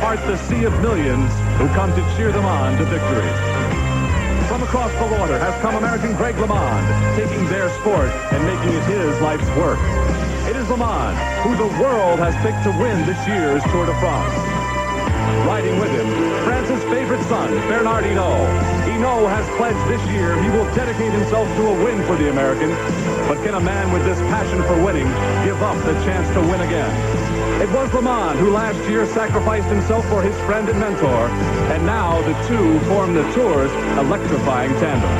part the sea of millions who come to cheer them on to victory. From across the water has come American Greg LeMond, taking their sport and making it his life's work. It is LeMond who the world has picked to win this year's Tour de France. Riding with him, France's favorite son, Bernard Hinault. Hinault has pledged this year he will dedicate himself to a win for the American. But can a man with this passion for winning give up the chance to win again? It was LeMond who last year sacrificed himself for his friend and mentor, and now the two form the Tour's electrifying tandem.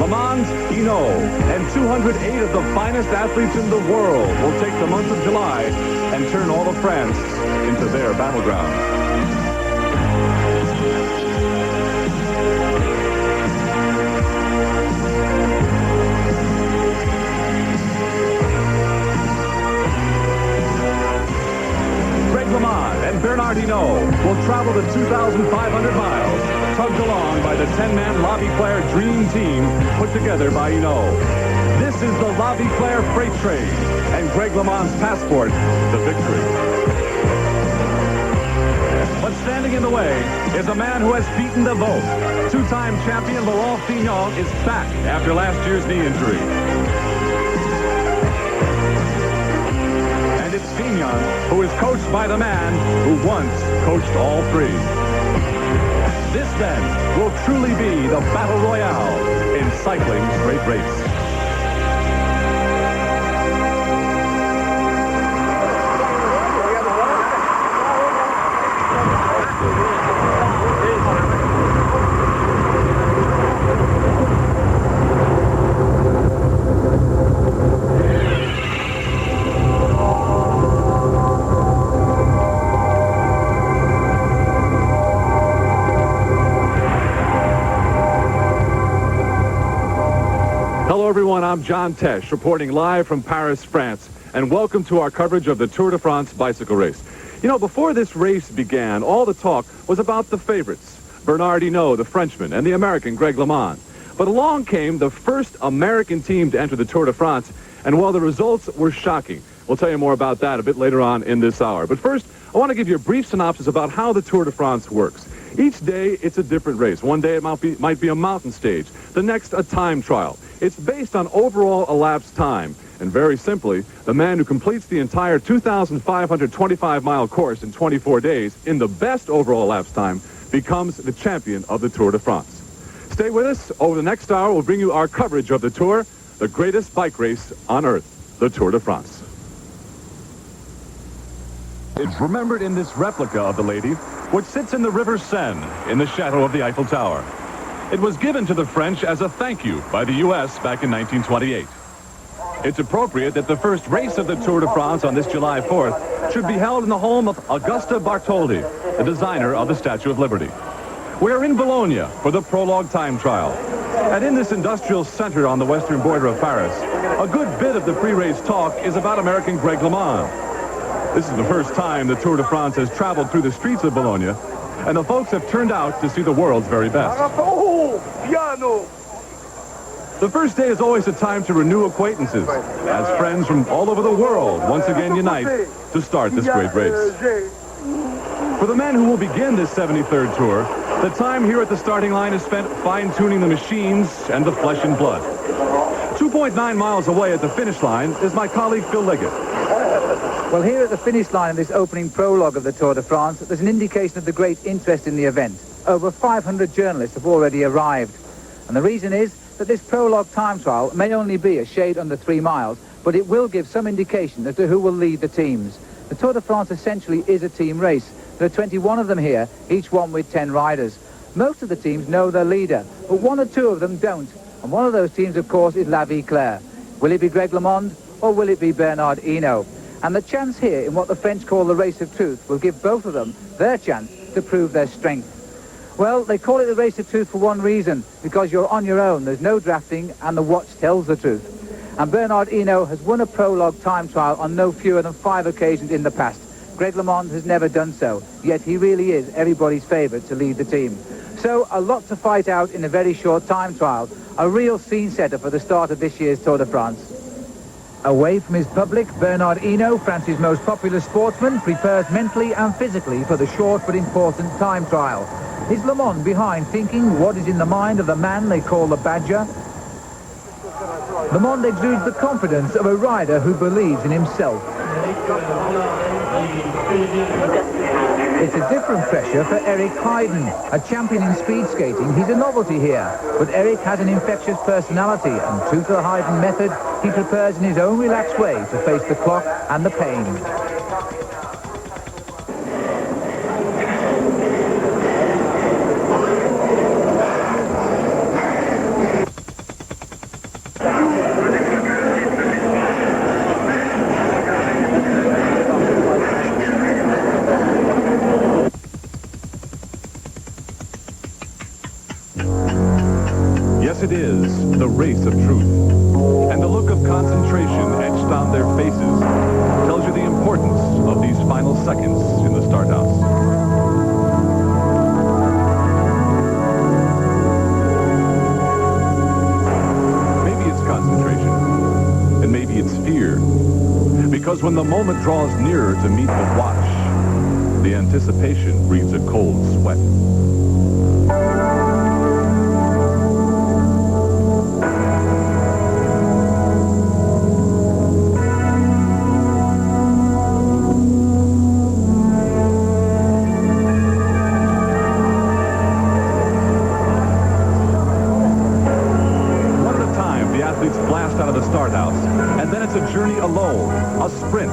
LeMond, Hinault, and 208 of the finest athletes in the world will take the month of July and turn all of France into their battleground. LeMond and Bernard Hinault will travel the 2,500 miles, tugged along by the 10-man La Viclaire Dream Team put together by Hinault. This is the La Viclaire freight train, and Greg LeMond's passport, the victory. But standing in the way is a man who has beaten them both. Two-time champion Laurent Fignon is back after last year's knee injury. It's Fignon, who is coached by the man who once coached all three. This, then, will truly be the battle royale in cycling's great race. Hello, everyone. I'm John Tesh, reporting live from Paris, France, and welcome to our coverage of the Tour de France bicycle race. You know, before this race began, all the talk was about the favorites, Bernard Hinault, the Frenchman, and the American Greg LeMond. But along came the first American team to enter the Tour de France, and while the results were shocking, we'll tell you more about that a bit later on in this hour. But first, I want to give you a brief synopsis about how the Tour de France works. Each day, it's a different race. One day, it might be a mountain stage. The next, a time trial. It's based on overall elapsed time. And very simply, the man who completes the entire 2,525-mile course in 24 days in the best overall elapsed time becomes the champion of the Tour de France. Stay with us. Over the next hour, we'll bring you our coverage of the Tour, the greatest bike race on earth, the Tour de France. It's remembered in this replica of the lady, which sits in the River Seine in the shadow of the Eiffel Tower. It was given to the French as a thank you by the U.S. back in 1928. It's appropriate that the first race of the Tour de France on this July 4th should be held in the home of Augusta Bartholdi, the designer of the Statue of Liberty. We're in Bologna for the prologue time trial. And in this industrial center on the western border of Paris, a good bit of the pre-race talk is about American Greg LeMond. This is the first time the Tour de France has traveled through the streets of Bologna, and the folks have turned out to see the world's very best. The first day is always a time to renew acquaintances, as friends from all over the world once again unite to start this great race. For the men who will begin this 73rd tour, the time here at the starting line is spent fine-tuning the machines and the flesh and blood. 2.9 miles away at the finish line is my colleague Phil Liggett. Well, here at the finish line of this opening prologue of the Tour de France, there's an indication of the great interest in the event. Over 500 journalists have already arrived. And the reason is that this prologue time trial may only be a shade under 3 miles, but it will give some indication as to who will lead the teams. The Tour de France essentially is a team race. There are 21 of them here, each one with 10 riders. Most of the teams know their leader, but one or two of them don't. And one of those teams, of course, is La Viclaire. Will it be Greg LeMond or will it be Bernard Hinault? And the chance here in what the French call the race of truth will give both of them their chance to prove their strength. Well, they call it the race of truth for one reason, because you're on your own, there's no drafting, and the watch tells the truth. And Bernard Hinault has won a prologue time trial on no fewer than 5 occasions in the past. Greg LeMond has never done so, yet he really is everybody's favourite to lead the team. So a lot to fight out in a very short time trial, a real scene setter for the start of this year's Tour de France. Away from his public, Bernard Hinault, France's most popular sportsman, prepares mentally and physically for the short but important time trial. Is LeMond behind, thinking what is in the mind of the man they call the Badger? LeMond exudes the confidence of a rider who believes in himself. It's a different pressure for Eric Heiden, a champion in speed skating. He's a novelty here, but Eric has an infectious personality, and true to the Heiden method, he prepares in his own relaxed way to face the clock and the pain. Yes, it is the race of truth. And the look of concentration etched on their faces tells you the importance of these final seconds in the start house. Maybe it's concentration, and maybe it's fear. Because when the moment draws nearer to meet the watch, the anticipation breeds a cold sweat. Blast out of the start house, and then it's a journey alone, a sprint,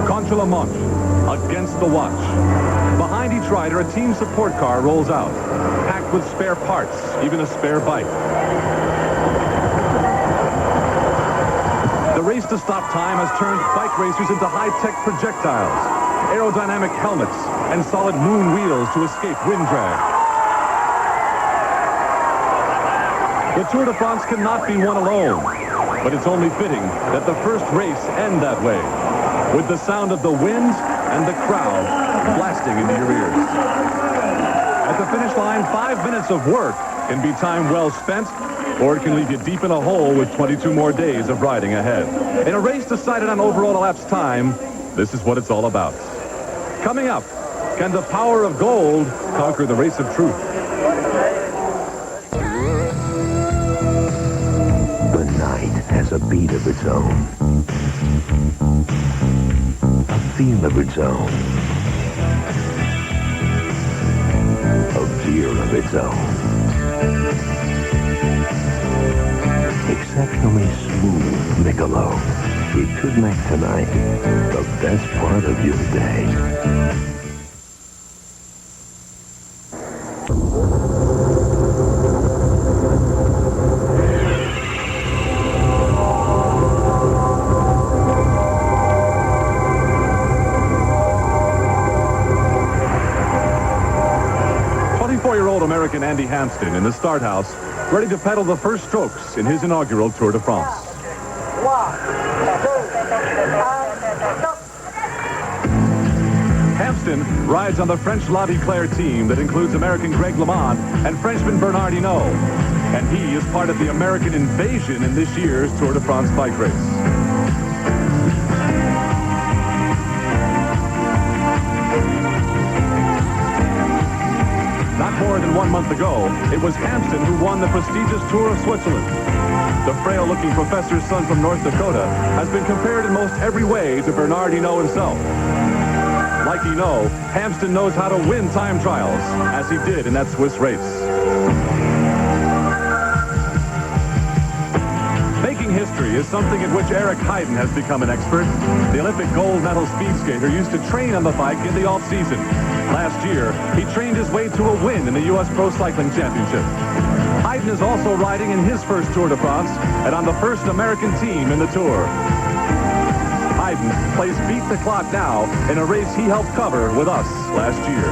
contre la montre, against the watch. Behind each rider, a team support car rolls out, packed with spare parts, even a spare bike. The race to stop time has turned bike racers into high-tech projectiles, aerodynamic helmets, and solid moon wheels to escape wind drag. The Tour de France cannot be won alone, but it's only fitting that the first race end that way, with the sound of the wind and the crowd blasting into your ears. At the finish line, 5 minutes of work can be time well spent, or it can leave you deep in a hole with 22 more days of riding ahead. In a race decided on overall elapsed time, this is what it's all about. Coming up, can the power of gold conquer the race of truth? Has a beat of its own, a feel of its own, a beer of its own. Exceptionally smooth Michelob. It could make tonight the best part of your day. 24-year-old American Andy Hampsten in the start house, ready to pedal the first strokes in his inaugural Tour de France. Hampsten rides on the French La Viclaire team that includes American Greg LeMond and Frenchman Bernard Hinault. And he is part of the American invasion in this year's Tour de France bike race. Not more than 1 month ago, it was Hampsten who won the prestigious Tour of Switzerland. The frail-looking professor's son from North Dakota has been compared in most every way to Bernard Hinault himself. Like Hinault, Hampsten knows how to win time trials, as he did in that Swiss race. Making history is something in which Eric Heiden has become an expert. The Olympic gold medal speed skater used to train on the bike in the off-season. Last year, he trained his way to a win in the U.S. Pro Cycling Championship. Heiden is also riding in his first Tour de France and on the first American team in the Tour. Heiden plays beat the clock now in a race he helped cover with us last year.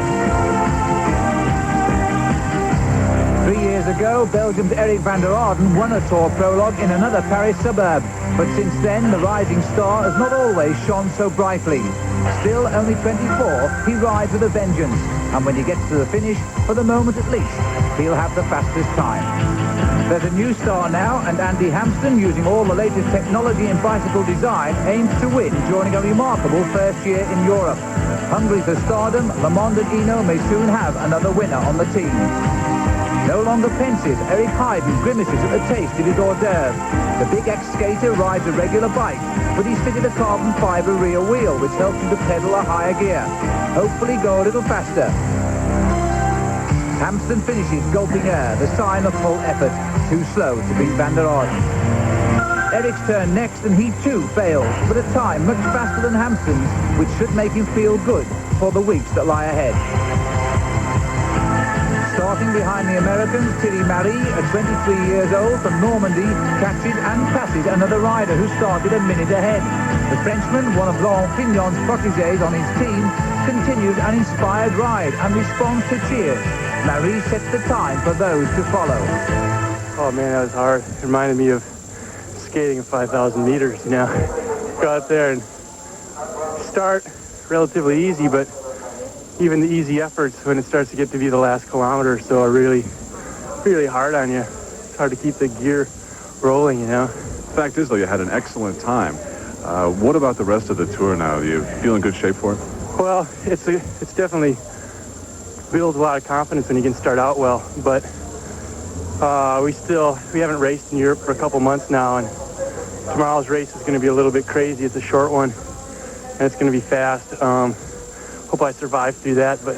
3 years ago, Belgium's Eric van der Arden won a Tour prologue in another Paris suburb. But since then, the rising star has not always shone so brightly. Still only 24, he rides with a vengeance. And when he gets to the finish, for the moment at least, he'll have the fastest time. There's a new star now, and Andy Hampsten, using all the latest technology in bicycle design, aims to win, joining a remarkable first year in Europe. Hungry for stardom, LeMond and Hinault may soon have another winner on the team. No longer pensive, Eric Heiden grimaces at the taste of his hors d'oeuvre. The big ex-skater rides a regular bike, but he's fitted a carbon fibre rear wheel, which helps him to pedal a higher gear. Hopefully go a little faster. Hampsten finishes gulping air, the sign of full effort. Too slow to beat van der Arden. Eric's turn next, and he too fails, but a time much faster than Hampsten's, which should make him feel good for the weeks that lie ahead. Starting behind the Americans, Thierry Marie, at 23 years old from Normandy, catches and passes another rider who started a minute ahead. The Frenchman, one of Laurent Fignon's protégés on his team, continues an inspired ride and responds to cheers. Marie sets the time for those to follow. Oh man, that was hard. It reminded me of skating at 5,000 meters, you know. Go out there and start relatively easy, but even the easy efforts, when it starts to get to be the last kilometer or so, are really, really hard on you. It's hard to keep the gear rolling, you know. Fact is, though, you had an excellent time. What about the rest of the tour now? Do you feel in good shape for it? Well, it's definitely builds a lot of confidence when you can start out well, but we haven't raced in Europe for a couple months now, and tomorrow's race is going to be a little bit crazy. It's a short one, and it's going to be fast. Hope I survive through that, but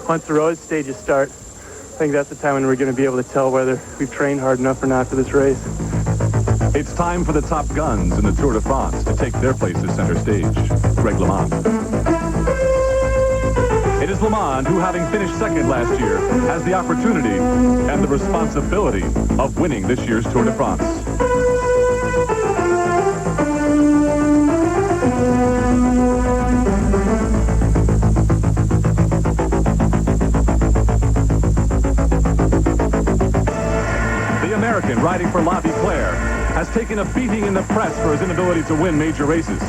once the road stages start, I think that's the time when we're going to be able to tell whether we've trained hard enough or not for this race. It's time for the top guns in the Tour de France to take their places center stage. Greg LeMond. It is LeMond who, having finished second last year, has the opportunity and the responsibility of winning this year's Tour de France. The American riding for La Viclaire has taken a beating in the press for his inability to win major races,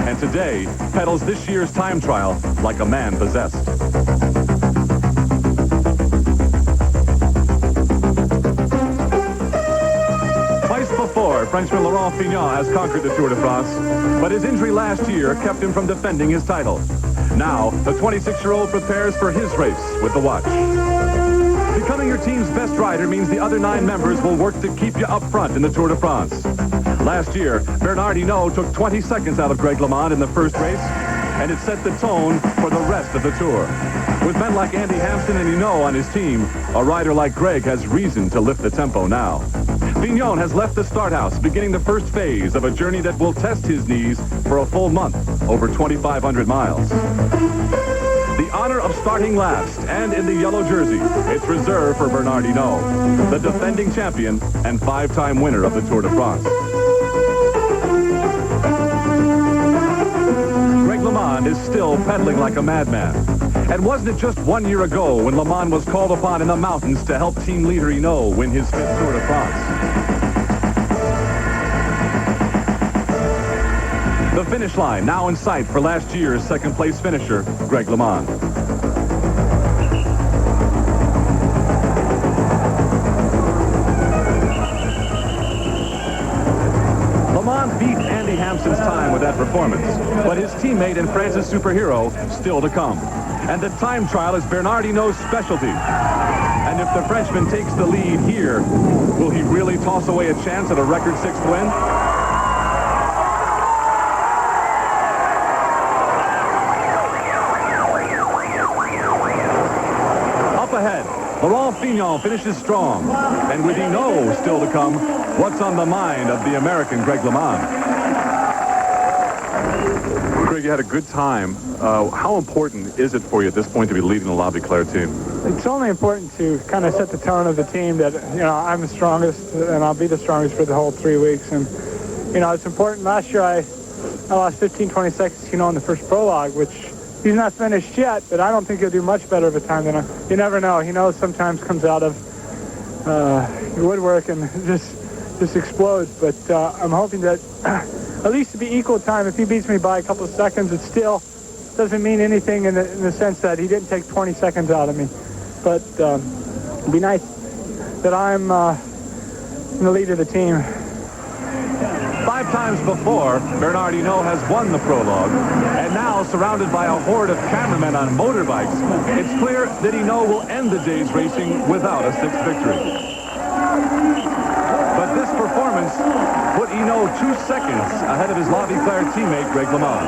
and today pedals this year's time trial like a man possessed. Twice before, Frenchman Laurent Fignon has conquered the Tour de France, but his injury last year kept him from defending his title. Now, the 26-year-old prepares for his race with the watch. Becoming your team's best rider means the other 9 members will work to keep you up front in the Tour de France. Last year, Bernard Hinault took 20 seconds out of Greg LeMond in the first race, and it set the tone for the rest of the Tour. With men like Andy Hampsten and Hinault on his team, a rider like Greg has reason to lift the tempo now. Fignon has left the start house, beginning the first phase of a journey that will test his knees for a full month, over 2,500 miles. The honor of starting last and in the yellow jersey, it's reserved for Bernard Hinault, the defending champion and 5-time winner of the Tour de France. Greg LeMond is still pedaling like a madman. And wasn't it just 1 year ago when LeMond was called upon in the mountains to help team leader Hinault win his 5th Tour de France? The finish line now in sight for last year's second-place finisher, Greg LeMond. LeMond beat Andy Hampsten's time with that performance, but his teammate and France's superhero still to come. And the time trial is Bernard Hinault's specialty. And if the Frenchman takes the lead here, will he really toss away a chance at a record 6th win? Laurent Fignon finishes strong, and with Hinault still to come, what's on the mind of the American Greg LeMond? Greg, you had a good time. How important is it for you at this point to be leading the La Viclaire team? It's only important to kind of set the tone of the team that, you know, I'm the strongest, and I'll be the strongest for the whole 3 weeks. And, you know, it's important. Last year I lost 15, 20 seconds, you know, in the first prologue, which he's not finished yet, but I don't think he'll do much better of a time than you never know. He knows sometimes comes out of woodwork and just explodes. But I'm hoping that at least to be equal time. If he beats me by a couple of seconds, it still doesn't mean anything in the sense that he didn't take 20 seconds out of me. But it'd be nice that I'm in the lead of the team. 5 times before, Bernard Hinault has won the prologue, and now, surrounded by a horde of cameramen on motorbikes, it's clear that Hinault will end the day's racing without a 6th victory. But this performance put Hinault 2 seconds ahead of his La Viclaire teammate, Greg LeMond.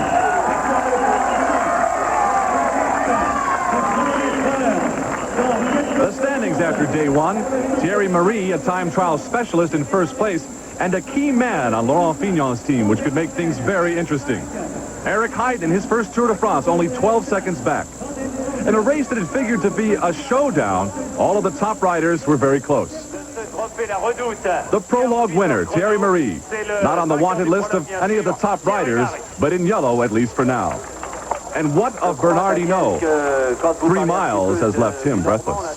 The standings after day 1, Thierry Marie, a time trial specialist, in first place, and a key man on Laurent Fignon's team, which could make things very interesting. Eric Heiden, in his first Tour de France, only 12 seconds back. In a race that had figured to be a showdown, all of the top riders were very close. The prologue winner, Thierry Marie, not on the wanted list of any of the top riders, but in yellow, at least for now. And what of Bernard Hinault? 3 miles has left him breathless.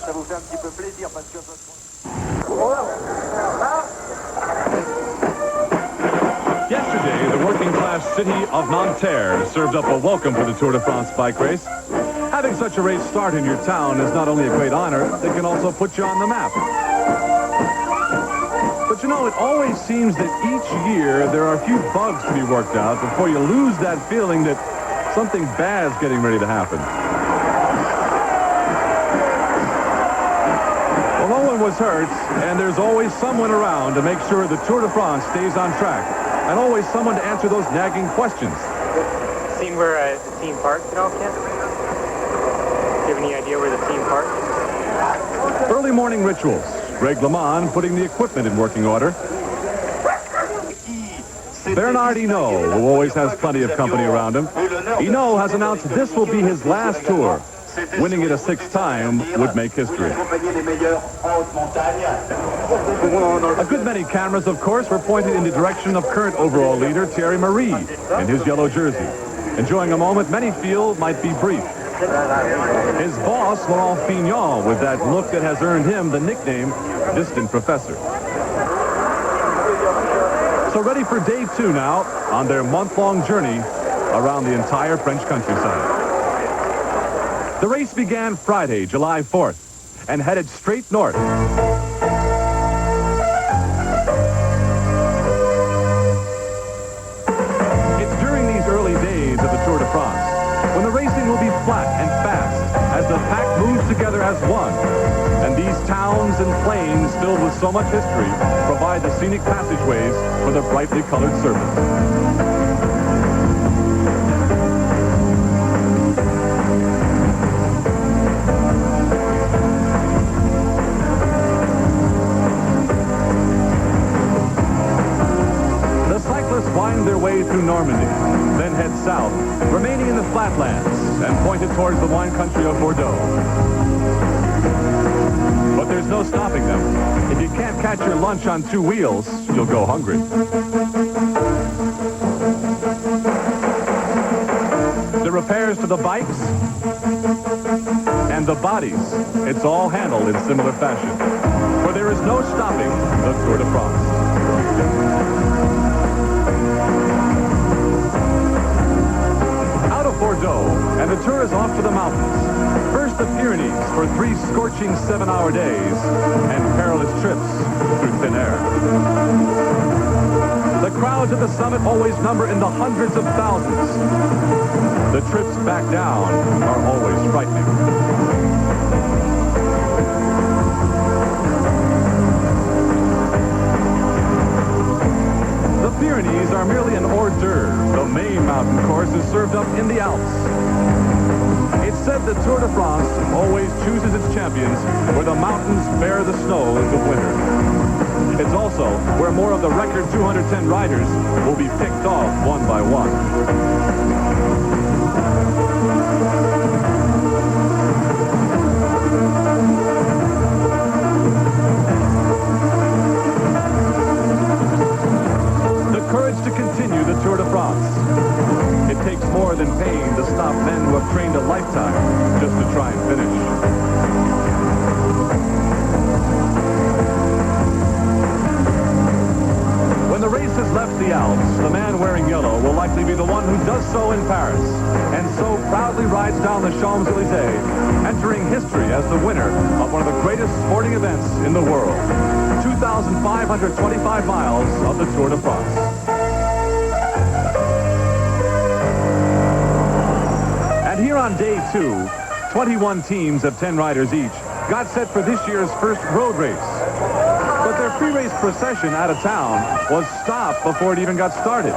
Yesterday, the working-class city of Nanterre served up a welcome for the Tour de France bike race. Having such a race start in your town is not only a great honor, it can also put you on the map. But you know, it always seems that each year there are a few bugs to be worked out before you lose that feeling that something bad's getting ready to happen. Well, no one was hurt, and there's always someone around to make sure the Tour de France stays on track, and always someone to answer those nagging questions. Seen where the team parked at all, Ken? Do you have any idea where the team parked? Early morning rituals. Greg LeMond putting the equipment in working order. Bernard Hinault, who always has plenty of company around him. Hinault has announced this will be his last tour. Winning it a 6th time would make history. A good many cameras, of course, were pointed in the direction of current overall leader Thierry Marie in his yellow jersey. Enjoying a moment many feel might be brief. His boss, Laurent Fignon, with that look that has earned him the nickname Distant Professor. So ready for day 2 now on their month-long journey around the entire French countryside. The race began Friday, July 4th, and headed straight north. It's during these early days of the Tour de France when the racing will be flat and fast as the pack moves together as one. And these towns and plains filled with so much history provide the scenic passageways for the brightly colored surface. Wind their way through Normandy, then head south, remaining in the flatlands and pointed towards the wine country of Bordeaux. But there's no stopping them. If you can't catch your lunch on 2 wheels, you'll go hungry. The repairs to the bikes and the bodies, it's all handled in similar fashion. For there is no stopping the Tour de France. Bordeaux, and the tour is off to the mountains. First the Pyrenees for 3 scorching 7-hour days and perilous trips through thin air. The crowds at the summit always number in the hundreds of thousands. The trips back down are always frightening. The Pyrenees are merely an hors d'oeuvre. The main mountain course is served up in the Alps. It's said that Tour de France always chooses its champions where the mountains bear the snows of winter. It's also where more of the record 210 riders will be picked off one by one. To continue the Tour de France. It takes more than pain to stop men who have trained a lifetime just to try and finish. race has left the Alps, the man wearing yellow will likely be the one who does so in Paris, and so proudly rides down the Champs-Élysées, entering history as the winner of one of the greatest sporting events in the world. 2,525 miles of the Tour de France. And here on day 2, 21 teams of 10 riders each got set for this year's first road race. But their pre-race procession out of town was stopped before it even got started.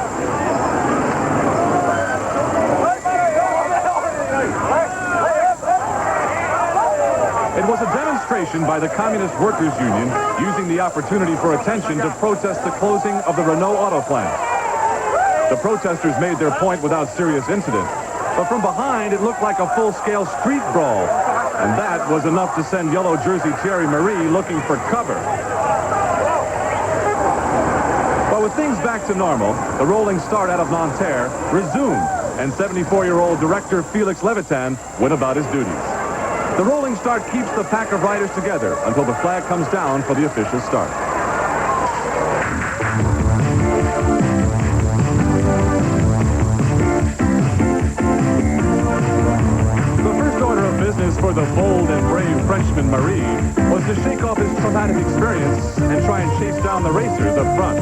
It was a demonstration by the Communist Workers' Union using the opportunity for attention to protest the closing of the Hinault auto plant. The protesters made their point without serious incident, but from behind it looked like a full-scale street brawl, and that was enough to send yellow jersey Thierry Marie looking for cover. But with things back to normal, the rolling start out of Nanterre resumed, and 74-year-old director Felix Levitan went about his duties. The rolling start keeps the pack of riders together until the flag comes down for the official start. The first order of business for the bold and brave Frenchman Marie was to shake off his traumatic experience and try and chase down the racers up front.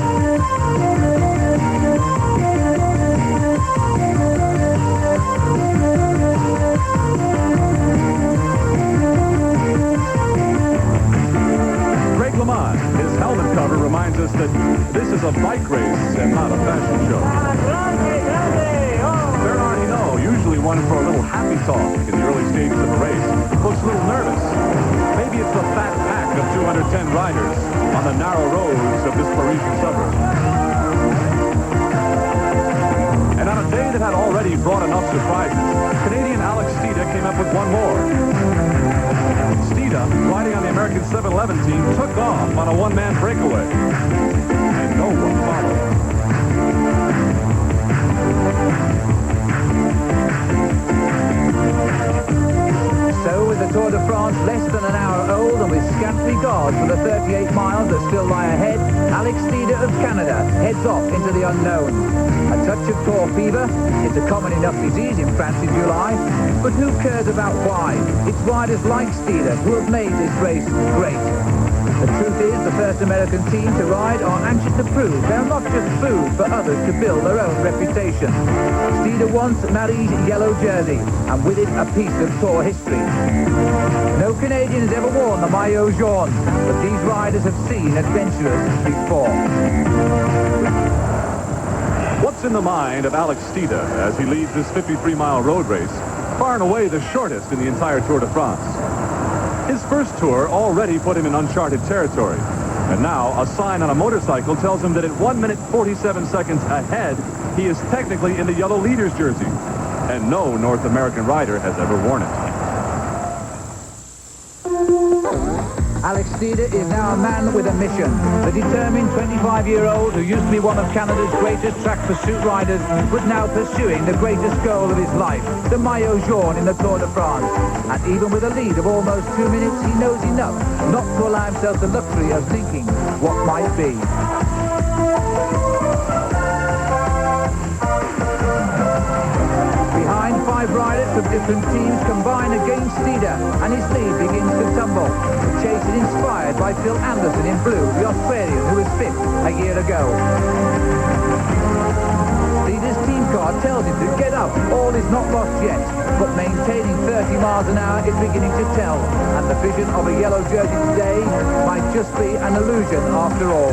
LeMond, his helmet cover reminds us that this is a bike race and not a fashion show. Hinault, usually one for a little happy talk in the early stages of a race, looks a little nervous. Maybe it's the fat pack of 210 riders on the narrow roads of this Parisian suburb. And on a day that had already brought enough surprises, Canadian Alex Steeda came up with one more. Steeda, riding on the American 7-Eleven team, took off on a one-man breakaway. And no one followed. So with the Tour de France less than an hour old and with scant regard for the 38 miles that still lie ahead, Alex Steeda of Canada heads off into the unknown. A touch of Tour fever, it's a common enough disease in France in July, but who cares about why? It's riders like Steeda who have made this race great. The truth is, the first American team to ride are anxious to prove they're not just food for others to build their own reputation. Steeda wants Marie's yellow jersey, and with it a piece of Tour history. No Canadian has ever worn the maillot jaune, but these riders have seen adventurers before. What's in the mind of Alex Steeda as he leads this 53-mile road race, far and away the shortest in the entire Tour de France? His first tour already put him in uncharted territory, and now a sign on a motorcycle tells him that at 1 minute 47 seconds ahead, he is technically in the yellow leader's jersey, and no North American rider has ever worn it. Alex Steeda is now a man with a mission. The determined 25-year-old who used to be one of Canada's greatest track pursuit riders was now pursuing the greatest goal of his life, the maillot jaune in the Tour de France. And even with a lead of almost 2 minutes, he knows enough not to allow himself the luxury of thinking what might be. Behind, 5 riders from different teams combine against Steeda, and his lead begins to tumble. The chase is inspired by Phil Anderson in blue, the Australian who was 5th a year ago. Steeda's team car tells him to get up, all is not lost yet, but maintaining 30 miles an hour is beginning to tell, and the vision of a yellow jersey today might just be an illusion after all.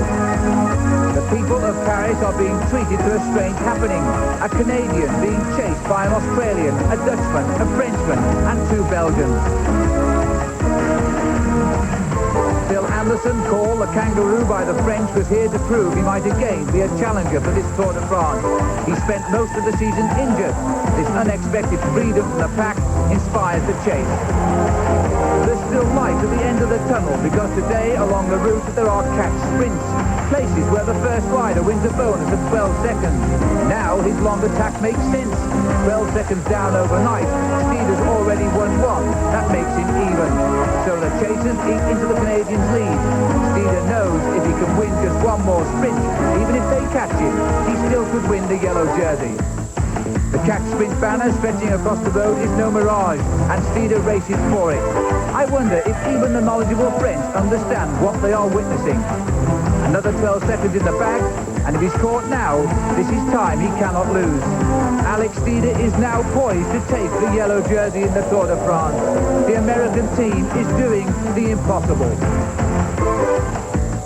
The people of Paris are being treated to a strange happening. A Canadian being chased by an Australian, a Dutchman, a Frenchman, and 2 Belgians. Phil Anderson, called the Kangaroo by the French, was here to prove he might again be a challenger for this Tour de France. He spent most of the season injured. This unexpected freedom from the pack inspires the chase. There's still light at the end of the tunnel because today along the route there are catch sprints, places where the first rider wins a bonus of 12 seconds. Now his long attack makes sense. 12 seconds down overnight, Steeda's already won 1. That makes him even. So the chasers eat into the Canadians' lead. Steeder knows if he can win just one more sprint, even if they catch him, he still could win the yellow jersey. The catch sprint banner stretching across the road is no mirage, and Steeder races for it. I wonder if even the knowledgeable French understand what they are witnessing. Another 12 seconds in the bag, and if he's caught now, this is time he cannot lose. Alex Steeder is now poised to take the yellow jersey in the Tour de France. The American team is doing the impossible.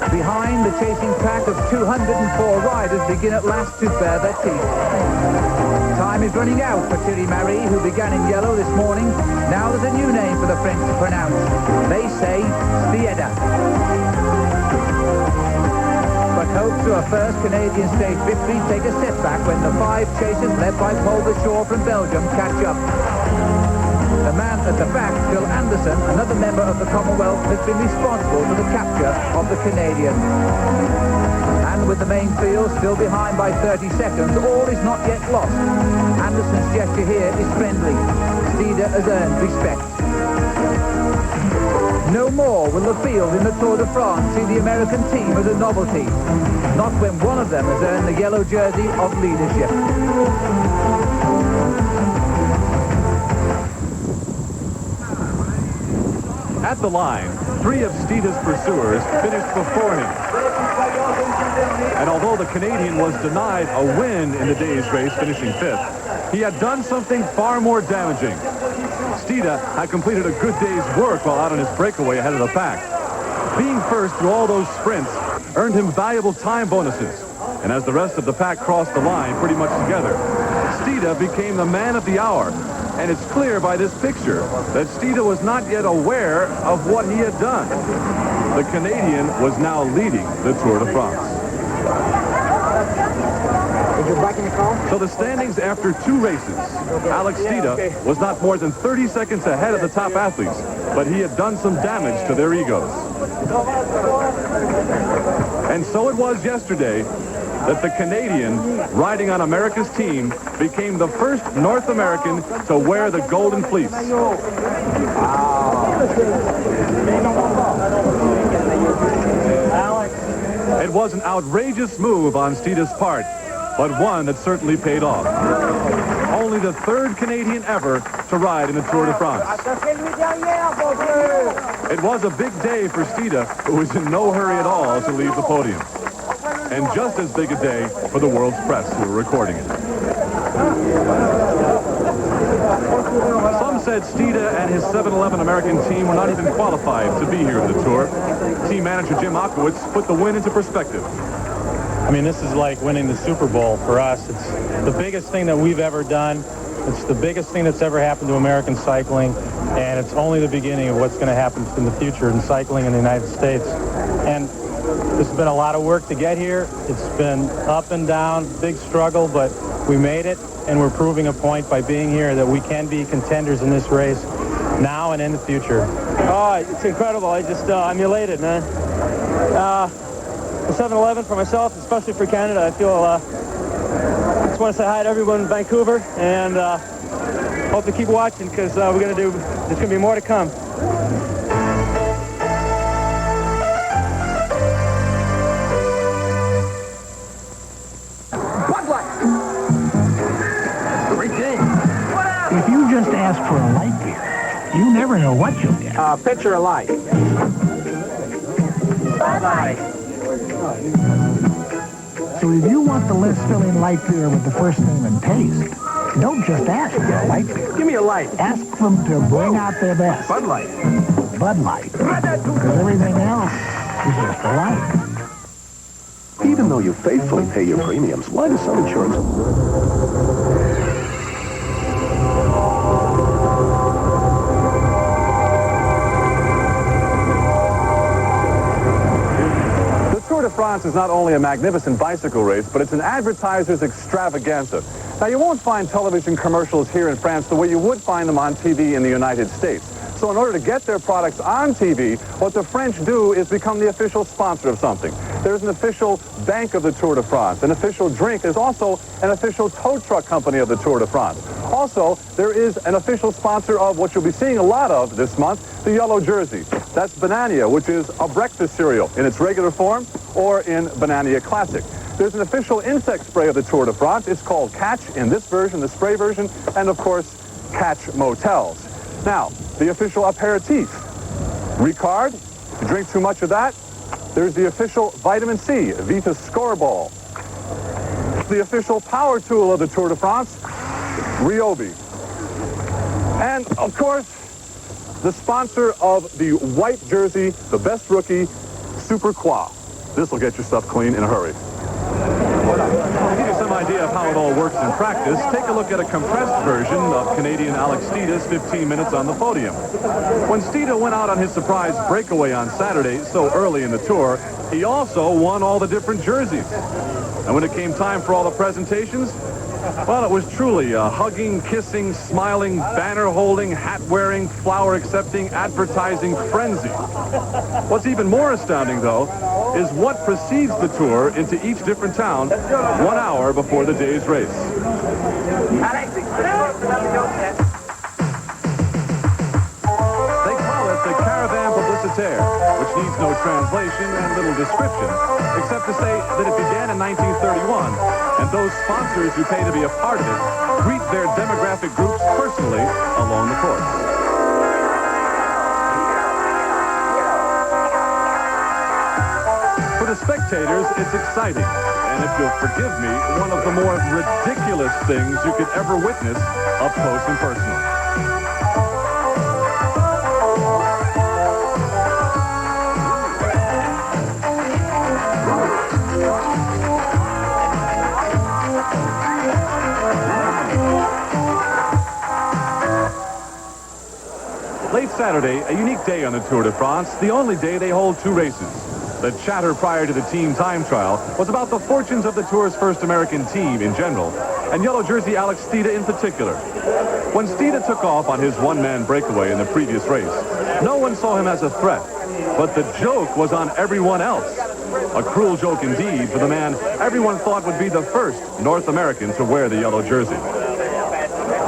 Behind, the chasing pack of 204 riders begin at last to bare their teeth. Time is running out for Thierry Marie, who began in yellow this morning. Now there's a new name for the French to pronounce. They say Steeder. But hopes of a first Canadian stage victory take a setback when the 5 chasers led by Paul Deshaw from Belgium catch up. The man at the back, Phil Anderson, another member of the Commonwealth, has been responsible for the capture of the Canadian. And with the main field still behind by 30 seconds, all is not yet lost. Anderson's gesture here is friendly. Steeder has earned respect. No more will the field in the Tour de France see the American team as a novelty. Not when one of them has earned the yellow jersey of leadership. At the line, 3 of Steeder's pursuers finished before him. And although the Canadian was denied a win in the day's race, finishing 5th, he had done something far more damaging. Steeder had completed a good day's work while out on his breakaway ahead of the pack. Being first through all those sprints earned him valuable time bonuses. And as the rest of the pack crossed the line pretty much together, Steeder became the man of the hour. And it's clear by this picture that Steeder was not yet aware of what he had done. The Canadian was now leading the Tour de France. So the standings after 2 races, Alex Steeder was not more than 30 seconds ahead of the top athletes, but he had done some damage to their egos. And so it was yesterday that the Canadian, riding on America's team, became the first North American to wear the golden fleece. It was an outrageous move on Steeder's part, but one that certainly paid off. Only the 3rd Canadian ever to ride in the Tour de France. It was a big day for Steeder, who was in no hurry at all to leave the podium. And just as big a day for the world's press who were recording it. Some said Steeder and his 7-11 American team were not even qualified to be here in the Tour. Team manager Jim Akowitz put the win into perspective. I mean, this is like winning the Super Bowl for us. It's the biggest thing that we've ever done. It's the biggest thing that's ever happened to American cycling, and it's only the beginning of what's going to happen in the future in cycling in the United States. And this has been a lot of work to get here. It's been up and down, big struggle, but we made it, and we're proving a point by being here that we can be contenders in this race now and in the future. Oh, it's incredible. I'm elated, man. The 7-11 for myself, especially for Canada, I feel, I just want to say hi to everyone in Vancouver, and hope to keep watching, because there's going to be more to come. If you just ask for a light beer, you never know what you'll get. Pitcher of light. So if you want the list filling light beer with the first name and taste, don't just ask for a light beer. Give me a light. Ask them to bring out their best. Bud Light. Bud Light. Because everything else is just a light. Even though you faithfully pay your premiums, why does some insurance... The Tour de France is not only a magnificent bicycle race, but it's an advertiser's extravaganza. Now, you won't find television commercials here in France the way you would find them on TV in the United States. So in order to get their products on TV, what the French do is become the official sponsor of something. There's an official bank of the Tour de France. An official drink. There's also an official tow truck company of the Tour de France. Also, there is an official sponsor of what you'll be seeing a lot of this month, the yellow jersey. That's Banania, which is a breakfast cereal in its regular form or in Banania Classic. There's an official insect spray of the Tour de France. It's called Catch in this version, the spray version, and of course, Catch Motels. Now, the official aperitif. Ricard, if you drink too much of that, there's the official vitamin C, Vita Scorball. The official power tool of the Tour de France, Ryobi. And, of course, the sponsor of the white jersey, the best rookie, Super Qua. This will get your stuff clean in a hurry. To give you some idea of how it all works in practice, take a look at a compressed version of Canadian Alex Steeda's 15 minutes on the podium. When Steeda went out on his surprise breakaway on Saturday so early in the Tour, he also won all the different jerseys. And when it came time for all the presentations, well, it was truly a hugging, kissing, smiling, banner-holding, hat-wearing, flower-accepting, advertising frenzy. What's even more astounding, though, is what precedes the Tour into each different town 1 hour before the day's race. They call it the Caravan Publicitaire, which needs no translation and little description, except to say that it began in 1931, and those sponsors who pay to be a part of it greet their demographic groups personally along the course. For the spectators, it's exciting, and if you'll forgive me, one of the more ridiculous things you could ever witness up close and personal. Late Saturday, a unique day on the Tour de France, the only day they hold 2 races. The chatter prior to the team time trial was about the fortunes of the Tour's first American team in general, and yellow jersey Alex Steeda in particular. When Steeda took off on his one-man breakaway in the previous race, no one saw him as a threat, but the joke was on everyone else. A cruel joke indeed for the man everyone thought would be the first North American to wear the yellow jersey.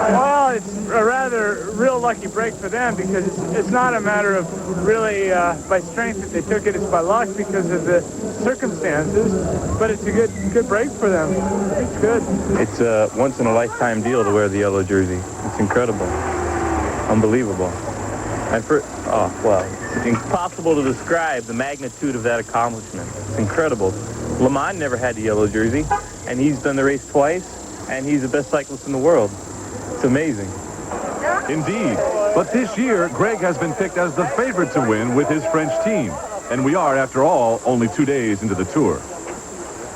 Well, it's a rather real lucky break for them because it's not a matter of really by strength that they took it. It's by luck because of the circumstances. But it's a good break for them. It's good. It's a once-in-a-lifetime deal to wear the yellow jersey. It's incredible. Unbelievable. And it's impossible to describe the magnitude of that accomplishment. It's incredible. LeMond never had the yellow jersey, and he's done the race twice, and he's the best cyclist in the world. It's amazing. Indeed. But this year, Greg has been picked as the favorite to win with his French team. And we are, after all, only 2 days into the Tour.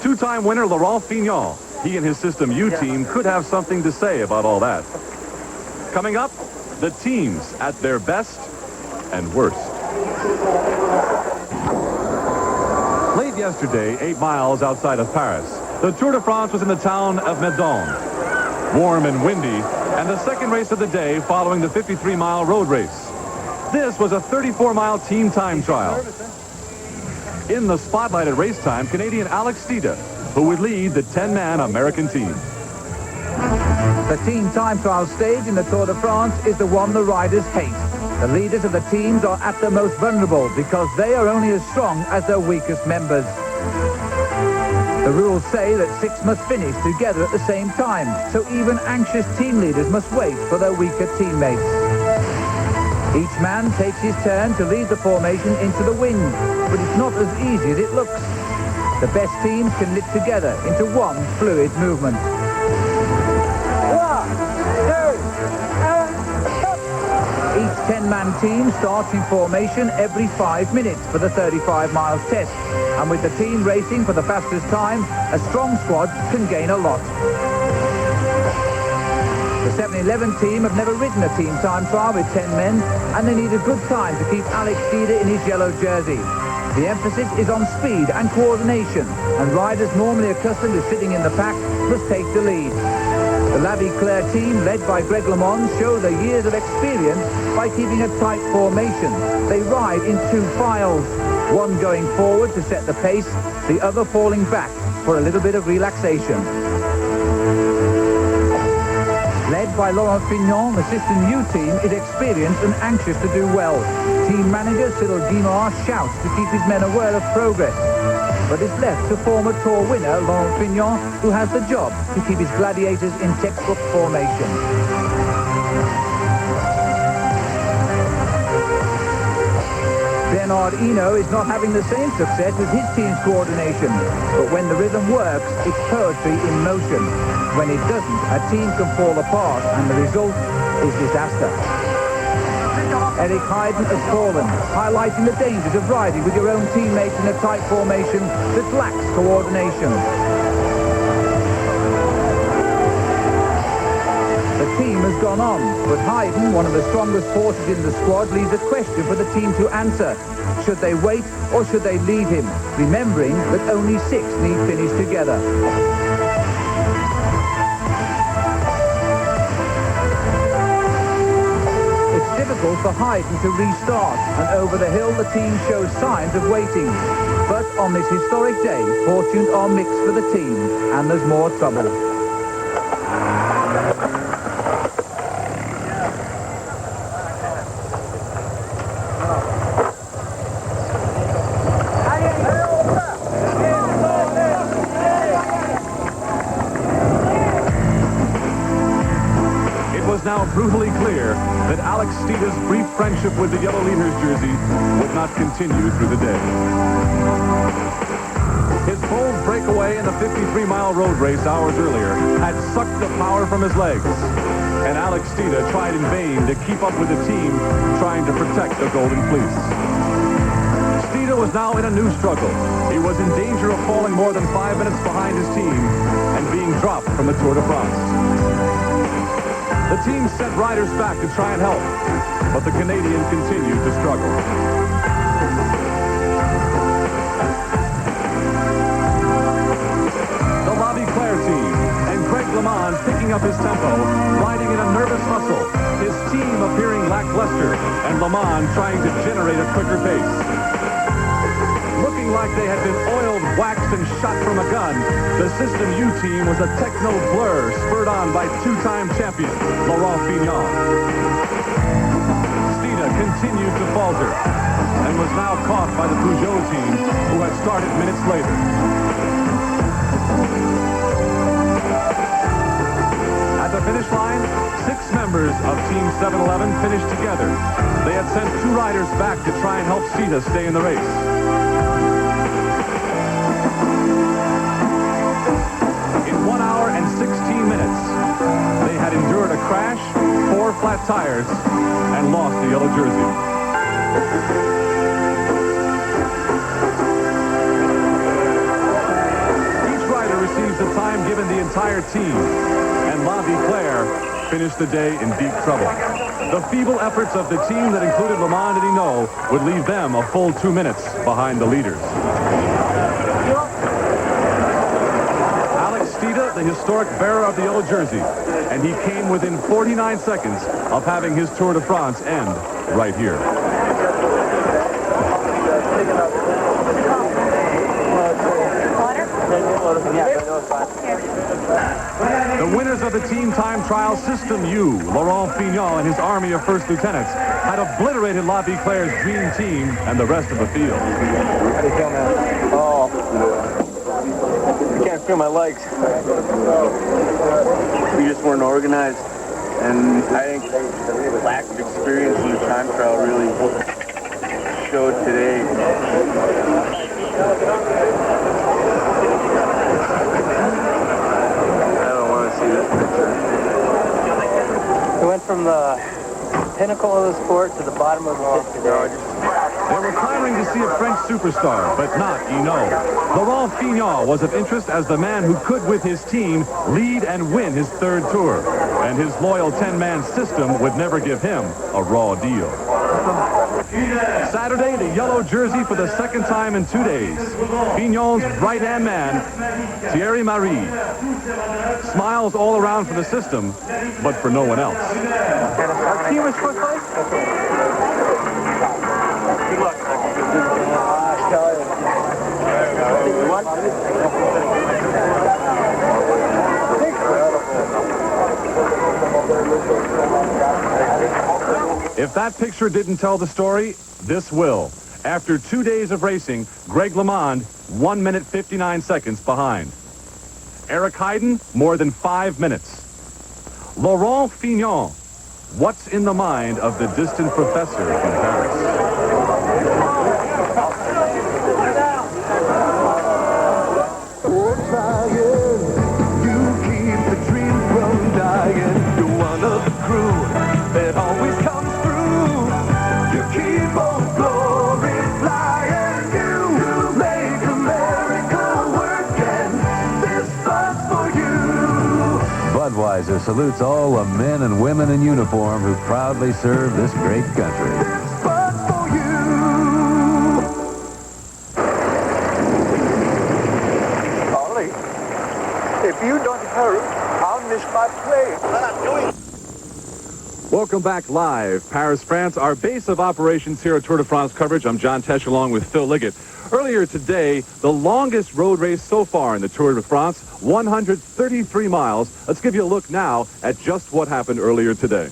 2-time winner Laurent Fignon. He and his System U team could have something to say about all that. Coming up, the teams at their best and worst. Late yesterday, 8 miles outside of Paris, the Tour de France was in the town of Meudon. Warm and windy, and the second race of the day following the 53-mile road race. This was a 34-mile team time trial. In the spotlight at race time, Canadian Alex Steeda, who would lead the 10-man American team. The team time trial stage in the Tour de France is the one the riders hate. The leaders of the teams are at their most vulnerable because they are only as strong as their weakest members. The rules say that 6 must finish together at the same time, so even anxious team leaders must wait for their weaker teammates. Each man takes his turn to lead the formation into the wind, but it's not as easy as it looks. The best teams can knit together into one fluid movement. Each 10-man team starts in formation every 5 minutes for the 35 miles test. And with the team racing for the fastest time, a strong squad can gain a lot. The 7-11 team have never ridden a team time trial with 10 men, and they need a good time to keep Alex Steeda in his yellow jersey. The emphasis is on speed and coordination, and riders normally accustomed to sitting in the pack must take the lead. The La Vie Claire team, led by Greg LeMond, show their years of experience by keeping a tight formation. They ride in 2 files, one going forward to set the pace, the other falling back for a little bit of relaxation. Led by Laurent Fignon, the System U team is experienced and anxious to do well. Team manager Cyril Guimard shouts to keep his men aware of progress. But it's left to former Tour winner Laurent Fignon, who has the job to keep his gladiators in textbook formation. Bernard Hinault is not having the same success with his team's coordination. But when the rhythm works, it's poetry in motion. When it doesn't, a team can fall apart, and the result is disaster. Eric Heiden has fallen, highlighting the dangers of riding with your own teammates in a tight formation that lacks coordination. The team has gone on, but Heiden, one of the strongest forces in the squad, leaves a question for the team to answer. Should they wait or should they lead him, remembering that only 6 need finish together? It's difficult for Heiden to restart, and over the hill the team shows signs of waiting. But on this historic day, fortunes are mixed for the team, and there's more trouble. Now brutally clear that Alex Steeda's brief friendship with the Yellow Leaders jersey would not continue through the day. His bold breakaway in the 53-mile road race hours earlier had sucked the power from his legs, and Alex Steeda tried in vain to keep up with the team trying to protect the Golden Fleece. Steeda was now in a new struggle. He was in danger of falling more than 5 minutes behind his team and being dropped from the Tour de France. The team sent riders back to try and help, but the Canadian continued to struggle. The La Vie Claire team, and Greg LeMond picking up his tempo, riding in a nervous hustle, his team appearing lackluster, and LeMond trying to generate a quicker pace. Looking like they had been oiled, waxed, and shot from a gun, the System U team was a techno blur spurred on by 2-time champion Laurent Fignon. Steeda continued to falter and was now caught by the Peugeot team, who had started minutes later. At the finish line, 6 members of Team 711 finished together. They had sent 2 riders back to try and help Steeda stay in the race. In 1 hour and 16 minutes, they had endured a crash, 4 flat tires, and lost the yellow jersey. Each rider receives the time given the entire team, and La Vie Claire finished the day in deep trouble. The feeble efforts of the team that included LeMond and Hinault would leave them a full 2 minutes behind the leaders. Steeda, the historic bearer of the yellow jersey, and he came within 49 seconds of having his Tour de France end right here. The winners of the team time trial System U, Laurent Fignon and his army of first lieutenants, had obliterated La Vie Claire's dream team and the rest of the field. How do you feel, man? Oh. I can't feel my legs. We just weren't organized, and I think the lack of experience in the time trial really showed today. I don't want to see this picture. We went from the pinnacle of the sport to the bottom of the pit today. They were clamoring to see a French superstar, but not Hinault. Laurent Fignon was of interest as the man who could, with his team, lead and win his 3rd Tour. And his loyal 10-man System would never give him a raw deal. Saturday, the yellow jersey for the second time in 2 days. Fignon's right-hand man, Thierry Marie. Smiles all around for the system, but for no one else. Our team was first place? Good luck. If that picture didn't tell the story, this will. After 2 days of racing, Greg LeMond, 1 minute 59 seconds behind. Eric Heiden, more than 5 minutes. Laurent Fignon, what's in the mind of the distant professor from Paris? Budweiser salutes all the men and women in uniform who proudly serve this great country. Ollie, if you don't hurry, I'll miss my plane. What I'm doing. Welcome back live, Paris, France, our base of operations here at Tour de France coverage. I'm John Tesh along with Phil Liggett. Earlier today, the longest road race so far in the Tour de France, 133 miles. Let's give you a look now at just what happened earlier today.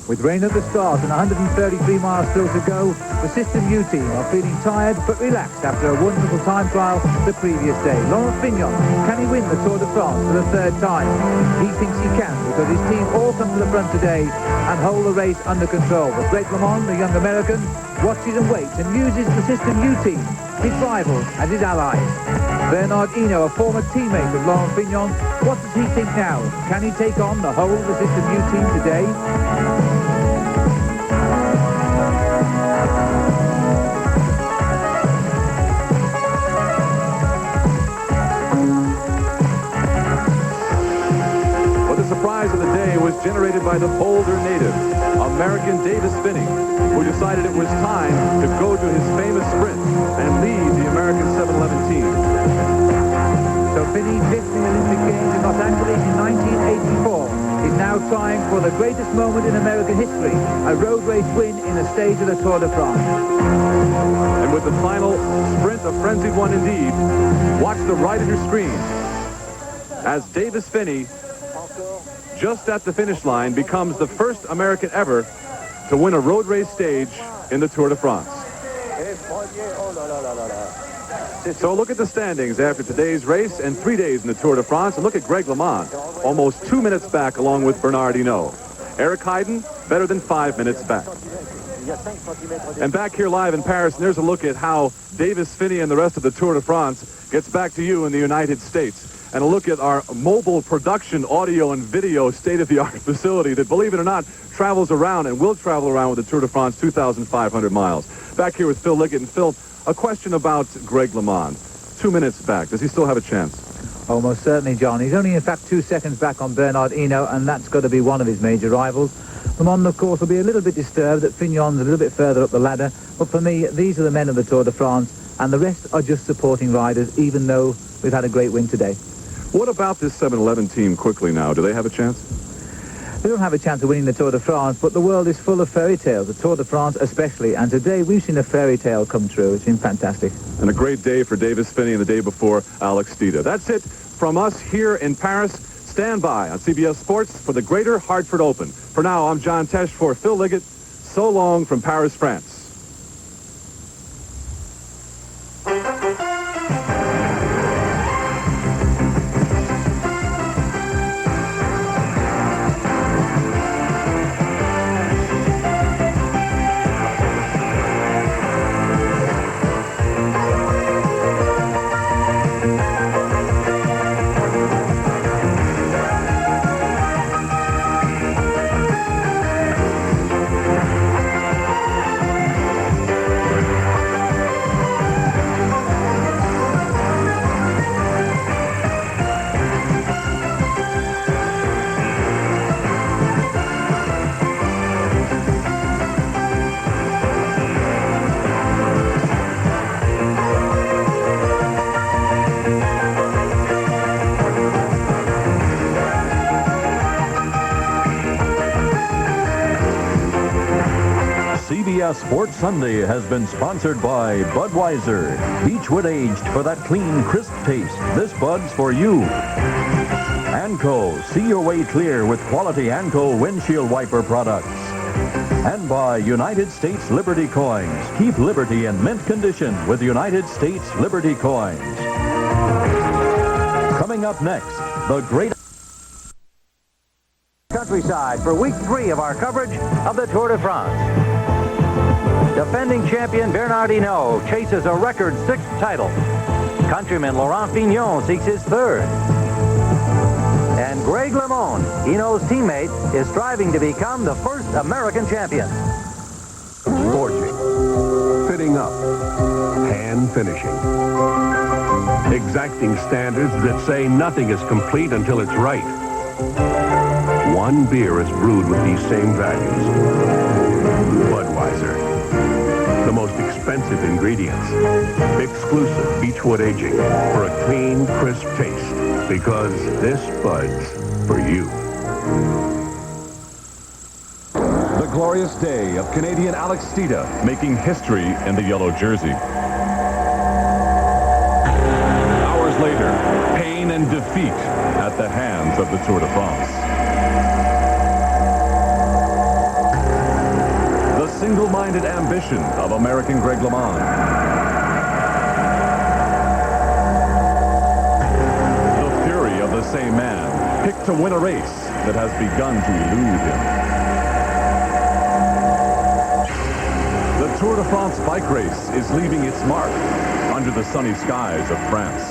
With rain at the start and 133 miles still to go, the System U team are feeling tired but relaxed after a wonderful time trial the previous day. Laurent Fignon, can he win the Tour de France for the third time? He thinks he can because his team all come to the front today and hold the race under control. But Greg LeMond, the young American, watches and waits and uses the System U team, his rival, as his allies. Bernard Hinault, a former teammate of Laurent Fignon, what does he think now? Can he take on the whole of the System U team today? Surprise of the day was generated by the Boulder native, American Davis Finney, who decided it was time to go to his famous sprint and lead the American 711 team. So Finney, fifth in the Olympic Games in Los Angeles in 1984, is now trying for the greatest moment in American history, a road race win in a stage of the Tour de France. And with the final sprint, a frenzied one indeed, watch the right of your screen as Davis Finney, just at the finish line, becomes the first American ever to win a road race stage in the Tour de France. So look at the standings after today's race and 3 days in the Tour de France, and look at Greg LeMond, almost 2 minutes back along with Bernard Hinault. Eric Heiden, better than 5 minutes back. And back here live in Paris, and there's a look at how Davis Finney and the rest of the Tour de France gets back to you in the United States. And a look at our mobile production audio and video state-of-the-art facility that, believe it or not, travels around and will travel around with the Tour de France 2,500 miles. Back here with Phil Liggett. And Phil, a question about Greg LeMond. 2 minutes back. Does he still have a chance? Almost certainly, John. He's only, in fact, 2 seconds back on Bernard Hinault, and that's got to be one of his major rivals. LeMond, of course, will be a little bit disturbed that Fignon's a little bit further up the ladder. But for me, these are the men of the Tour de France, and the rest are just supporting riders, even though we've had a great win today. What about this 711 team quickly now? Do they have a chance? They don't have a chance of winning the Tour de France, but the world is full of fairy tales, the Tour de France especially, and today we've seen a fairy tale come true. It's been fantastic. And a great day for Davis Finney and the day before Alex Dida. That's it from us here in Paris. Stand by on CBS Sports for the Greater Hartford Open. For now, I'm John Tesh for Phil Liggett. So long from Paris, France. CBS Sports Sunday has been sponsored by Budweiser. Beechwood aged for that clean, crisp taste. This Bud's for you. Anco. See your way clear with quality Anco windshield wiper products. And by United States Liberty Coins. Keep Liberty in mint condition with United States Liberty Coins. Coming up next, the great countryside for week 3 of our coverage of the Tour de France. Defending champion Bernard Hinault chases a record 6th title. Countryman Laurent Fignon seeks his 3rd. And Greg LeMond, Hinault's teammate, is striving to become the first American champion. Forging, fitting up, hand finishing. Exacting standards that say nothing is complete until it's right. One beer is brewed with these same values. Budweiser. The most expensive ingredients. Exclusive Beechwood aging for a clean, crisp taste. Because this Bud's for you. The glorious day of Canadian Alex Stita making history in the yellow jersey. Hours later, pain and defeat at the hands of the Tour de France. The single-minded ambition of American Greg LeMond. The fury of the same man, picked to win a race that has begun to elude him. The Tour de France bike race is leaving its mark under the sunny skies of France.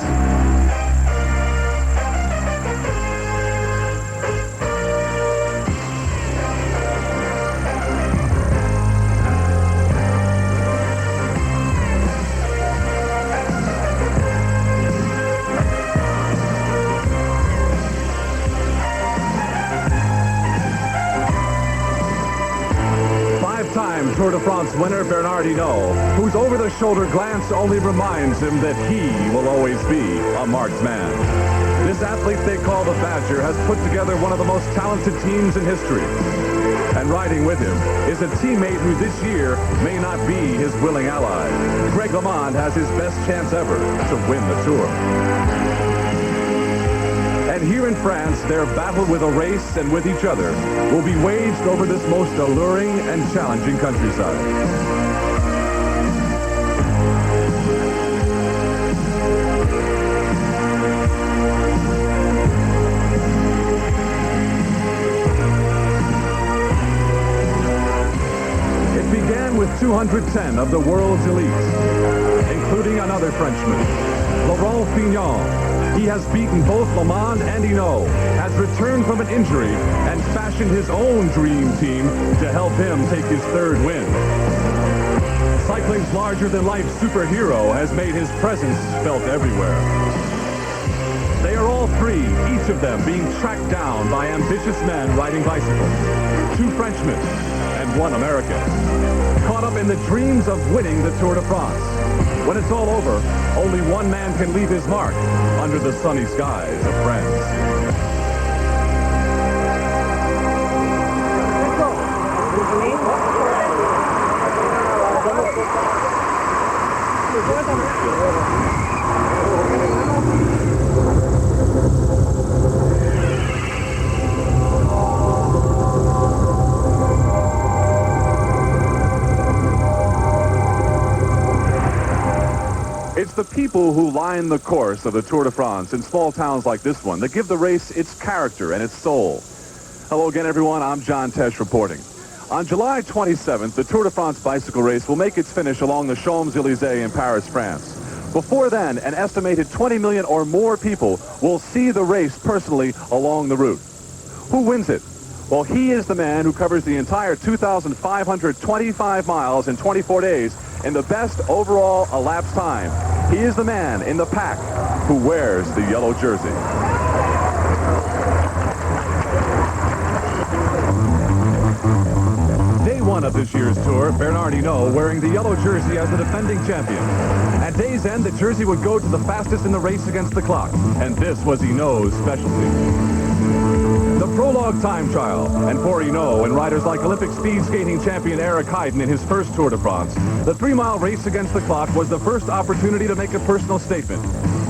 5-time Tour de France winner Bernard Hinault, whose over-the-shoulder glance only reminds him that he will always be a marked man. This athlete they call the Badger has put together one of the most talented teams in history. And riding with him is a teammate who this year may not be his willing ally. Greg LeMond has his best chance ever to win the Tour. And here in France, their battle with a race and with each other will be waged over this most alluring and challenging countryside. It began with 210 of the world's elites, including another Frenchman, Laurent Fignon. He has beaten both LeMond and Hinault, has returned from an injury, and fashioned his own dream team to help him take his 3rd win. Cycling's larger-than-life superhero has made his presence felt everywhere. They are all 3, each of them being tracked down by ambitious men riding bicycles. 2 Frenchmen and 1 American. Caught up in the dreams of winning the Tour de France. When it's all over, only one man can leave his mark under the sunny skies of France. It's the people who line the course of the Tour de France in small towns like this one that give the race its character and its soul. Hello again, everyone. I'm John Tesh reporting. On July 27th, the Tour de France bicycle race will make its finish along the Champs-Élysées in Paris, France. Before then, an estimated 20 million or more people will see the race personally along the route. Who wins it? Well, he is the man who covers the entire 2,525 miles in 24 days in the best overall elapsed time. He is the man in the pack who wears the yellow jersey. Day 1 of this year's tour, Bernard Hinault wearing the yellow jersey as the defending champion. At day's end, the jersey would go to the fastest in the race against the clock, and this was Hinault's specialty. The prologue time trial. And for Hinault and riders like Olympic speed skating champion Eric Heiden in his first Tour de France, the 3-mile race against the clock was the first opportunity to make a personal statement.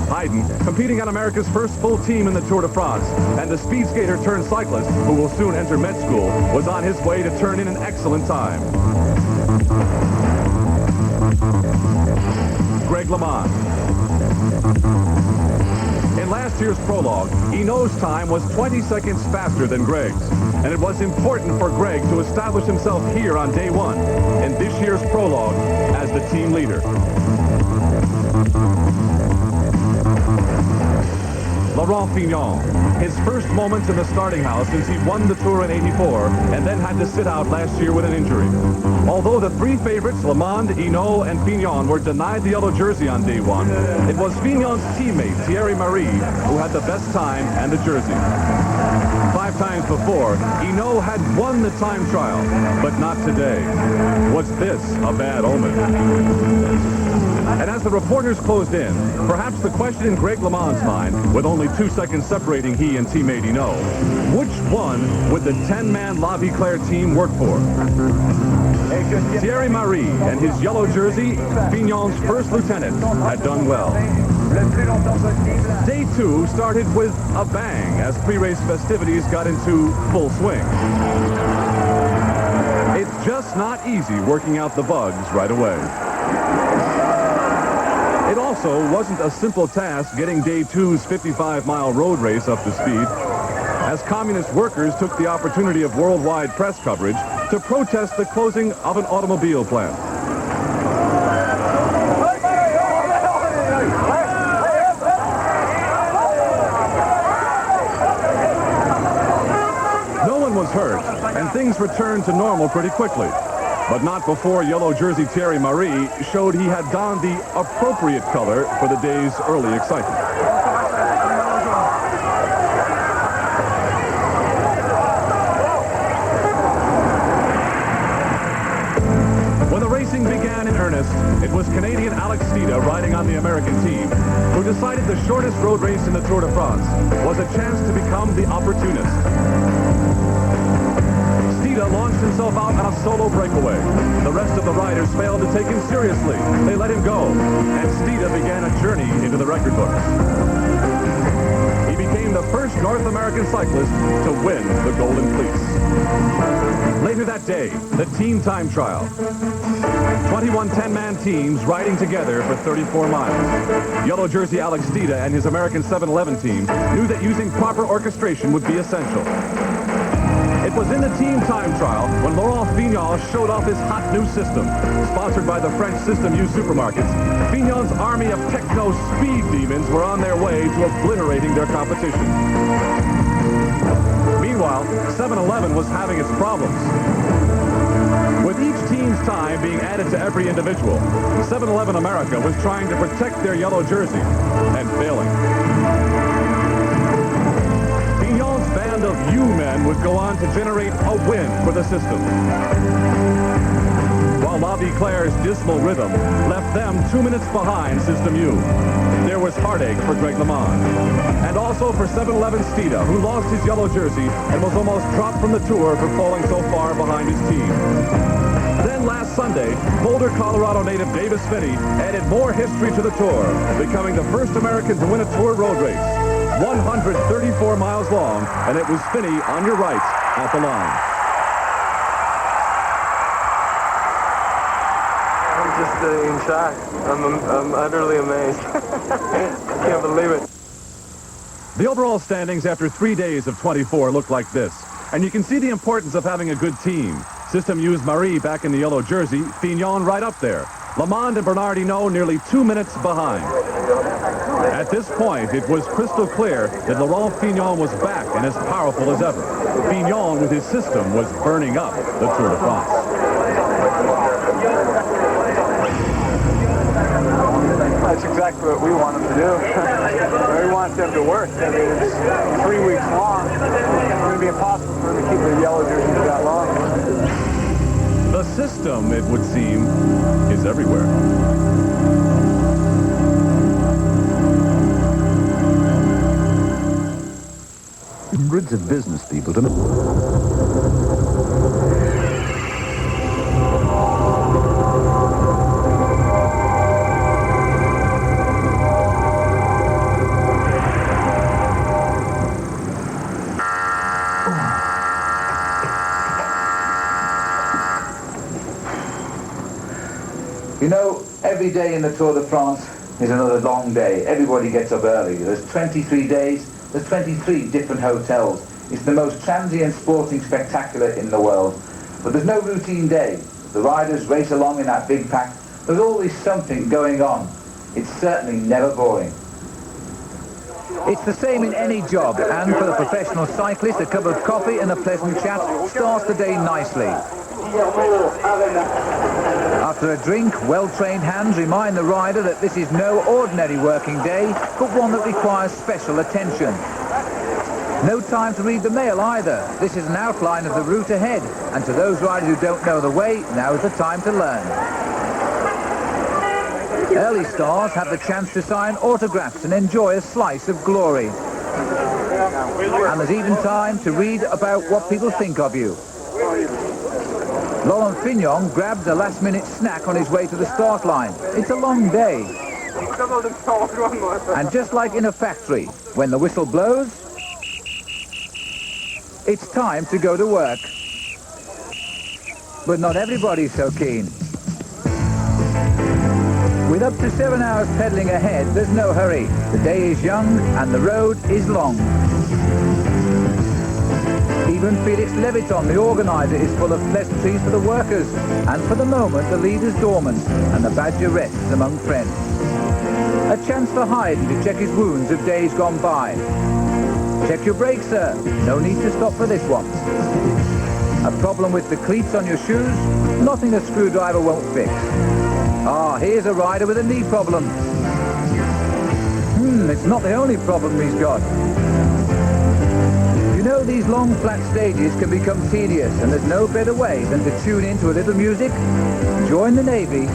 Heiden, competing on America's first full team in the Tour de France, and the speed skater turned cyclist, who will soon enter med school, was on his way to turn in an excellent time. Greg LeMond. In last year's prologue, Hinault's time was 20 seconds faster than Greg's, and it was important for Greg to establish himself here on day one in this year's prologue as the team leader. Laurent Fignon, his first moments in the starting house since he won the Tour in '84 and then had to sit out last year with an injury. Although the three favorites, LeMond, Hinault, and Fignon, were denied the yellow jersey on day one, it was Fignon's teammate, Thierry Marie, who had the best time and the jersey. 5 times before, Hinault had won the time trial, but not today. Was this a bad omen? And as the reporters closed in, perhaps the question in Greg LeMond's mind, with only 2 seconds separating he and teammate Hinault, which one would the 10-man La Viclaire team work for? Thierry Marie and his yellow jersey, Fignon's first lieutenant, had done well. Day 2 started with a bang as pre-race festivities got into full swing. It's just not easy working out the bugs right away. It also wasn't a simple task getting Day 2's 55-mile road race up to speed, as communist workers took the opportunity of worldwide press coverage to protest the closing of an automobile plant. No one was hurt, and things returned to normal pretty quickly. But not before yellow jersey Thierry Marie showed he had donned the appropriate color for the day's early excitement. When the racing began in earnest, it was Canadian Alex Steeda riding on the American team who decided the shortest road race in the Tour de France was a chance to become the opportunist. Launched himself out on a solo breakaway. The rest of the riders failed to take him seriously. They let him go, and Steeda began a journey into the record books. He became the first North American cyclist to win the Golden Fleece. Later that day, the team time trial. 21 10-man teams riding together for 34 miles. Yellow jersey Alex Steeda and his American 711 team knew that using proper orchestration would be essential. It was in the team time trial when Laurent Fignon showed off his hot new system. Sponsored by the French System U supermarkets, Fignon's army of techno speed demons were on their way to obliterating their competition. Meanwhile, 711 was having its problems. With each team's time being added to every individual, 711 America was trying to protect their yellow jersey and failing. Band of U-men would go on to generate a win for the system. While La Viclaire's dismal rhythm left them 2 minutes behind System U. There was heartache for Greg LeMond. And also for 711 Steeda, who lost his yellow jersey and was almost dropped from the Tour for falling so far behind his team. Then last Sunday, Boulder, Colorado native Davis Finney added more history to the Tour, becoming the first American to win a Tour road race. 134 miles long, and it was Finney on your right at the line. I'm just in shock. I'm utterly amazed. I can't believe it. The overall standings after 3 days of 24 look like this, and you can see the importance of having a good team. System U's Marie back in the yellow jersey, Fignon right up there. LeMond and Bernard Hinault nearly 2 minutes behind. At this point, it was crystal clear that Laurent Fignon was back and as powerful as ever. Fignon, with his system, was burning up the Tour de France. That's exactly what we want them to do. We want them to work. I mean, it's 3 weeks long. It's going to be impossible for them to keep the yellow jersey that long. The system, it would seem, is everywhere. hundreds of business people to... You know, every day in the Tour de France is another long day. Everybody gets up early. There's 23 days, there's 23 different hotels. It's the most transient sporting spectacular in the world. But there's no routine day. The riders race along in that big pack. There's always something going on. It's certainly never boring. It's the same in any job, and for the professional cyclist, a cup of coffee and a pleasant chat starts the day nicely. After a drink, well-trained hands remind the rider that this is no ordinary working day, but one that requires special attention. No time to read the mail either. This is an outline of the route ahead, and to those riders who don't know the way, now is the time to learn. Early stars have the chance to sign autographs and enjoy a slice of glory. And there's even time to read about what people think of you. Laurent Fignon grabs a last-minute snack on his way to the start line. It's a long day. And just like in a factory, when the whistle blows, it's time to go to work. But not everybody's so keen. With up to 7 hours pedaling ahead, there's no hurry. The day is young and the road is long. Even Felix Leviton, the organizer, is full of pleasantries for the workers. And for the moment, the leader's dormant and the badger rests among friends. A chance for Haydn to check his wounds of days gone by. Check your brakes, sir. No need to stop for this one. A problem with the cleats on your shoes? Nothing a screwdriver won't fix. Ah, here's a rider with a knee problem. It's not the only problem he's got. You know, these long flat stages can become tedious, and there's no better way than to tune into a little music, join the Navy,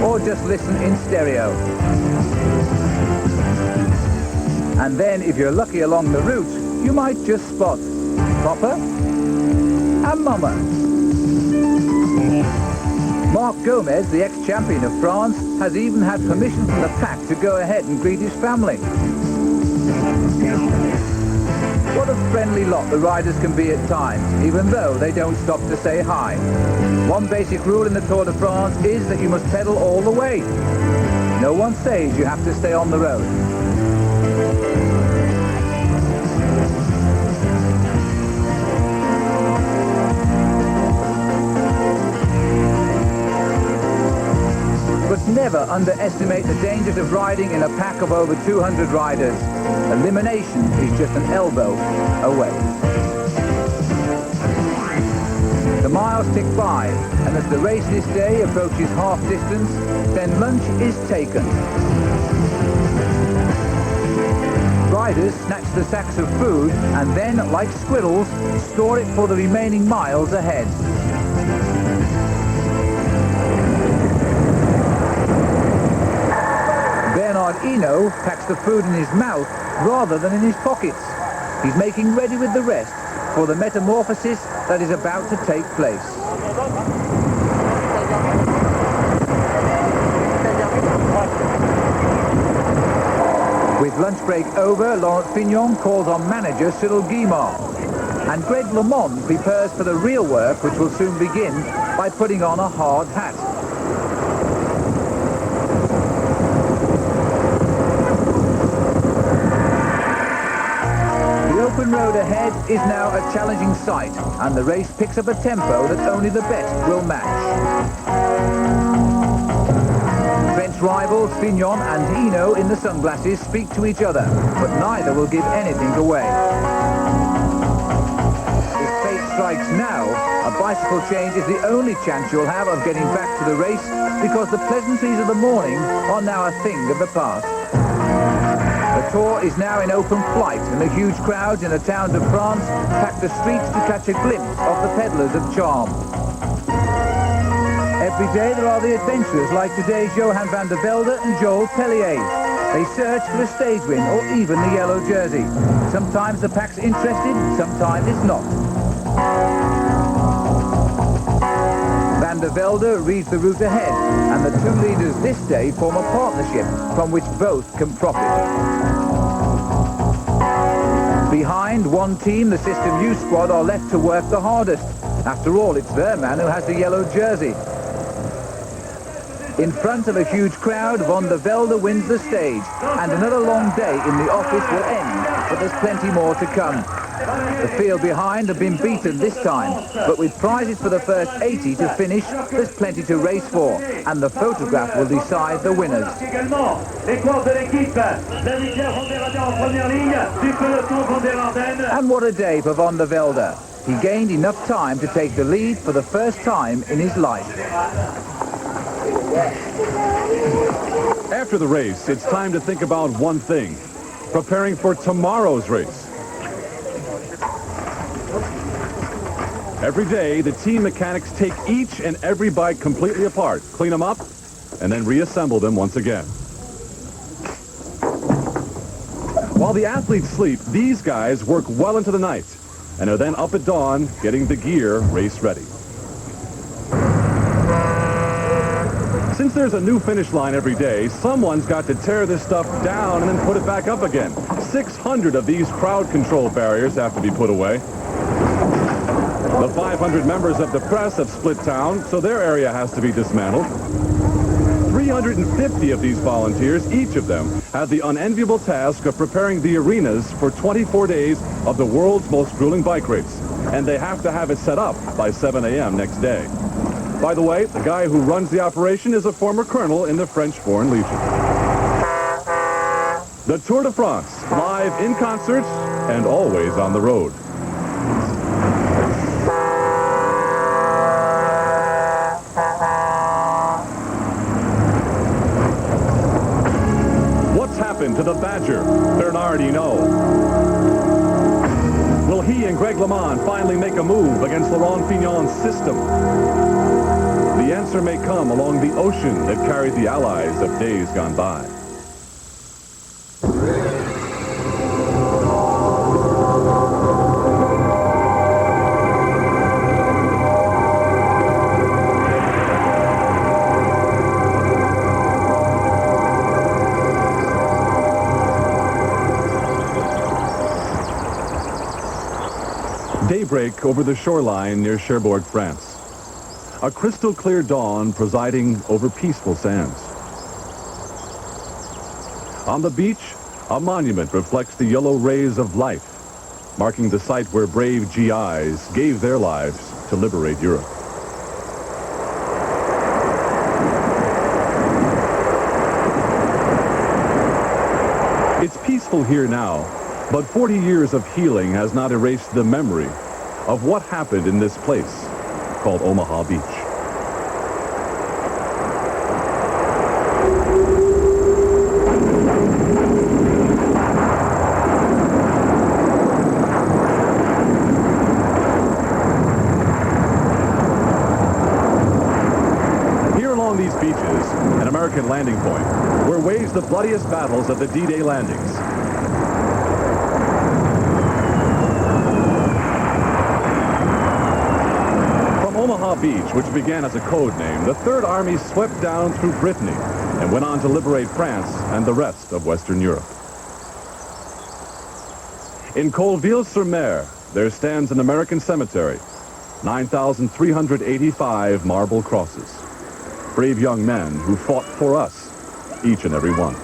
or just listen in stereo. And then, if you're lucky along the route, you might just spot Papa and Mama. Marc Gomez, the ex-champion of France, has even had permission from the pack to go ahead and greet his family. What a friendly lot the riders can be at times, even though they don't stop to say hi. One basic rule in the Tour de France is that you must pedal all the way. No one says you have to stay on the road. But never underestimate the dangers of riding in a pack of over 200 riders. Elimination is just an elbow away. The miles tick by, and as the race this day approaches half distance, then lunch is taken. Riders snatch the sacks of food and then, like squirrels, store it for the remaining miles ahead. Hinault packs the food in his mouth rather than in his pockets. He's making ready with the rest for the metamorphosis that is about to take place. With lunch break over, Laurent Fignon calls on manager Cyril Guimard. And Greg LeMond prepares for the real work, which will soon begin by putting on a hard hat. The open road ahead is now a challenging sight, and the race picks up a tempo that only the best will match. French rivals Fignon and Hinault in the sunglasses speak to each other, but neither will give anything away. If fate strikes now, a bicycle change is the only chance you'll have of getting back to the race, because the pleasantries of the morning are now a thing of the past. The Tour is now in open flight, and the huge crowds in the towns of France pack the streets to catch a glimpse of the peddlers of charm. Every day there are the adventurers like today's Johan van der Velde and Joel Tellier. They search for a stage win or even the yellow jersey. Sometimes the pack's interested, sometimes it's not. Van der Velde reads the route ahead, and the two leaders this day form a partnership from which both can profit. Behind one team, the System U squad are left to work the hardest. After all, it's their man who has the yellow jersey. In front of a huge crowd, Van der Velde wins the stage, and another long day in the office will end, but there's plenty more to come. The field behind have been beaten this time, but with prizes for the first 80 to finish, there's plenty to race for, and the photograph will decide the winners. And what a day for Van der Velde. He gained enough time to take the lead for the first time in his life. After the race, it's time to think about one thing: preparing for tomorrow's race. Every day, the team mechanics take each and every bike completely apart, clean them up, and then reassemble them once again. While the athletes sleep, these guys work well into the night and are then up at dawn getting the gear race ready. Since there's a new finish line every day, someone's got to tear this stuff down and then put it back up again. 600 of these crowd control barriers have to be put away. The 500 members of the press have split town, so their area has to be dismantled. 350 of these volunteers, each of them, have the unenviable task of preparing the arenas for 24 days of the world's most grueling bike race. And they have to have it set up by 7 a.m. next day. By the way, the guy who runs the operation is a former colonel in the French Foreign Legion. The Tour de France, live in concerts and always on the road. What's happened to the Badger, Bernard Hinault? Will he and Greg LeMond finally make a move against Laurent Fignon's system? The answer may come along the ocean that carried the allies of days gone by. Daybreak over the shoreline near Cherbourg, France. A crystal-clear dawn presiding over peaceful sands. On the beach, a monument reflects the yellow rays of life, marking the site where brave GIs gave their lives to liberate Europe. It's peaceful here now, but 40 years of healing has not erased the memory of what happened in this place called Omaha Beach. Here along these beaches, an American landing point, were waged the bloodiest battles of the D-Day landings. Omaha Beach, which began as a code name, the Third Army swept down through Brittany and went on to liberate France and the rest of Western Europe. In Colville-sur-Mer, there stands an American cemetery, 9,385 marble crosses. Brave young men who fought for us, each and every one.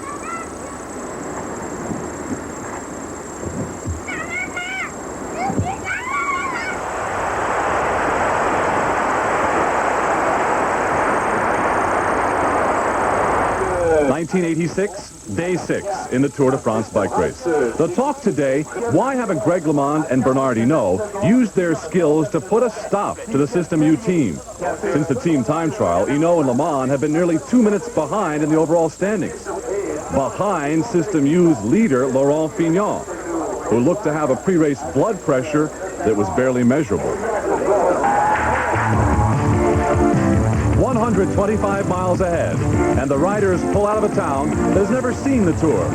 '86, day 6 in the Tour de France bike race. The talk today, why haven't Greg LeMond and Bernard Hinault used their skills to put a stop to the System U team? Since the team time trial, Hinault and LeMond have been nearly 2 minutes behind in the overall standings. Behind System U's leader, Laurent Fignon, who looked to have a pre-race blood pressure that was barely measurable. 225 miles ahead, and the riders pull out of a town that has never seen the Tour,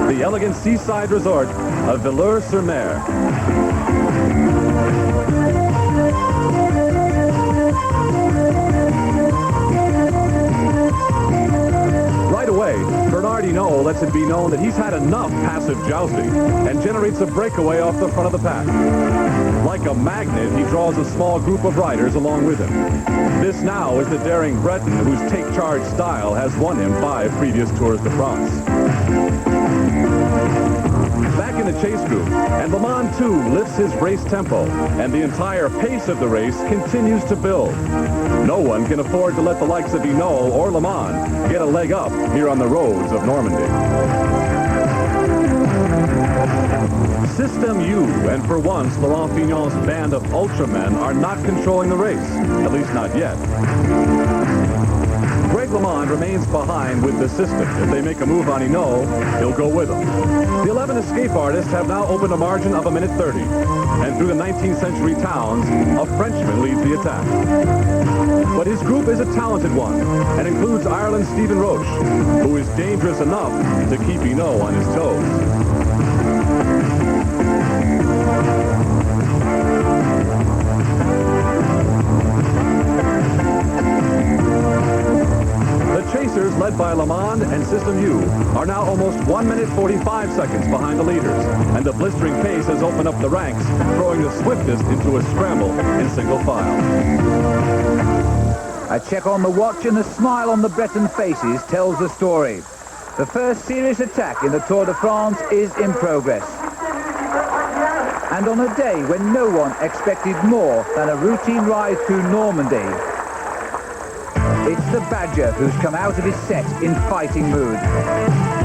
the elegant seaside resort of Villers-sur-Mer. Right away, Bernard Hinault lets it be known that he's had enough passive jousting and generates a breakaway off the front of the pack. Like a magnet, he draws a small group of riders along with him. This now is the daring Breton whose take-charge style has won him 5 previous Tours de France. Back in the chase group, and LeMond too lifts his race tempo, and the entire pace of the race continues to build. No one can afford to let the likes of Hinault or LeMond get a leg up here on the roads of Normandy. System U, and for once, Laurent Fignon's band of ultramen are not controlling the race, at least not yet. Greg LeMond remains behind with the system. If they make a move on Hinault, he'll go with them. The 11 escape artists have now opened a margin of 1:30, and through the 19th century towns, a Frenchman leads the attack. But his group is a talented one, and includes Ireland's Stephen Roche, who is dangerous enough to keep Hinault on his toes. Chasers, led by LeMond and System U, are now almost 1:45 behind the leaders, and the blistering pace has opened up the ranks, throwing the swiftest into a scramble in single file. A check on the watch and the smile on the Breton faces tells the story. The first serious attack in the Tour de France is in progress. And on a day when no one expected more than a routine ride through Normandy, it's the Badger who's come out of his set in fighting mood.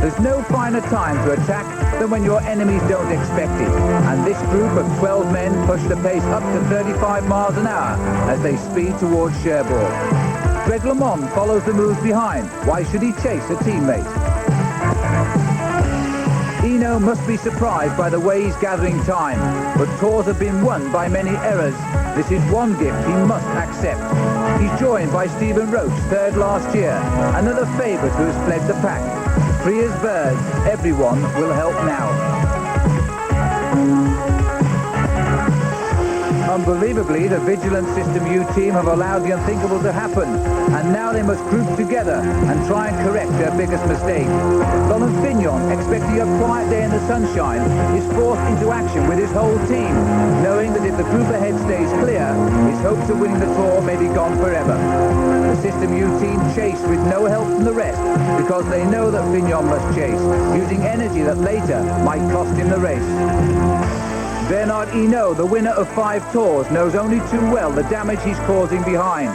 There's no finer time to attack than when your enemies don't expect it. And this group of 12 men push the pace up to 35 miles an hour as they speed towards Cherbourg. Greg LeMond follows the moves behind. Why should he chase a teammate? Hinault must be surprised by the way he's gathering time, but tours have been won by many errors. This is one gift he must accept. He's joined by Stephen Roche, third last year, another favourite who has fled the pack. Free as birds, everyone will help now. Unbelievably, the Vigilant System U team have allowed the unthinkable to happen, and now they must group together and try and correct their biggest mistake. Laurent Fignon, expecting a quiet day in the sunshine, is forced into action with his whole team, knowing that if the group ahead stays clear, his hopes of winning the Tour may be gone forever. The System U team chase with no help from the rest, because they know that Fignon must chase, using energy that later might cost him the race. Bernard Hinault, the winner of 5 Tours, knows only too well the damage he's causing behind.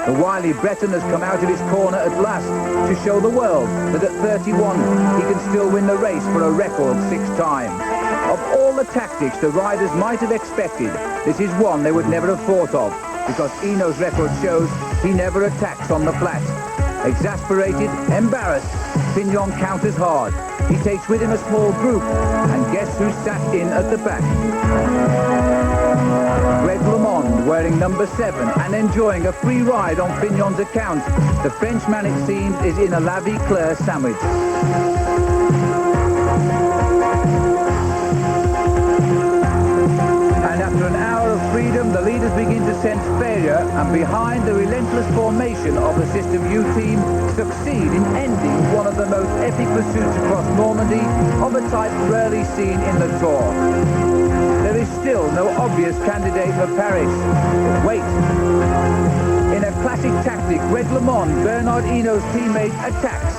The wily Breton has come out of his corner at last to show the world that at 31 he can still win the race for a record 6 times. Of all the tactics the riders might have expected, this is one they would never have thought of, because Hinault's record shows he never attacks on the flat. Exasperated, embarrassed, Fignon counters hard. He takes with him a small group, and guess who sat in at the back? Greg LeMond, wearing number 7 and enjoying a free ride on Fignon's account. The Frenchman, it seems, is in a La Vie Claire sandwich. And after an hour of freedom, the leaders begin to sense failure, and behind the relentless formation of the System U team, succeed in ending one of the most epic pursuits across Normandy of a type rarely seen in the Tour. There is still no obvious candidate for Paris. Wait. In a classic tactic, Greg LeMond, Bernard Hinault's teammate, attacks.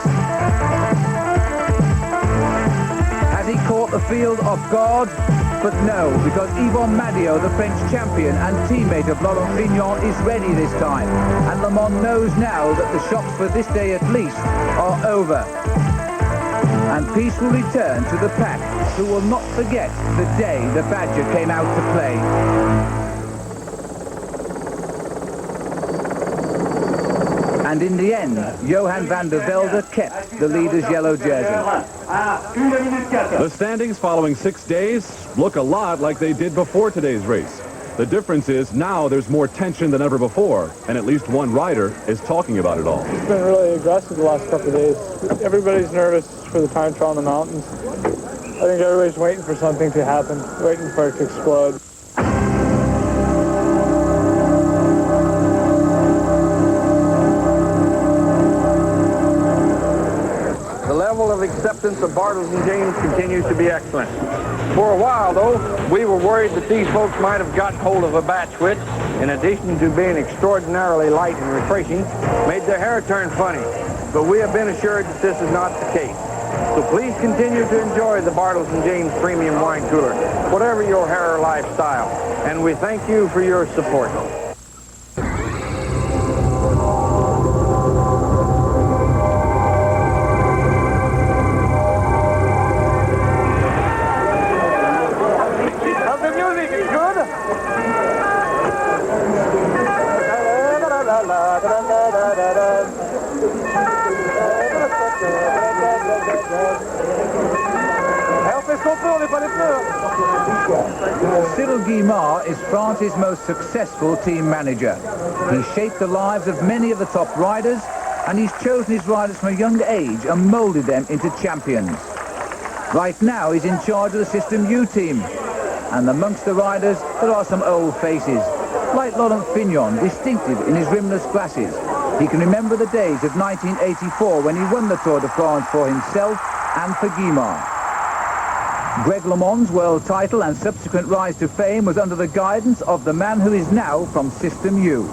Has he caught the field off guard? But no, because Yvon Madio, the French champion and teammate of Laurent Fignon, is ready this time. And LeMond knows now that the shocks for this day at least are over. And peace will return to the pack, who will not forget the day the Badger came out to play. And in the end, Johan van der Velde kept the leader's yellow jersey. The standings following 6 days look a lot like they did before today's race. The difference is now there's more tension than ever before, and at least one rider is talking about it all. It's been really aggressive the last couple of days. Everybody's nervous for the time trial in the mountains. I think everybody's waiting for something to happen, waiting for it to explode. The level of acceptance of Bartles and James continues to be excellent. For a while, though, we were worried that these folks might have gotten hold of a batch which, in addition to being extraordinarily light and refreshing, made their hair turn funny. But we have been assured that this is not the case. So please continue to enjoy the Bartles and James Premium Wine Cooler, whatever your hair or lifestyle. And we thank you for your support. Cyril Guimard is France's most successful team manager. He's shaped the lives of many of the top riders, and he's chosen his riders from a young age and molded them into champions. Right now, he's in charge of the System U team. And amongst the riders, there are some old faces, like Laurent Fignon, distinctive in his rimless glasses. He can remember the days of 1984 when he won the Tour de France for himself and for Guimard. Greg LeMond's world title and subsequent rise to fame was under the guidance of the man who is now from System U.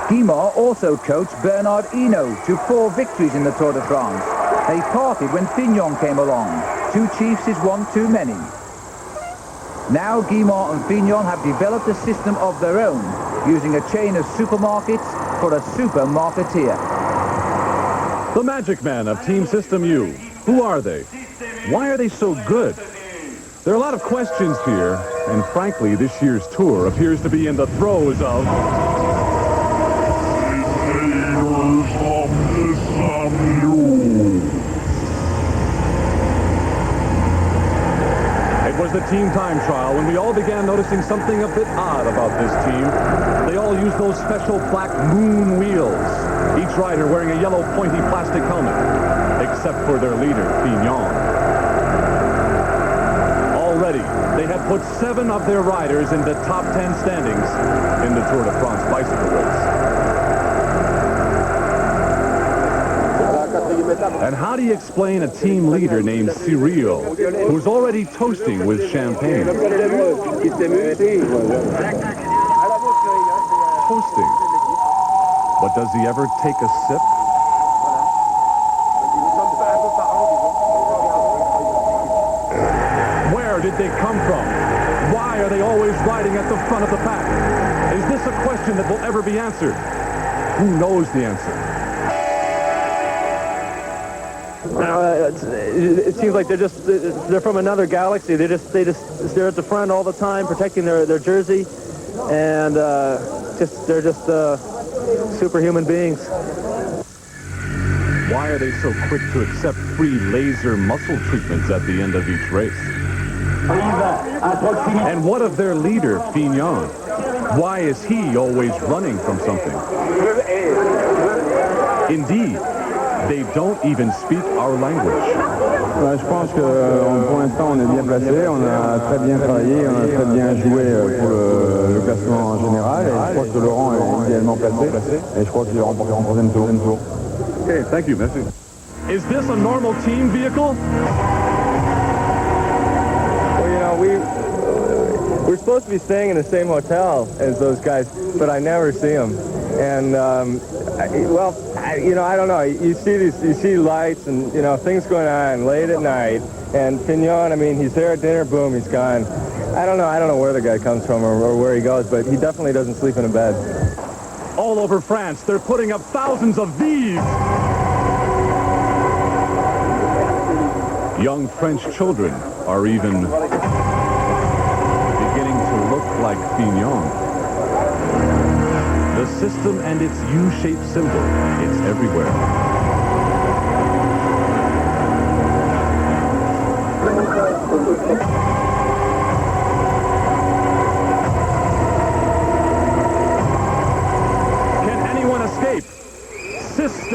Guimard also coached Bernard Hinault to 4 victories in the Tour de France. They parted when Fignon came along. 2 chiefs is one too many. Now Guimard and Fignon have developed a system of their own, using a chain of supermarkets for a supermarketeer. The magic man of Team System U. Who are they? Why are they so good? There are a lot of questions here, and frankly, this year's tour appears to be in the throes of... It was the team time trial when we all began noticing something a bit odd about this team. They all use those special black moon wheels, each rider wearing a yellow pointy plastic helmet, except for their leader, Fignon. Already, they had put 7 of their riders in the top 10 standings in the Tour de France bicycle race. And how do you explain a team leader named Cyril, who's already toasting with champagne? Toasting. But does he ever take a sip? Where did they come from? Why are they always riding at the front of the pack? Is this a question that will ever be answered? Who knows the answer? It seems like they're from another galaxy. They're at the front all the time, protecting their jersey, and they're just superhuman beings. Why are they so quick to accept free laser muscle treatments at the end of each race? And what of their leader, Fignon? Why is he always running from something? Indeed, they don't even speak our language. Je pense que pour l'instant on est bien placé, on a très bien travaillé, on a très bien joué pour le classement en général, et je crois que Laurent est idéalement placé, et je crois qu'il va remporter en troisième tour. Okay, thank you, Messi. Is this a normal team vehicle? Well, you know, we're supposed to be staying in the same hotel as those guys, but I never see them. And I don't know. You see lights and things going on late at night. And Fignon, I mean, he's there at dinner, boom, he's gone. I don't know where the guy comes from or where he goes, but he definitely doesn't sleep in a bed. All over France, they're putting up thousands of these. Young French children are even beginning to look like Fignon. The system and its U-shaped symbol, it's everywhere.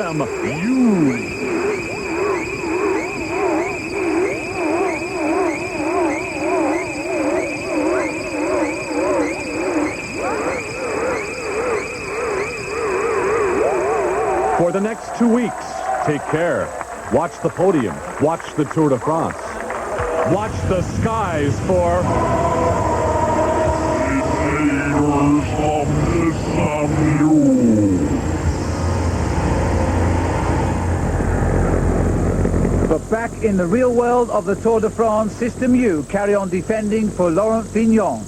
them, you. For the next 2 weeks, take care. Watch the podium. Watch the Tour de France. Watch the skies for... But back in the real world of the Tour de France, System U carry on defending for Laurent Fignon.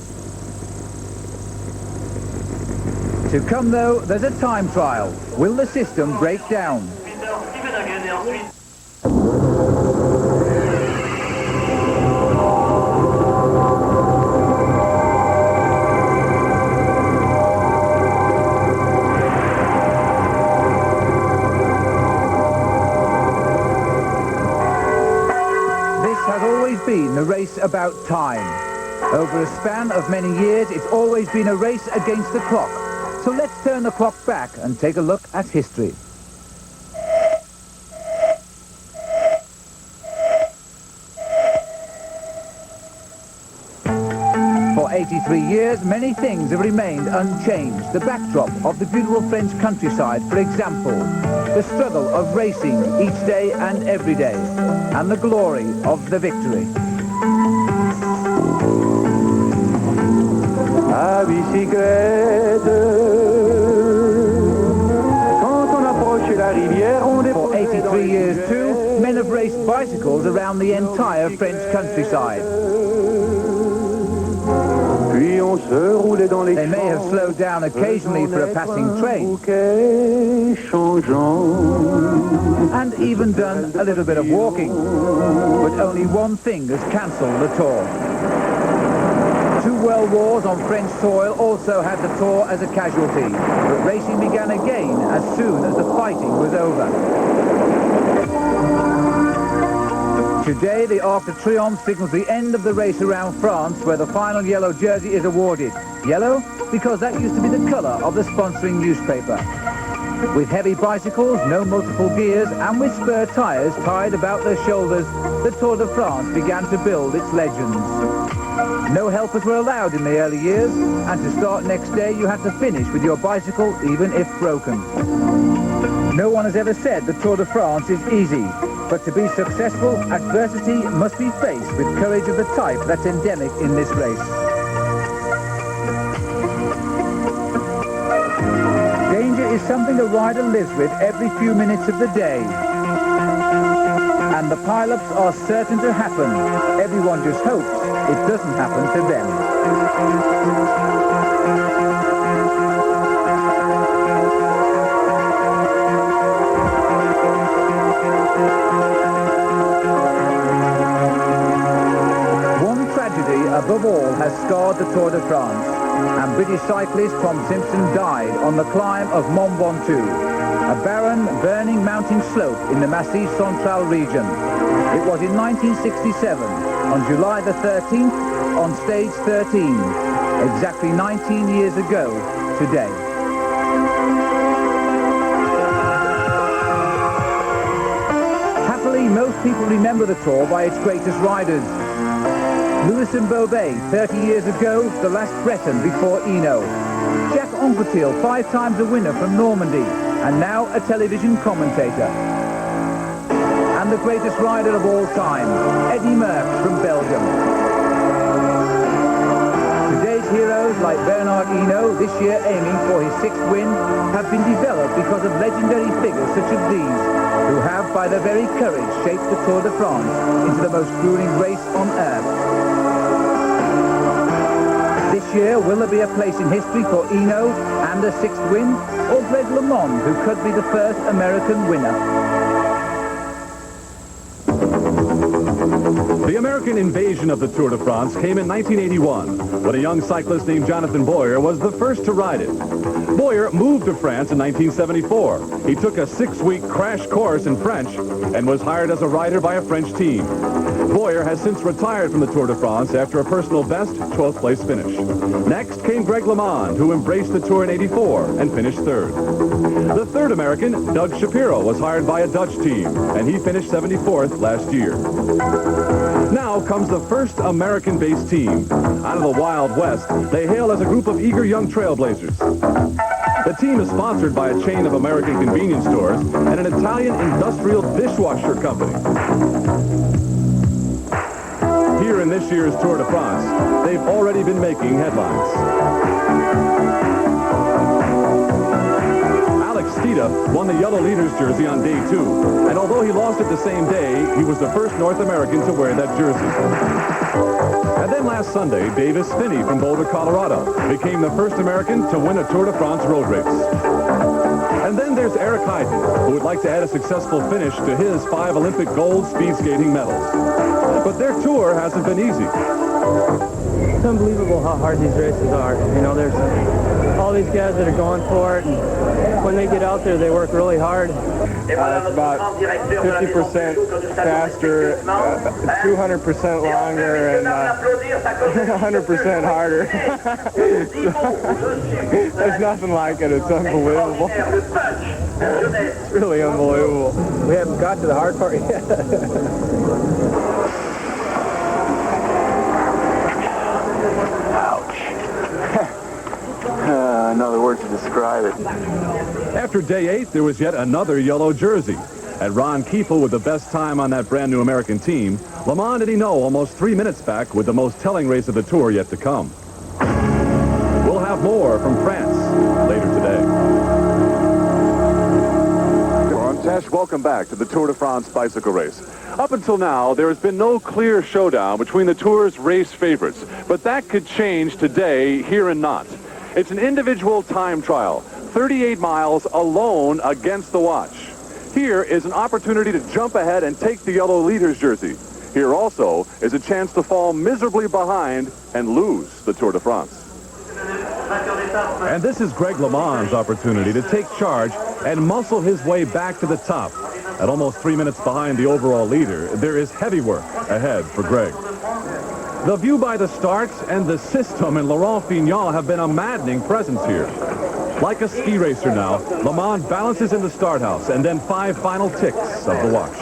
To come, though, there's a time trial. Will the system break down? This has always been the race about time. Over a span of many years, it's always been a race against the clock. So let's turn the clock back and take a look at history. For 83 years, many things have remained unchanged. The backdrop of the beautiful French countryside, for example, the struggle of racing each day and every day, and the glory of the victory. À bicyclette. For 83 years too, men have raced bicycles around the entire French countryside. They may have slowed down occasionally for a passing train, and even done a little bit of walking. But only one thing has cancelled the Tour. 2 world wars on French soil also had the Tour as a casualty, but racing began again as soon as the fighting was over. Today, the Arc de Triomphe signals the end of the race around France, where the final yellow jersey is awarded. Yellow? Because that used to be the colour of the sponsoring newspaper. With heavy bicycles, no multiple gears, and with spur tyres tied about their shoulders, the Tour de France began to build its legends. No helpers were allowed in the early years, and to start next day you had to finish with your bicycle even if broken. No one has ever said the Tour de France is easy, but to be successful, adversity must be faced with courage of the type that's endemic in this race. Danger is something a rider lives with every few minutes of the day. And the pileups are certain to happen. Everyone just hopes it doesn't happen to them. One tragedy above all has scarred the Tour de France, and British cyclist Tom Simpson died on the climb of Mont Ventoux, a barren, burning mountain slope in the Massif Central region. It was in 1967, on July the 13th, on stage 13, exactly 19 years ago today. Happily, most people remember the Tour by its greatest riders. Louis and Bobet, 30 years ago, the last Breton before Hinault. Jacques Anquetil, 5 times a winner from Normandy, and now a television commentator. And the greatest rider of all time, Eddy Merckx from Belgium. Today's heroes, like Bernard Hinault, this year aiming for his 6th win, have been developed because of legendary figures such as these, who have, by their very courage, shaped the Tour de France into the most grueling race on earth. This year, will there be a place in history for Hinault and a 6th win, or Greg LeMond, who could be the first American winner? The American American invasion of the Tour de France came in 1981, when a young cyclist named Jonathan Boyer was the first to ride it. Boyer moved to France in 1974. He took a 6-week crash course in French and was hired as a rider by a French team. Boyer has since retired from the Tour de France after a personal best 12th place finish. Next came Greg LeMond, who embraced the Tour in 84 and finished third. The third American, Doug Shapiro, was hired by a Dutch team, and he finished 74th last year. Now comes the first American-based team. Out of the Wild West, they hail as a group of eager young trailblazers. The team is sponsored by a chain of American convenience stores and an Italian industrial dishwasher company. Here in this year's Tour de France, they've already been making headlines. Won the yellow leader's jersey on day 2, and although he lost it the same day, he was the first North American to wear that jersey. And then last Sunday, Davis Finney from Boulder, Colorado, became the first American to win a Tour de France road race. And then there's Eric Heiden, who would like to add a successful finish to his 5 Olympic gold speed skating medals. But their tour hasn't been easy. It's unbelievable how hard these races are. You know, there's all these guys that are going for it, and when they get out there, they work really hard. It's about 50% faster, 200% longer, and 100% harder. There's nothing like it. It's unbelievable. It's really unbelievable. We haven't got to the hard part yet. Another word to describe it. After day 8, there was yet another yellow jersey. And Ron Kiefel with the best time on that brand new American team. LeMond and Hinault almost 3 minutes back with the most telling race of the Tour yet to come. We'll have more from France later today. Ron Tesh, welcome back to the Tour de France bicycle race. Up until now, there has been no clear showdown between the Tour's race favorites, but that could change today here in Nantes. It's an individual time trial, 38 miles alone against the watch. Here is an opportunity to jump ahead and take the yellow leader's jersey. Here also is a chance to fall miserably behind and lose the Tour de France. And this is Greg LeMond's opportunity to take charge and muscle his way back to the top. At almost 3 minutes behind the overall leader, there is heavy work ahead for Greg. The view by the start and the system in Laurent Fignon have been a maddening presence here. Like a ski racer now, LeMond balances in the start house and then 5 final ticks of the watch.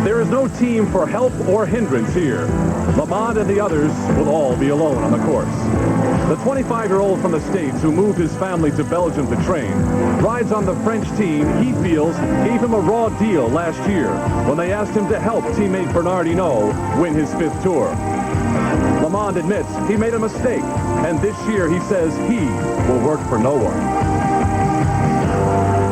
There is no team for help or hindrance here. LeMond and the others will all be alone on the course. The 25-year-old from the States who moved his family to Belgium to train rides on the French team he feels gave him a raw deal last year when they asked him to help teammate Bernard Hinault win his 5th Tour. LeMond admits he made a mistake, and this year he says he will work for no one.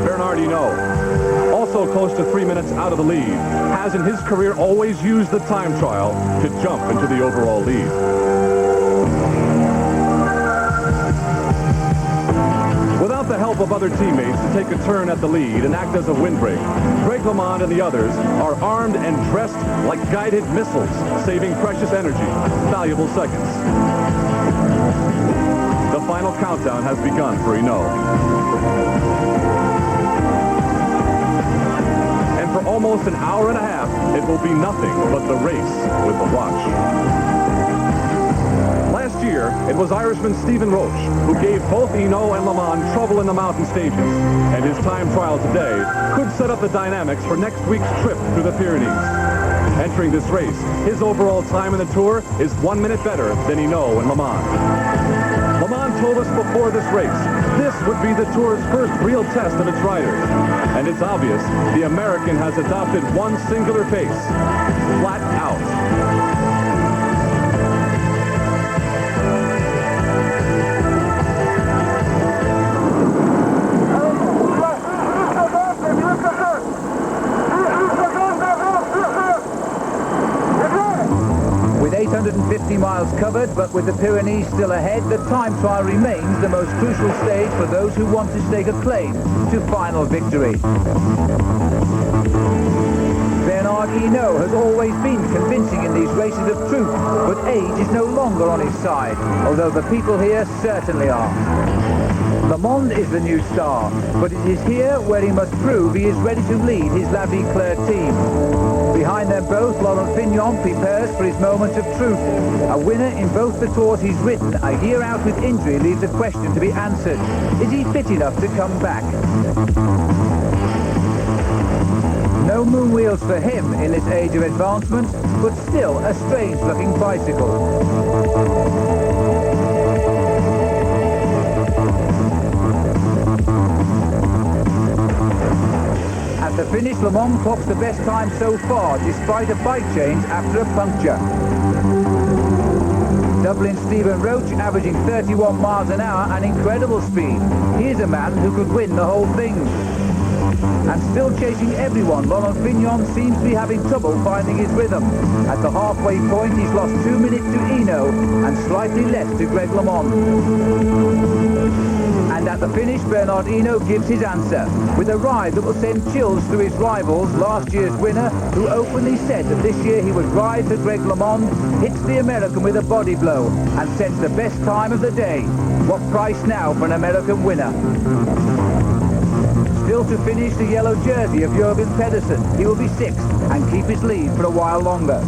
Bernard Hinault, also close to 3 minutes out of the lead, has in his career always used the time trial to jump into the overall lead. Without the help of other teammates to take a turn at the lead and act as a windbreak, Greg LeMond and the others are armed and dressed like guided missiles, saving precious energy, valuable seconds. The final countdown has begun for Hinault. And for almost an hour and a half, it will be nothing but the race with the watch. Last year, it was Irishman Stephen Roche who gave both Hinault and LeMond trouble in the mountain stages, and his time trial today could set up the dynamics for next week's trip through the Pyrenees. Entering this race, his overall time in the Tour is 1 minute better than Hinault and LeMond. LeMond told us before this race, this would be the Tour's first real test of its riders, and it's obvious the American has adopted one singular pace, flat out. 650 miles covered, but with the Pyrenees still ahead, the time trial remains the most crucial stage for those who want to stake a claim to final victory. Bernard Hinault has always been convincing in these races of truth, but age is no longer on his side, although the people here certainly are. LeMond is the new star, but it is here where he must prove he is ready to lead his La Vie Claire team. Behind them both, Laurent Fignon prepares for his moment of truth. A winner in both the tours he's ridden, a year out with injury, leaves a question to be answered. Is he fit enough to come back? No moon wheels for him in this age of advancement, but still a strange-looking bicycle. At the finish, LeMond clocks the best time so far, despite a bike change after a puncture. Dublin Stephen Roach averaging 31 miles an hour, an incredible speed. He is a man who could win the whole thing. And still chasing everyone, Laurent Fignon seems to be having trouble finding his rhythm. At the halfway point, he's lost 2 minutes to Hinault and slightly less to Greg LeMond. And at the finish, Bernard Hinault gives his answer, with a ride that will send chills through his rivals. Last year's winner, who openly said that this year he would ride for Greg LeMond, hits the American with a body blow and sets the best time of the day. What price now for an American winner? Still to finish, the yellow jersey of Jürgen Pedersen. He will be sixth and keep his lead for a while longer.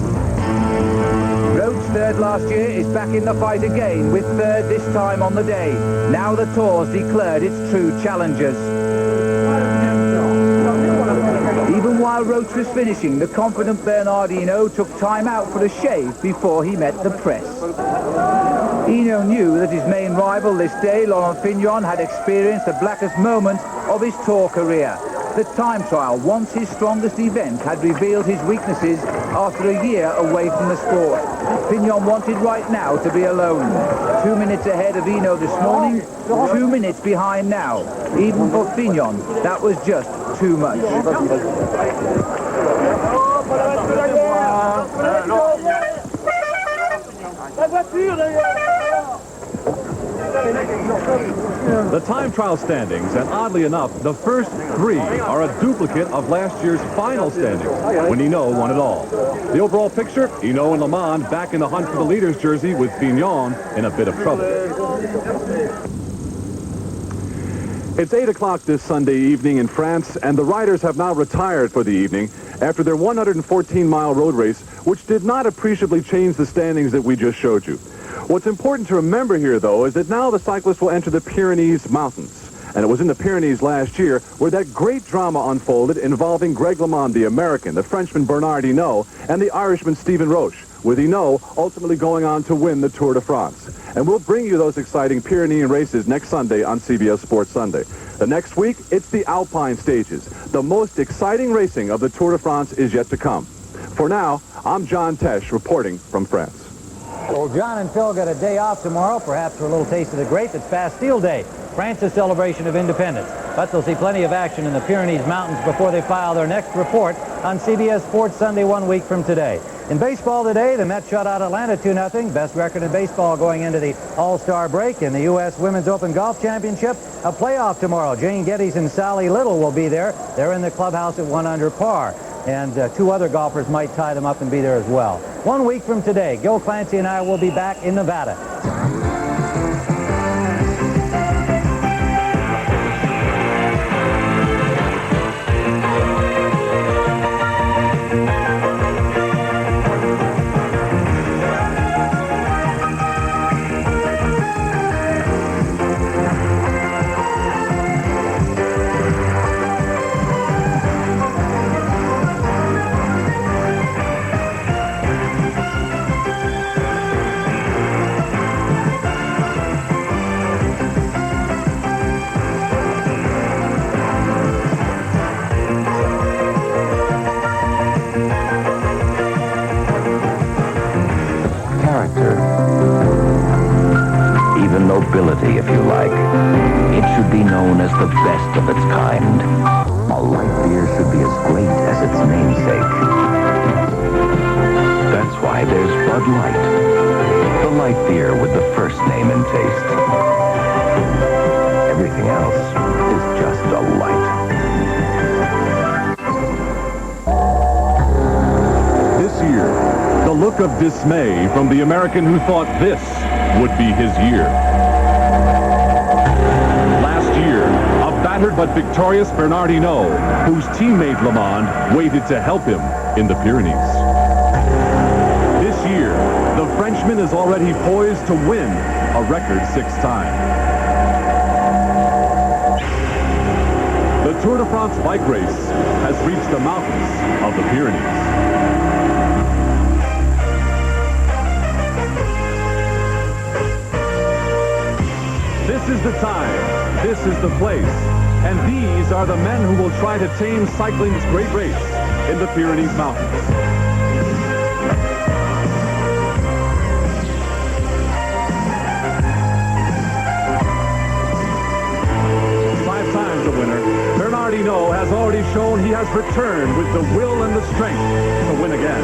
Roach, third last year, is back in the fight again, with third this time on the day. Now the Tour's declared its true challengers. Even while Roach was finishing, the confident Bernard Hinault took time out for a shave before he met the press. Hinault knew that his main rival this day, Laurent Fignon, had experienced the blackest moment of his Tour career. The time trial, once his strongest event, had revealed his weaknesses after a year away from the sport. Fignon wanted right now to be alone. 2 minutes ahead of Hinault this morning, 2 minutes behind now. Even for Fignon, that was just too much. The time trial standings, and oddly enough, the first three are a duplicate of last year's final standings, when Hinault won it all. The overall picture, Hinault and LeMond back in the hunt for the leader's jersey, with Fignon in a bit of trouble. It's 8 o'clock this Sunday evening in France, and the riders have now retired for the evening after their 114-mile road race, which did not appreciably change the standings that we just showed you. What's important to remember here, though, is that now the cyclists will enter the Pyrenees Mountains. And it was in the Pyrenees last year where that great drama unfolded involving Greg LeMond, the American, the Frenchman Bernard Hinault, and the Irishman Stephen Roche, with Hinault ultimately going on to win the Tour de France. And we'll bring you those exciting Pyrenean races next Sunday on CBS Sports Sunday. The next week, it's the Alpine stages. The most exciting racing of the Tour de France is yet to come. For now, I'm John Tesh reporting from France. Well, John and Phil got a day off tomorrow, perhaps for a little taste of the grape. It's Bastille Day, France's celebration of independence. But they'll see plenty of action in the Pyrenees Mountains before they file their next report on CBS Sports Sunday 1 week from today. In baseball today, the Mets shut out Atlanta 2-0. Best record in baseball going into the All-Star break. In the U.S. Women's Open Golf Championship, a playoff tomorrow. Jane Geddes and Sally Little will be there. They're in the clubhouse at 1 under par. And two other golfers might tie them up and be there as well. 1 week from today, Gil Clancy and I will be back in Nevada. Nobility, if you like. It should be known as the best of its kind. A light beer should be as great as its namesake. That's why there's Bud Light. light beer with the first name and taste. Everything else is just a light. This year, the look of dismay from the American who thought this would be his year. Last year, a battered but victorious Bernard Hinault, whose teammate LeMond waited to help him in the Pyrenees. This year, the Frenchman is already poised to win a record 6th time. The Tour de France bike race has reached the mountains of the Pyrenees. This is the time, this is the place, and these are the men who will try to tame cycling's great race in the Pyrenees Mountains. Five times a winner, Bernard Hinault has already shown he has returned with the will and the strength to win again.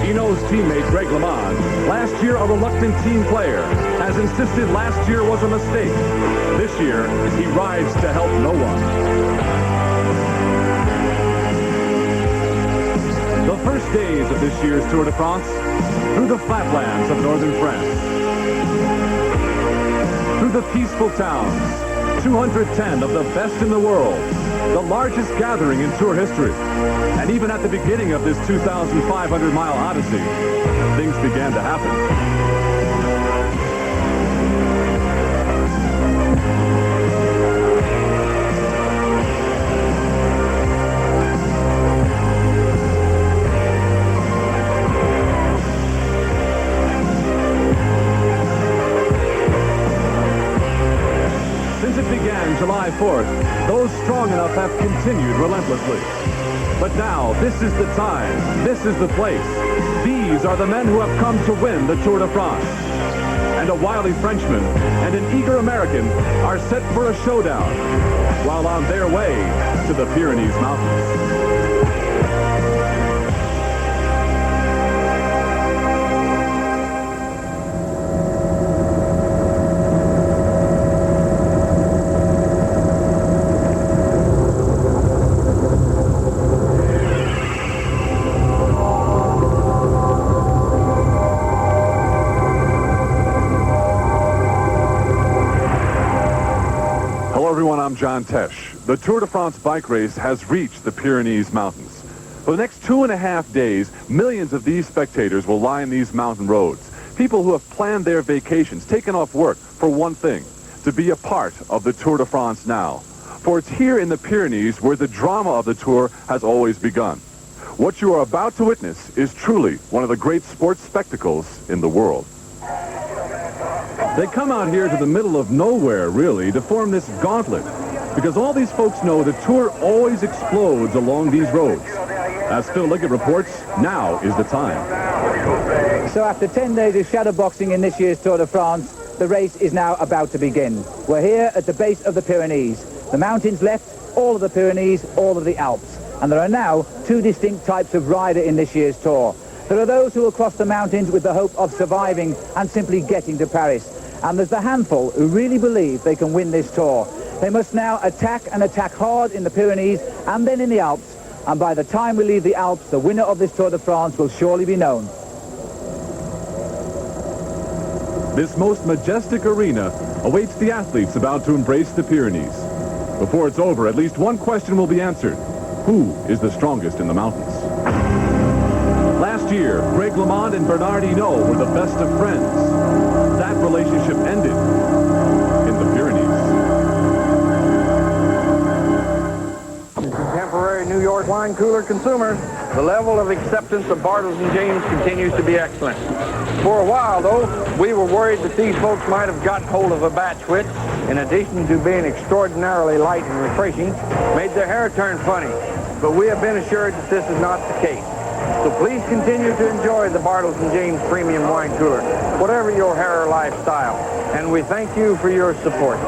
Hinault's teammate, Greg LeMond, last year a reluctant team player, has insisted last year was a mistake. This year, he rides to help no one. The first days of this year's Tour de France, through the flatlands of northern France, through the peaceful towns, 210 of the best in the world, the largest gathering in Tour history. And even at the beginning of this 2,500-mile odyssey, things began to happen. July 4th, those strong enough have continued relentlessly. But now, this is the time, this is the place. These are the men who have come to win the Tour de France. And a wily Frenchman and an eager American are set for a showdown while on their way to the Pyrenees Mountains. I'm John Tesh. The Tour de France bike race has reached the Pyrenees Mountains. For the next 2.5 days, millions of these spectators will line these mountain roads. People who have planned their vacations, taken off work for one thing, to be a part of the Tour de France now. For it's here in the Pyrenees where the drama of the Tour has always begun. What you are about to witness is truly one of the great sports spectacles in the world. They come out here to the middle of nowhere, really, to form this gauntlet, because all these folks know the Tour always explodes along these roads. As Phil Liggett reports, now is the time. So after 10 days of shadowboxing in this year's Tour de France, the race is now about to begin. We're here at the base of the Pyrenees. The mountains left, all of the Pyrenees, all of the Alps. And there are now two distinct types of rider in this year's Tour. There are those who will cross the mountains with the hope of surviving and simply getting to Paris. And there's the handful who really believe they can win this Tour. They must now attack and attack hard in the Pyrenees and then in the Alps. And by the time we leave the Alps, the winner of this Tour de France will surely be known. This most majestic arena awaits the athletes about to embrace the Pyrenees. Before it's over, at least one question will be answered. Who is the strongest in the mountains? Last year, Greg LeMond and Bernard Hinault were the best of friends. That relationship ended in the Pyrenees. Contemporary New York wine cooler consumers, the level of acceptance of Bartles and James continues to be excellent. For a while, though, we were worried that these folks might have gotten hold of a batch which, in addition to being extraordinarily light and refreshing, made their hair turn funny. But we have been assured that this is not the case. So please continue to enjoy the Bartles and James Premium Wine Cooler, whatever your hair or lifestyle. And we thank you for your support.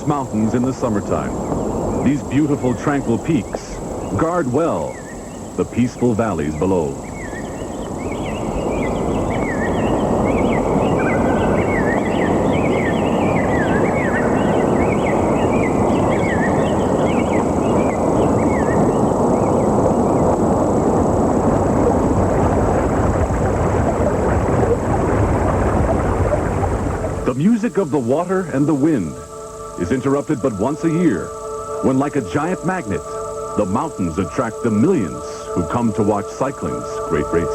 Swiss mountains in the summertime. These beautiful, tranquil peaks guard well the peaceful valleys below. The music of the water and the wind is interrupted but once a year, when like a giant magnet, the mountains attract the millions who come to watch cycling's great race.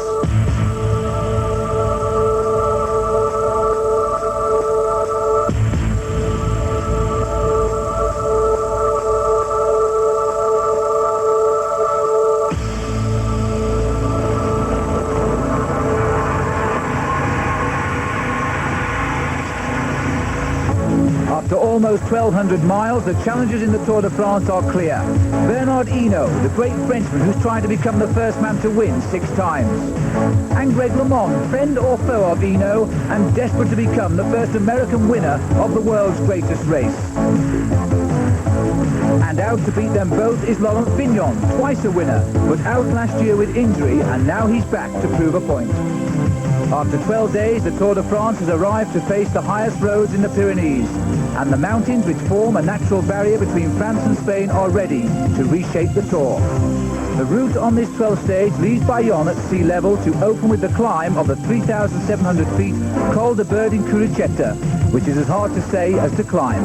After almost 1,200 miles, the challenges in the Tour de France are clear. Bernard Hinault, the great Frenchman who's trying to become the first man to win 6 times. And Greg LeMond, friend or foe of Hinault, and desperate to become the first American winner of the world's greatest race. And out to beat them both is Laurent Fignon, twice a winner, but out last year with injury, and now he's back to prove a point. After 12 days, the Tour de France has arrived to face the highest roads in the Pyrenees, and the mountains which form a natural barrier between France and Spain are ready to reshape the Tour. The route on this 12th stage leaves Bayonne at sea level to open with the climb of the 3,700 feet Col de Berdin-Curicetta, which is as hard to say as to climb.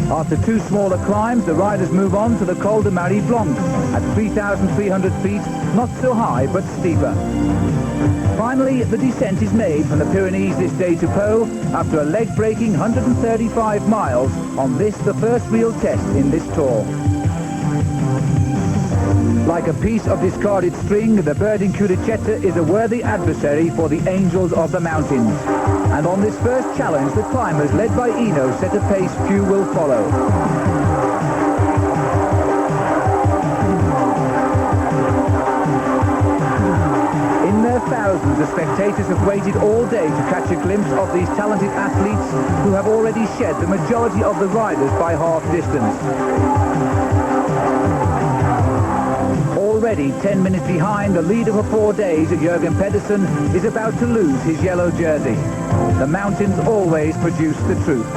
After 2 smaller climbs, the riders move on to the Col de Marie Blanche at 3,300 feet, not so high but steeper. Finally, the descent is made from the Pyrenees this day to Po after a leg-breaking 135 miles on this, the first real test in this Tour. Like a piece of discarded string, the Berdin-Curicetta is a worthy adversary for the Angels of the Mountains. And on this first challenge, the climbers, led by Hinault, set a pace few will follow. Thousands of spectators have waited all day to catch a glimpse of these talented athletes who have already shed the majority of the riders by half distance. Already 10 minutes behind, the leader for 4 days, Jürgen Pedersen, is about to lose his yellow jersey. The mountains always produce the truth.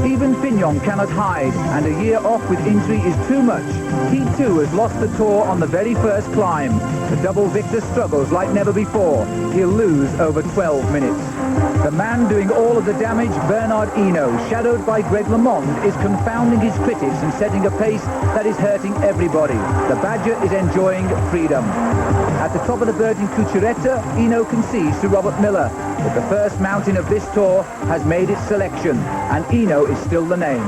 Even Fignon cannot hide, and a year off with injury is too much. He too has lost the Tour on the very first climb. The double victor struggles like never before. He'll lose over 12 minutes. The man doing all of the damage, Bernard Hinault, shadowed by Greg LeMond, is confounding his critics and setting a pace that is hurting everybody. The Badger is enjoying freedom. At the top of the Berdin-Curicetta, Hinault concedes to Robert Miller, but the first mountain of this Tour has made its selection, and Hinault is still the name.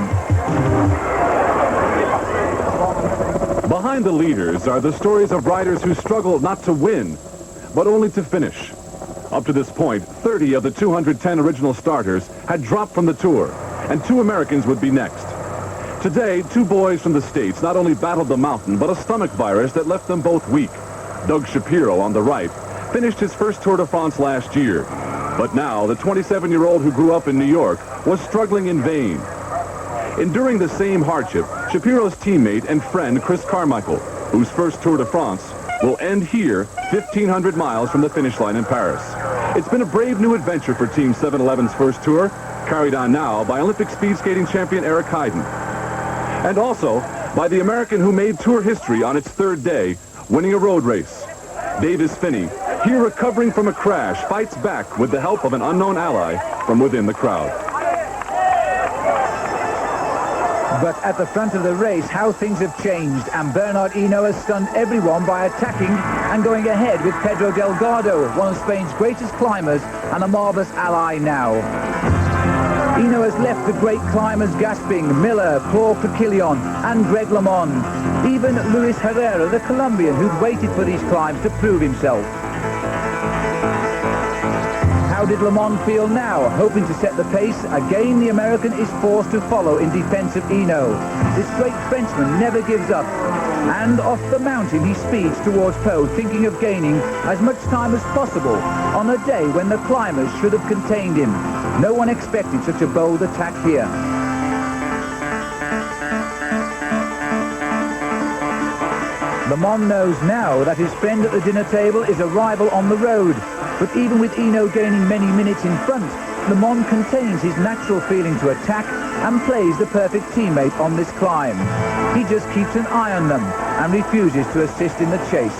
Behind the leaders are the stories of riders who struggle not to win, but only to finish. Up to this point, 30 of the 210 original starters had dropped from the Tour, and 2 Americans would be next. Today, 2 boys from the States not only battled the mountain, but a stomach virus that left them both weak. Doug Shapiro, on the right, finished his first Tour de France last year. But now, the 27-year-old who grew up in New York was struggling in vain. Enduring the same hardship, Shapiro's teammate and friend Chris Carmichael, whose first Tour de France will end here 1,500 miles from the finish line in Paris. It's been a brave new adventure for Team 7-Eleven's first tour, carried on now by Olympic speed skating champion Eric Heiden. And also by the American who made Tour history on its 3rd day, winning a road race. Davis Finney, here recovering from a crash, fights back with the help of an unknown ally from within the crowd. But at the front of the race, how things have changed, and Bernard Hinault has stunned everyone by attacking and going ahead with Pedro Delgado, one of Spain's greatest climbers and a marvellous ally now. Hinault has left the great climbers gasping, Miller, Claude Quillion and Greg LeMond. Even Luis Herrera, the Colombian, who'd waited for these climbs to prove himself. How did LeMond feel now, hoping to set the pace? Again, the American is forced to follow in defense of Hinault. This great Frenchman never gives up. And off the mountain, he speeds towards Po, thinking of gaining as much time as possible on a day when the climbers should have contained him. No one expected such a bold attack here. LeMond knows now that his friend at the dinner table is a rival on the road. But even with Hinault gaining many minutes in front, LeMond contains his natural feeling to attack and plays the perfect teammate on this climb. He just keeps an eye on them and refuses to assist in the chase.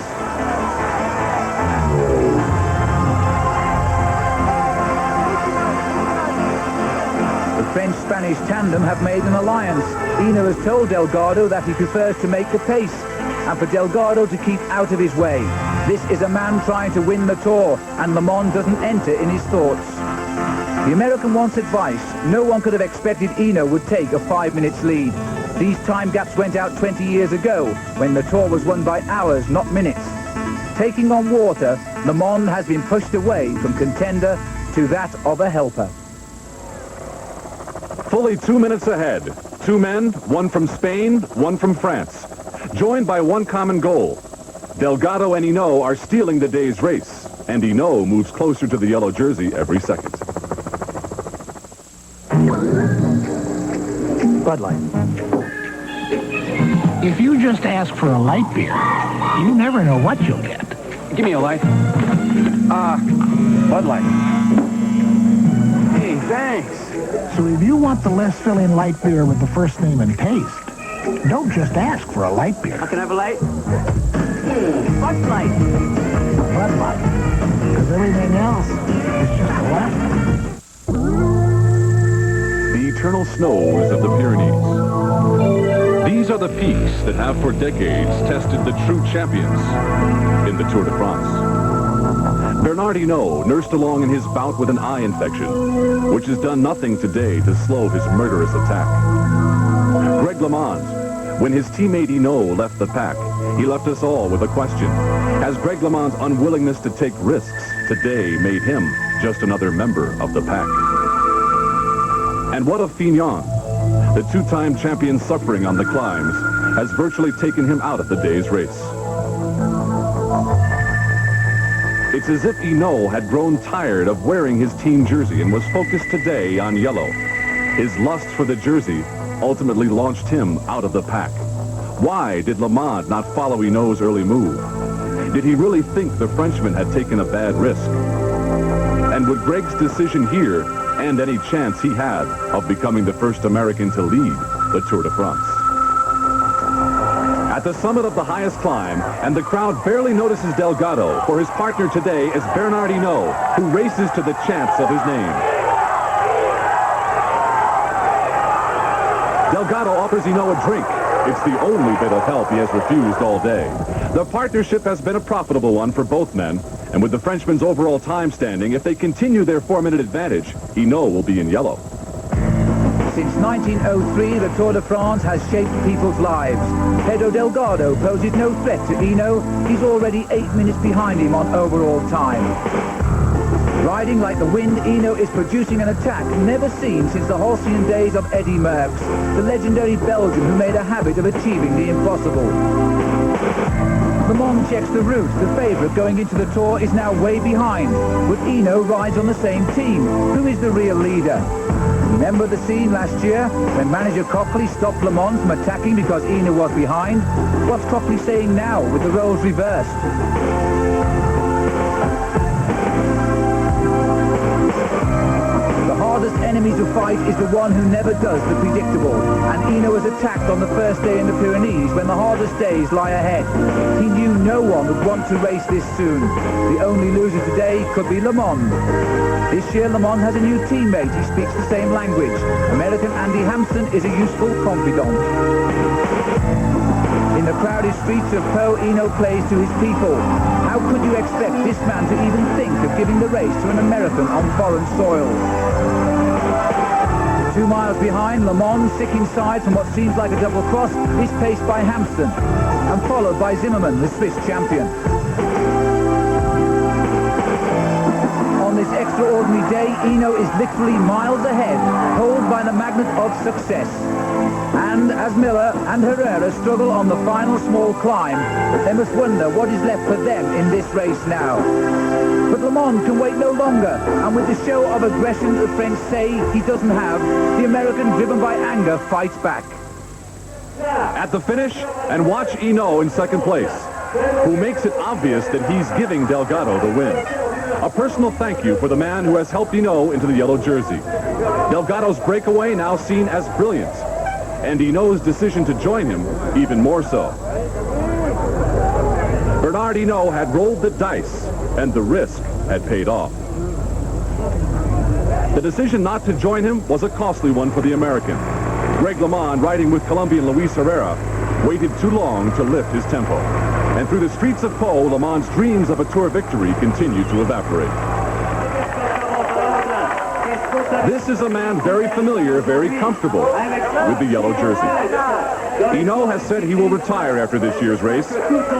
The French-Spanish tandem have made an alliance. Hinault has told Delgado that he prefers to make the pace, and for Delgado to keep out of his way. This is a man trying to win the Tour, and LeMond doesn't enter in his thoughts. The American wants advice. No one could have expected Hinault would take a 5 minutes lead. These time gaps went out 20 years ago, when the Tour was won by hours, not minutes. Taking on water, LeMond has been pushed away from contender to that of a helper. Fully 2 minutes ahead. 2 men, one from Spain, one from France. Joined by one common goal. Delgado and Hinault are stealing the day's race, and Hinault moves closer to the yellow jersey every second. Bud Light. If you just ask for a light beer, you never know what you'll get. Give me a light. Bud Light. Hey, thanks. So if you want the less filling light beer with the first name and taste, don't just ask for a light beer. I can have a light? Bud Light. Bud Light. Because everything else is just a light. The eternal snows of the Pyrenees. These are the peaks that have for decades tested the true champions in the Tour de France. Bernard Hinault nursed along in his bout with an eye infection, which has done nothing today to slow his murderous attack. Greg LeMond, when his teammate Hinault left the pack, he left us all with a question. Has Greg LeMond's unwillingness to take risks today made him just another member of the pack? And what of Fignon? The two-time champion suffering on the climbs has virtually taken him out of the day's race. It's as if Hinault had grown tired of wearing his team jersey and was focused today on yellow. His lust for the jersey ultimately launched him out of the pack. Why did LeMond not follow Hinault's early move? Did he really think the Frenchman had taken a bad risk? And would Greg's decision here end any chance he had of becoming the first American to lead the Tour de France? At the summit of the highest climb, and the crowd barely notices Delgado, for his partner today is Bernard Hinault, who races to the chants of his name. Delgado offers Hinault a drink. It's the only bit of help he has refused all day. The partnership has been a profitable one for both men, and with the Frenchman's overall time standing, if they continue their 4-minute advantage, Hinault will be in yellow. Since 1903, the Tour de France has shaped people's lives. Pedro Delgado poses no threat to Hinault. He's already 8 minutes behind him on overall time. Riding like the wind, Hinault is producing an attack never seen since the halcyon days of Eddy Merckx, the legendary Belgian who made a habit of achieving the impossible. LeMond checks the route. The favourite going into the Tour is now way behind, but Hinault rides on the same team. Who is the real leader? Remember the scene last year when manager Cockley stopped LeMond from attacking because Hinault was behind? What's Cockley saying now with the roles reversed? The hardest enemy to fight is the one who never does the predictable, and Hinault was attacked on the first day in the Pyrenees when the hardest days lie ahead. He knew no one would want to race this soon. The only loser today could be LeMond. This year LeMond has a new teammate. He speaks the same language. American Andy Hampson is a useful confidant. In the crowded streets of Po, Hinault plays to his people. How could you expect this man to even think of giving the race to an American on foreign soil? 2 miles behind, LeMond, sick inside from what seems like a double cross, is paced by Hampson and followed by Zimmermann, the Swiss champion. On on this extraordinary day, Hinault is literally miles ahead, pulled by the magnet of success. And as Miller and Herrera struggle on the final small climb, they must wonder what is left for them in this race now. But LeMond can wait no longer, and with the show of aggression the French say he doesn't have, the American, driven by anger, fights back. At the finish, and watch Hinault in second place, who makes it obvious that he's giving Delgado the win. A personal thank you for the man who has helped Hinault into the yellow jersey. Delgado's breakaway now seen as brilliant, and Hinault's decision to join him even more so. Bernard Hinault had rolled the dice, and the risk had paid off. The decision not to join him was a costly one for the American. Greg LeMond, riding with Colombian Luis Herrera, waited too long to lift his tempo. And through the streets of Pau, LeMond's dreams of a Tour victory continue to evaporate. This is a man very familiar, very comfortable with the yellow jersey. Hinault has said he will retire after this year's race.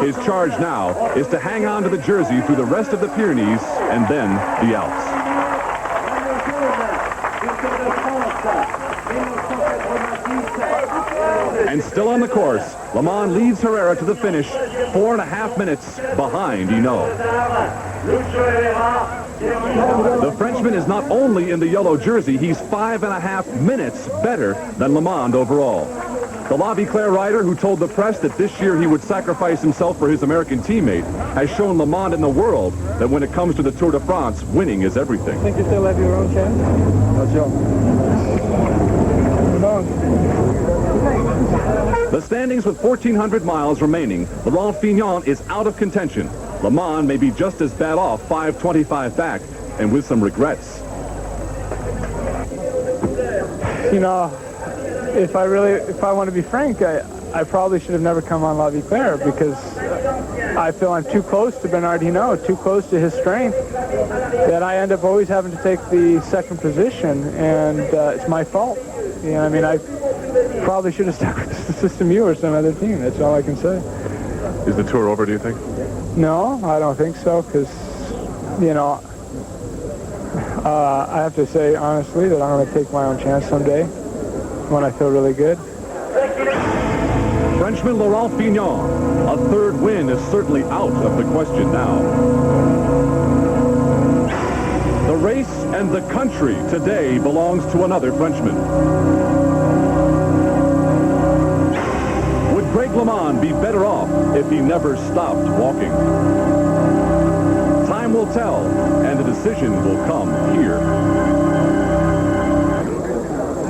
His charge now is to hang on to the jersey through the rest of the Pyrenees and then the Alps. And still on the course, LeMond leads Herrera to the finish, 4.5 minutes behind Hinault. The Frenchman is not only in the yellow jersey, he's 5.5 minutes better than LeMond overall. The La Viclaire rider, who told the press that this year he would sacrifice himself for his American teammate, has shown LeMond and the world that when it comes to the Tour de France, winning is everything. Think you still have your own chance? Not sure. The standings with 1,400 miles remaining, Laurent Fignon is out of contention. LeMond may be just as bad off, 5:25 back, and with some regrets. You know, if I want to be frank, I probably should have never come on La Viclaire because I feel I'm too close to Bernard Hinault, too close to his strength, that I end up always having to take the second position, and it's my fault. You know, I mean, I probably should have stuck with System U or some other team. That's all I can say. Is the Tour over, do you think? No, I don't think so, because, you know, I have to say honestly that I'm going to take my own chance someday when I feel really good. Frenchman Laurent Fignon, a third win is certainly out of the question now. The race and the country today belongs to another Frenchman. Would Greg LeMond be better off if he never stopped walking? Time will tell, and the decision will come here.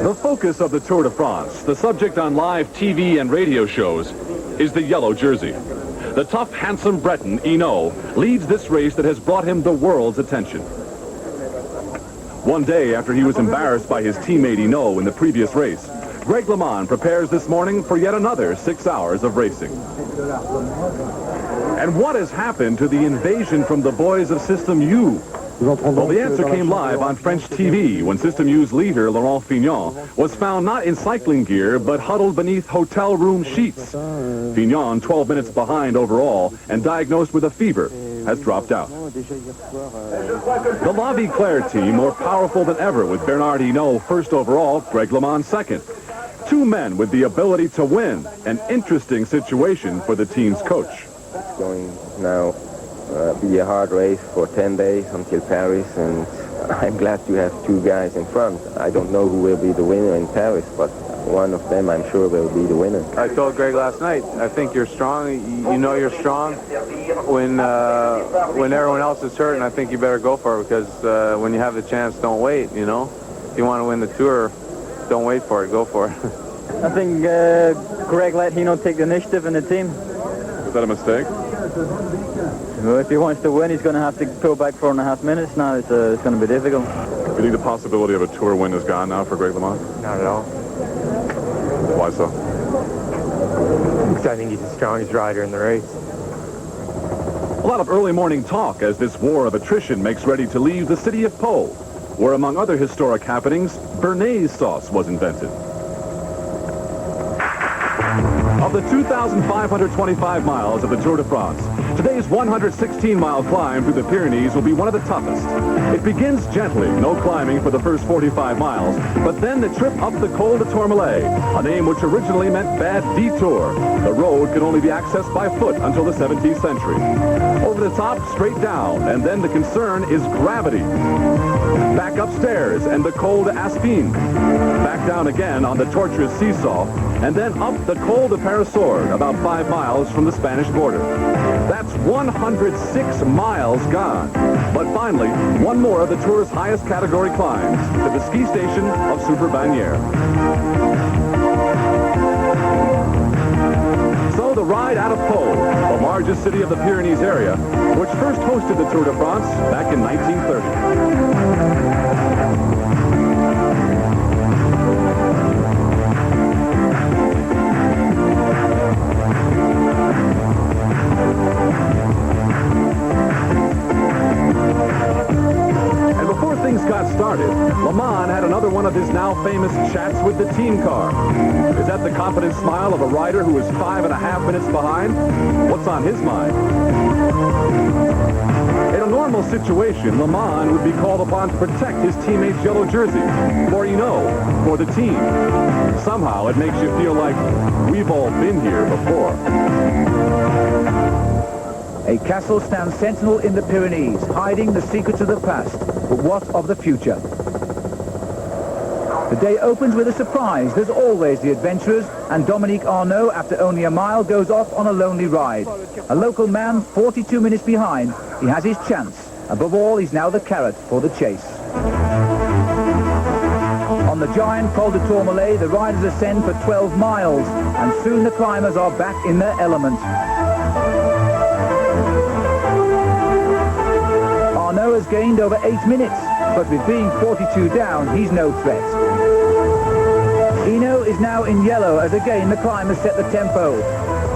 The focus of the Tour de France, the subject on live TV and radio shows, is the yellow jersey. The tough, handsome Breton, Hinault, leads this race that has brought him the world's attention. One day after he was embarrassed by his teammate Hinault in the previous race, Greg LeMond prepares this morning for yet another 6 hours of racing. And what has happened to the invasion from the boys of System U? Well, the answer came live on French TV when System U's leader, Laurent Fignon, was found not in cycling gear, but huddled beneath hotel room sheets. Fignon, 12 minutes behind overall, and diagnosed with a fever, has dropped out. The La Viclaire team, more powerful than ever, with Bernard Hinault first overall, Greg LeMond second. Two men with the ability to win, an interesting situation for the team's coach. It's going now be a hard race for 10 days until Paris, and I'm glad to have two guys in front. I don't know who will be the winner in Paris, but one of them I'm sure will be the winner. I told Greg last night, I think you're strong. You know you're strong. When everyone else is hurt, and I think you better go for it, because when you have the chance, don't wait, you know. If you want to win the Tour, don't wait for it, go for it. I think Greg let Hinault take the initiative in the team. Was that a mistake? Well, if he wants to win, he's going to have to pull back 4.5 minutes now. It's going to be difficult. You think the possibility of a Tour win is gone now for Greg LeMond? Not at all. Why so? Because I think he's the strongest rider in the race. A lot of early morning talk as this war of attrition makes ready to leave the city of Pau, where among other historic happenings, Béarnaise sauce was invented. Of the 2,525 miles of the Tour de France, today's 116-mile climb through the Pyrenees will be one of the toughest. It begins gently, no climbing for the first 45 miles, but then the trip up the Col de Tourmalet, a name which originally meant bad detour. The road could only be accessed by foot until the 17th century. Over the top, straight down, and then the concern is gravity. Back upstairs and the Col de Aspin. Back down again on the tortuous seesaw, and then up the Col de Parasord, about 5 miles from the Spanish border. That's 106 miles gone. But finally, one more of the Tour's highest category climbs to the ski station of Super-Bagnères. So the ride out of Pau, the largest city of the Pyrenees area, which first hosted the Tour de France back in 1930. Got started, LeMond had another one of his now famous chats with the team car. Is that the confident smile of a rider who is 5.5 minutes behind? What's on his mind? In a normal situation, LeMond would be called upon to protect his teammate's yellow jersey, for Hinault, for the team. Somehow it makes you feel like we've all been here before. A castle stands sentinel in the Pyrenees, hiding the secrets of the past. But what of the future? The day opens with a surprise. There's always the adventurers, and Dominique Hinault, after only a mile, goes off on a lonely ride. A local man, 42 minutes behind. He has his chance. Above all, he's now the carrot for the chase. On the giant Col de Tourmalet, the riders ascend for 12 miles, and soon the climbers are back in their element. Hinault has gained over 8 minutes, but with being 42 down, he's no threat. Hinault is now in yellow as again the climbers set the tempo.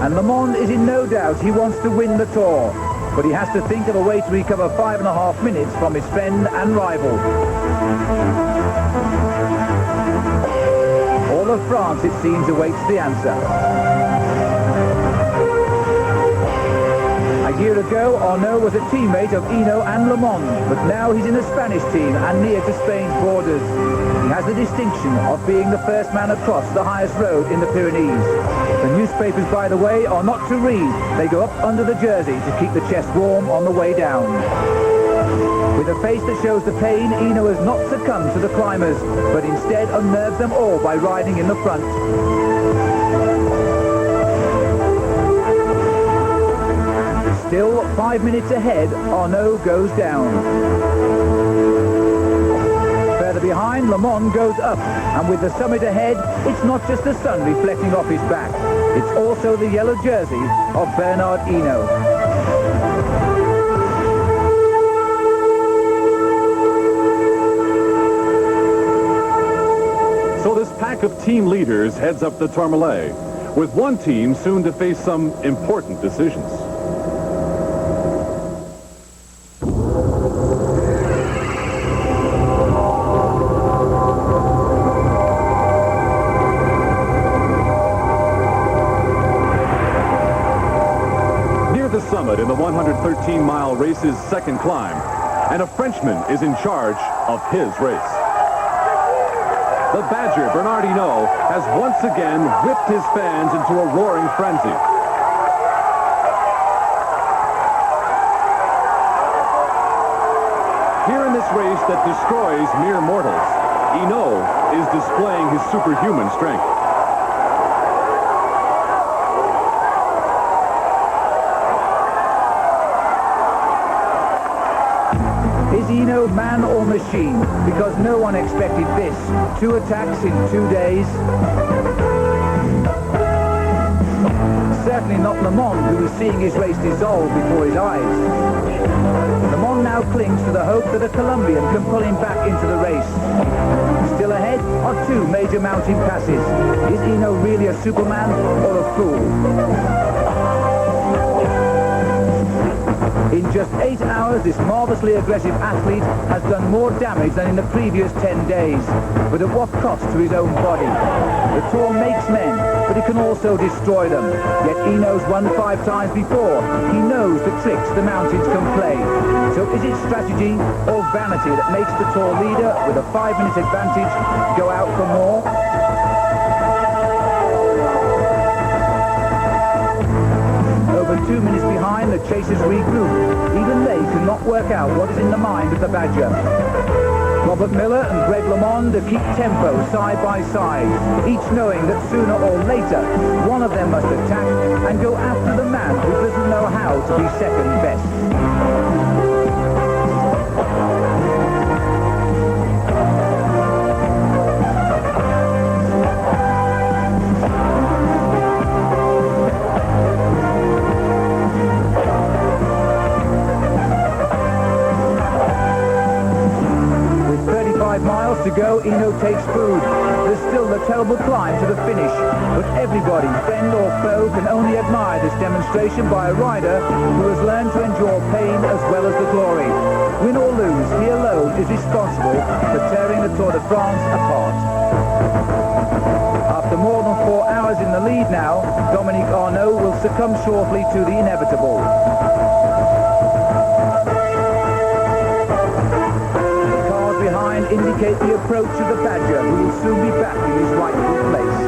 And LeMond is in no doubt he wants to win the Tour, but he has to think of a way to recover 5.5 minutes from his friend and rival. All of France, it seems, awaits the answer. A year ago, Hinault was a teammate of Hinault and LeMond, but now he's in the Spanish team and near to Spain's borders. He has the distinction of being the first man across the highest road in the Pyrenees. The newspapers, by the way, are not to read. They go up under the jersey to keep the chest warm on the way down. With a face that shows the pain, Hinault has not succumbed to the climbers, but instead unnerves them all by riding in the front. Still 5 minutes ahead, Hinault goes down. Further behind, LeMond goes up, and with the summit ahead, it's not just the sun reflecting off his back, it's also the yellow jersey of Bernard Hinault. So this pack of team leaders heads up the Tourmalet, with one team soon to face some important decisions. In the 113-mile race's second climb, and a Frenchman is in charge of his race. The Badger, Bernard Hinault, has once again whipped his fans into a roaring frenzy. Here in this race that destroys mere mortals, Hinault is displaying his superhuman strength. Is Hinault man or machine? Because no one expected this. 2 attacks in 2 days. Certainly not LeMond, who was seeing his race dissolve before his eyes. LeMond now clings to the hope that a Colombian can pull him back into the race. Still ahead are 2 major mountain passes. Is Hinault really a Superman or a fool? In just 8 hours, this marvelously aggressive athlete has done more damage than in the previous 10 days. But at what cost to his own body? The Tour makes men, but it can also destroy them. Yet Hinault's won 5 times before. He knows the tricks the mountains can play. So is it strategy or vanity that makes the Tour leader with a 5-minute advantage go out for more? Over 2 minutes behind, the chasers regroup. Even they cannot work out what is in the mind of the Badger. Robert Miller and Greg LeMond keep tempo side by side, each knowing that sooner or later, one of them must attack and go after the man who doesn't know how to be second best. Miles to go, Hinault takes food. There's still the terrible climb to the finish, but everybody, friend or foe, can only admire this demonstration by a rider who has learned to endure pain as well as the glory. Win or lose, he alone is responsible for tearing the Tour de France apart. After more than 4 hours in the lead now, Dominique Hinault will succumb shortly to the inevitable. Indicate the approach of the Badger, who will soon be back in his rightful place.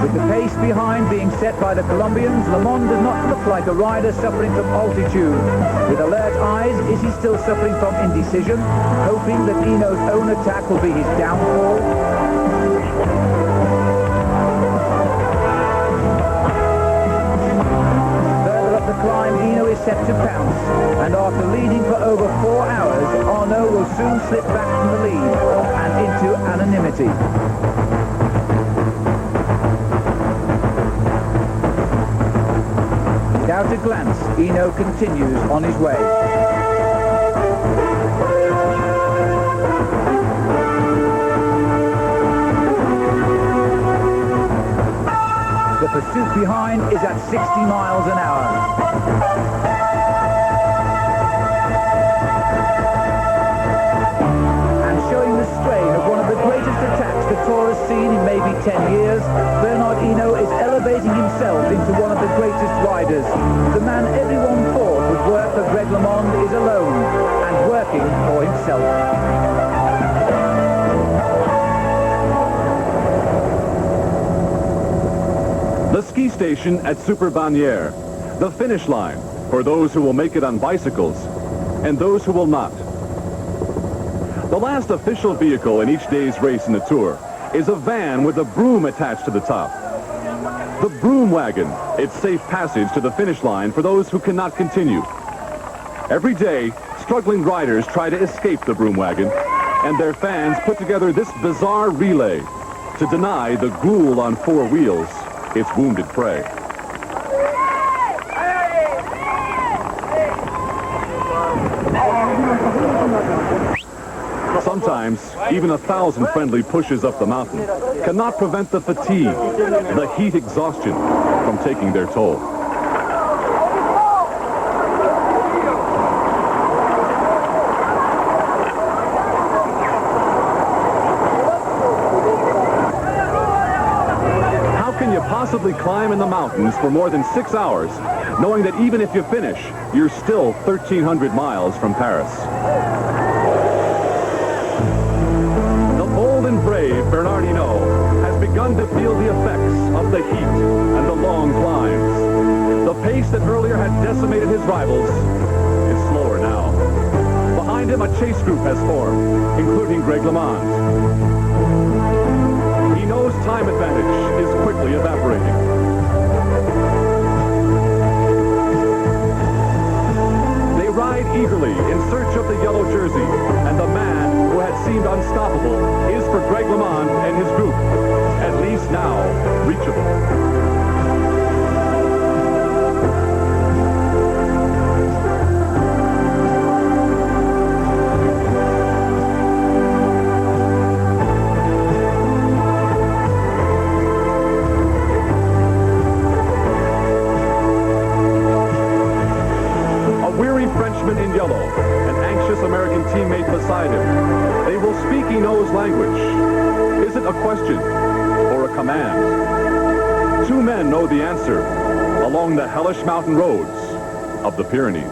With the pace behind being set by the Colombians, LeMond does not look like a rider suffering from altitude. With alert eyes, is he still suffering from indecision, hoping that Hinault's own attack will be his downfall? Climb, Hinault is set to pounce, and after leading for over 4 hours, Hinault will soon slip back from the lead and into anonymity. Without a glance, Hinault continues on his way. The pursuit behind is at 60 miles an hour. And showing the strain of one of the greatest attacks the Tour has seen in maybe 10 years, Bernard Hinault is elevating himself into one of the greatest riders. The man everyone thought would work for Greg LeMond is alone and working for himself. The ski station at Super Bagnères, the finish line for those who will make it on bicycles and those who will not. The last official vehicle in each day's race in the Tour is a van with a broom attached to the top. The broom wagon, its safe passage to the finish line for those who cannot continue. Every day, struggling riders try to escape the broom wagon, and their fans put together this bizarre relay to deny the ghoul on 4 wheels its wounded prey. Sometimes, even 1,000 friendly pushes up the mountain cannot prevent the fatigue, the heat exhaustion from taking their toll. Possibly climb in the mountains for more than 6 hours, knowing that even if you finish, you're still 1,300 miles from Paris. The bold and brave Bernard Hinault has begun to feel the effects of the heat and the long climbs. The pace that earlier had decimated his rivals is slower now. Behind him, a chase group has formed, including Greg LeMond. Hinault's time advantage is quickly evaporating. They ride eagerly in search of the yellow jersey, and the man who had seemed unstoppable is for Greg LeMond and his group, at least now, reachable. Frenchman in yellow, an anxious American teammate beside him. They will speak Hinault's language. Is it a question or a command? Two men know the answer along the hellish mountain roads of the Pyrenees.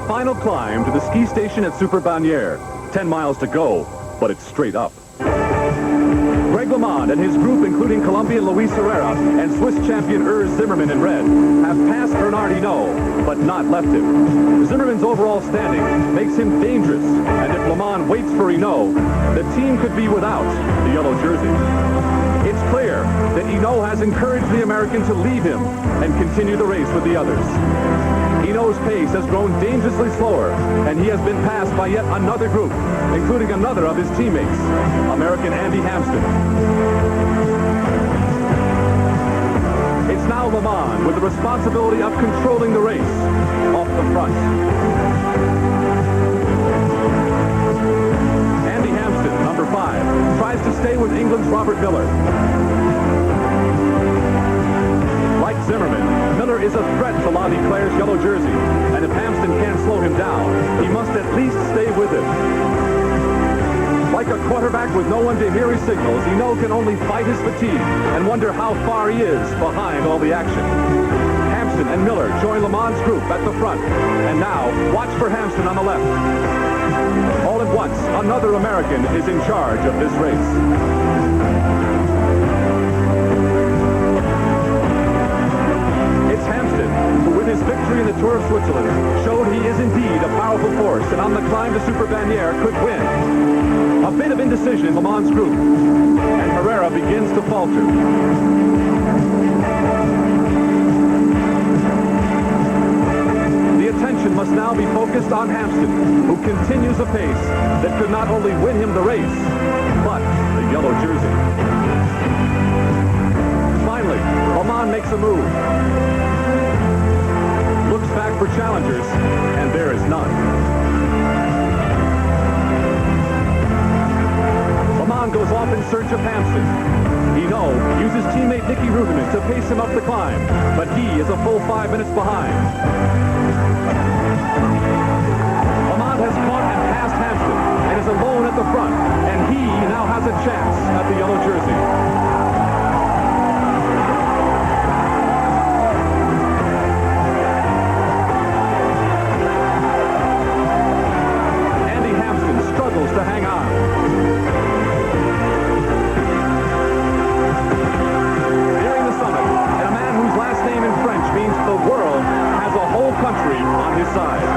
Final climb to the ski station at Super Bagnères. 10 miles to go, but it's straight up. Greg LeMond and his group, including Colombian Luis Herrera and Swiss champion Urs Zimmermann in red, have passed Bernard Hinault, but not left him. Zimmermann's overall standing makes him dangerous, and if LeMond waits for Hinault, the team could be without the yellow jersey. It's clear that Hinault has encouraged the American to leave him and continue the race with the others. Hinault's pace has grown dangerously slower, and he has been passed by yet another group, including another of his teammates, American Andy Hampsten. It's now LeMond with the responsibility of controlling the race off the front. Andy Hampsten, number 5, tries to stay with England's Robert Miller. Like Zimmermann, Miller is a threat to La Leclerc's yellow jersey, and if Hampsten can't slow him down, he must at least stay with him. Like a quarterback with no one to hear his signals, Hinault can only fight his fatigue and wonder how far he is behind all the action. Hampsten and Miller join LeMond's group at the front, and now watch for Hampsten on the left. All at once, another American is in charge of this race. It's Hampsten, who with his victory in the Tour of Switzerland showed he is indeed a powerful force, and on the climb to Super Bagnères could win. A bit of indecision in LeMond's group, and Herrera begins to falter. The attention must now be focused on Hampsten, who continues a pace that could not only win him the race, but the yellow jersey. Finally, LeMond makes a move. Looks back for challengers, and there is none. LeMond goes off in search of Hampsten. Hinault uses teammate Nicky Ruderman to pace him up the climb, but he is a full 5 minutes behind. LeMond has caught and passed Hampsten and is alone at the front, and he now has a chance at the yellow jersey. To hang on. Nearing the summit, and a man whose last name in French means the world has a whole country on his side.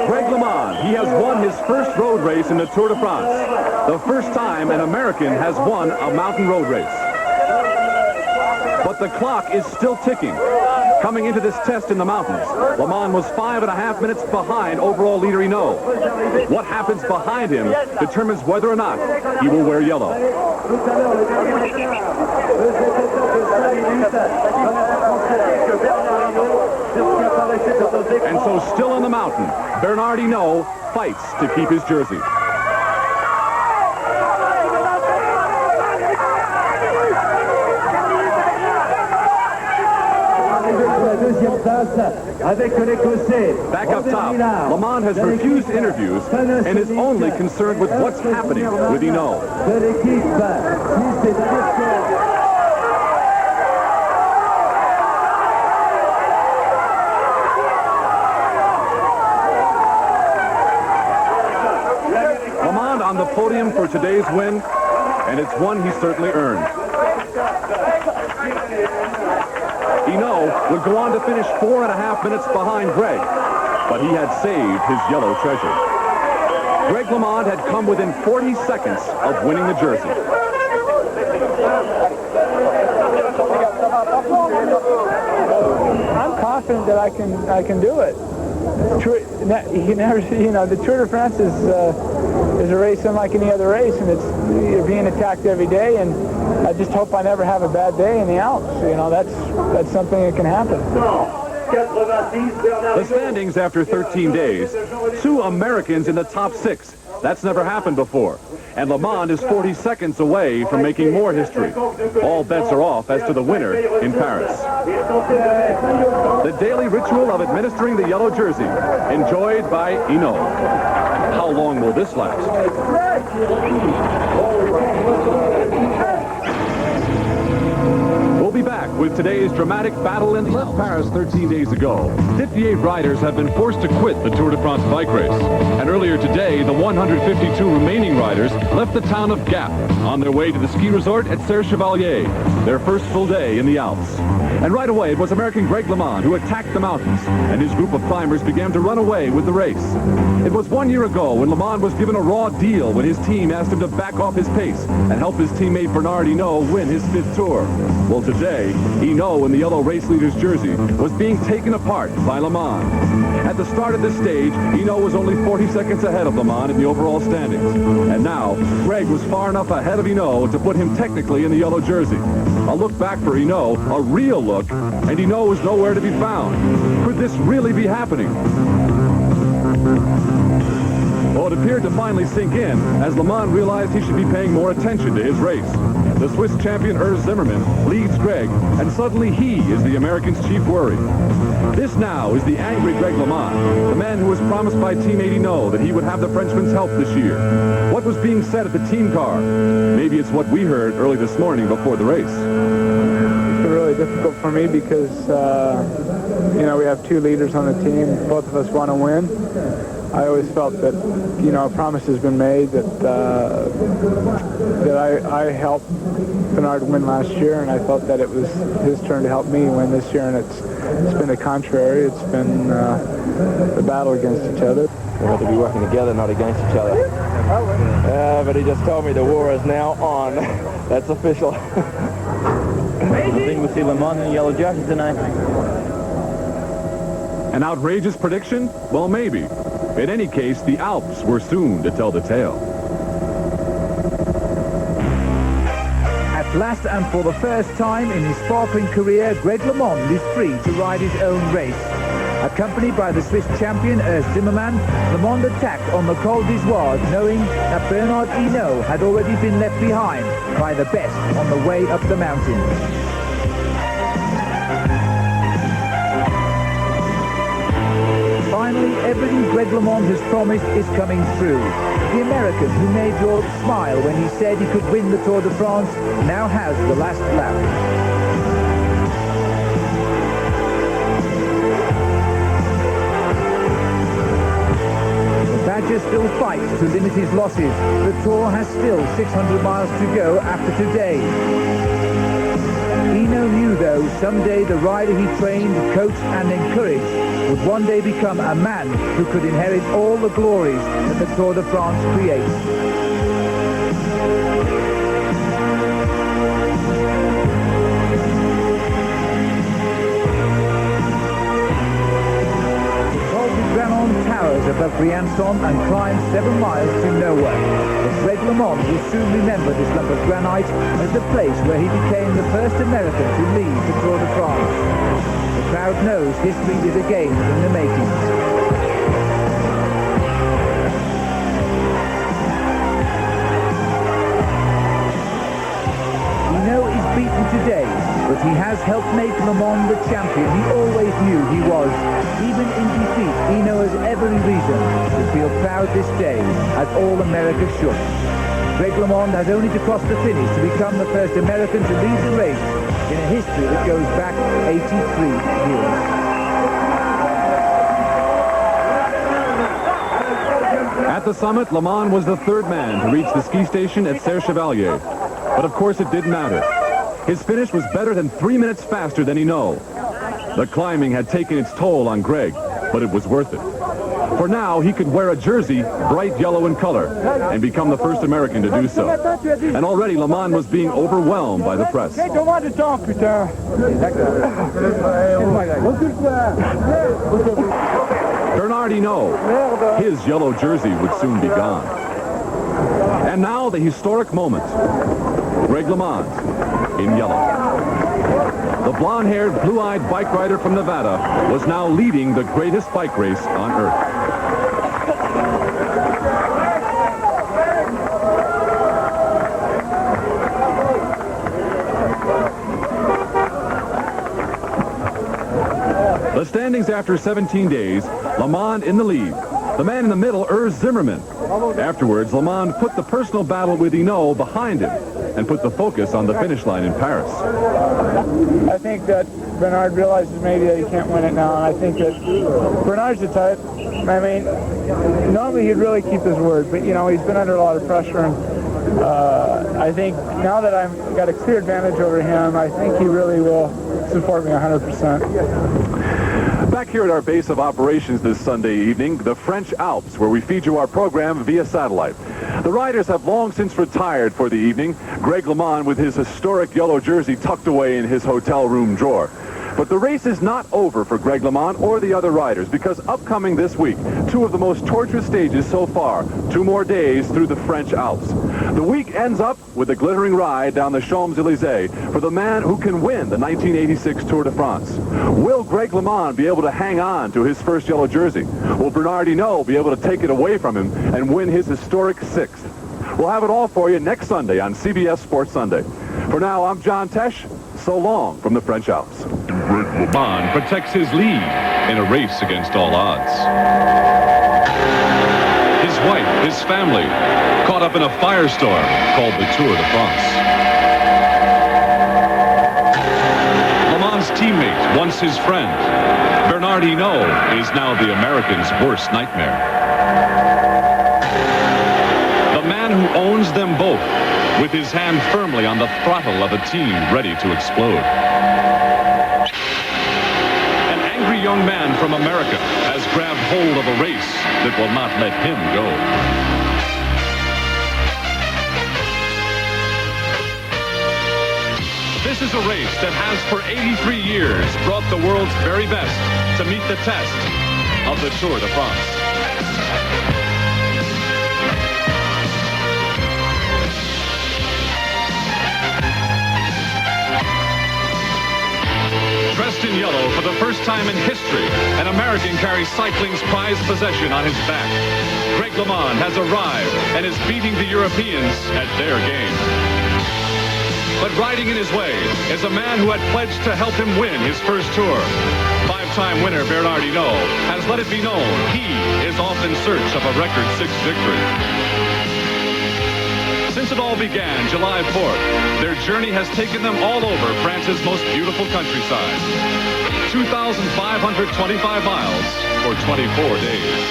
Greg LeMond, he has won his first road race in the Tour de France. The first time an American has won a mountain road race. But the clock is still ticking. Coming into this test in the mountains, LeMond was 5.5 minutes behind overall leader Hinault. What happens behind him determines whether or not he will wear yellow. And so still on the mountain, Bernard Hinault fights to keep his jersey. Back up top, LeMond has refused interviews and is only concerned with what's happening with Hinault. LeMond on the podium for today's win, and it's one he certainly earned. Hinault would go on to finish 4.5 minutes behind Greg, but he had saved his yellow treasure. Greg LeMond had come within 40 seconds of winning the jersey. I'm confident that I can do it. the Tour de France is a race unlike any other race, and you're being attacked every day, and I just hope I never have a bad day in the Alps. That's something that can happen. The standings after 13 days, 2 Americans in the top 6. That's never happened before. And LeMond is 40 seconds away from making more history. All bets are off as to the winner in Paris. The daily ritual of administering the yellow jersey, enjoyed by Hinault. How long will this last? We'll be back with today's dramatic battle in left Paris 13 days ago. 58 riders have been forced to quit the Tour de France bike race. And earlier today, the 152 remaining riders left the town of Gap on their way to the ski resort at Serre Chevalier, their first full day in the Alps. And right away, it was American Greg LeMond who attacked the mountains, and his group of climbers began to run away with the race. It was 1 year ago when LeMond was given a raw deal when his team asked him to back off his pace and help his teammate Bernard Hinault win his 5th Tour. Well, today, Hinault in the yellow race leader's jersey was being taken apart by LeMond. At the start of this stage, Hinault was only 40 seconds ahead of LeMond in the overall standings. And now, Greg was far enough ahead of Hinault to put him technically in the yellow jersey. A look back for Hinault, a real look, and Hinault was nowhere to be found. Could this really be happening? Well, it appeared to finally sink in as LeMond realized he should be paying more attention to his race. The Swiss champion Urs Zimmermann leads Greg, and suddenly he is the American's chief worry. This now is the angry Greg LeMond, the man who was promised by teammate Hinault that he would have the Frenchman's help this year. What was being said at the team car? Maybe it's what we heard early this morning before the race. It's really difficult for me because, we have 2 leaders on the team. Both of us want to win. I always felt that, a promise has been made that I helped Bernard win last year, and I felt that it was his turn to help me win this year, and it's been the contrary. It's been the battle against each other. We have to be working together, not against each other. But he just told me the war is now on. That's official. I think we'll see LeMond in the yellow jersey tonight. An outrageous prediction? Well, maybe. In any case, the Alps were soon to tell the tale. At last and for the first time in his sparkling career, Greg LeMond is free to ride his own race. Accompanied by the Swiss champion Urs Zimmermann, LeMond attacked on the Col d'Izoard, knowing that Bernard Hinault had already been left behind by the best on the way up the mountain. Finally, everything Greg LeMond has promised is coming through. The American who made Europe smile when he said he could win the Tour de France now has the last lap. The Badger still fights to limit his losses. The Tour has still 600 miles to go after today. Hinault knew, though, someday the rider he trained, coached and encouraged would one day become a man who could inherit all the glories that the Tour de France creates. Col du Granon towers above Briançon and climbs 7 miles to nowhere. But Greg LeMond will soon remember this lump of granite as the place where he became the first American to lead the Tour de France. The crowd knows history is again in the making. Hinault is beaten today, but he has helped make LeMond the champion he always knew he was. Even in defeat, Hinault has every reason to feel proud this day, as all America should. Greg LeMond has only to cross the finish to become the first American to lead the race in a history that goes back 83 years. At the summit, LeMond was the 3rd man to reach the ski station at Serre Chevalier. But of course it didn't matter. His finish was better than 3 minutes faster than Hinault. The climbing had taken its toll on Greg, but it was worth it. For now, he could wear a jersey bright yellow in color and become the first American to do so. And already LeMond was being overwhelmed by the press. Bernard Hinault, his yellow jersey would soon be gone. And now the historic moment. Greg LeMond in yellow. The blonde-haired, blue-eyed bike rider from Nevada was now leading the greatest bike race on earth. The standings after 17 days, LeMond in the lead. The man in the middle, Zimmerman. Afterwards, LeMond put the personal battle with Hinault behind him and put the focus on the finish line in Paris. I think that Bernard realizes maybe that he can't win it now, and I think that Bernard's the type. I mean, normally he'd really keep his word, but, you know, he's been under a lot of pressure, and I think now that I've got a clear advantage over him, I think he really will support me 100%. Back here at our base of operations this Sunday evening, the French Alps, where we feed you our program via satellite. The riders have long since retired for the evening, Greg LeMond with his historic yellow jersey tucked away in his hotel room drawer. But the race is not over for Greg LeMond or the other riders, because upcoming this week, two of the most torturous stages so far, 2 more days through the French Alps. The week ends up with a glittering ride down the Champs-Élysées for the man who can win the 1986 Tour de France. Will Greg LeMond be able to hang on to his first yellow jersey? Will Bernard Hinault be able to take it away from him and win his historic 6th? We'll have it all for you next Sunday on CBS Sports Sunday. For now, I'm John Tesh. So long from the French Alps. Greg LeMond protects his lead in a race against all odds. His wife, his family, caught up in a firestorm called the Tour de France. LeMond's teammate, once his friend, Bernard Hinault, is now the American's worst nightmare. The man who owns them both, with his hand firmly on the throttle of a team ready to explode. An angry young man from America has grabbed hold of a race that will not let him go. This is a race that has for 83 years brought the world's very best to meet the test of the Tour de France. Dressed in yellow for the first time in history, an American carries cycling's prized possession on his back. Greg LeMond has arrived and is beating the Europeans at their game. But riding in his way is a man who had pledged to help him win his first Tour. 5-time winner Bernard Hinault has let it be known he is off in search of a record 6th victory. Since it all began July 4th, their journey has taken them all over France's most beautiful countryside. 2,525 miles for 24 days.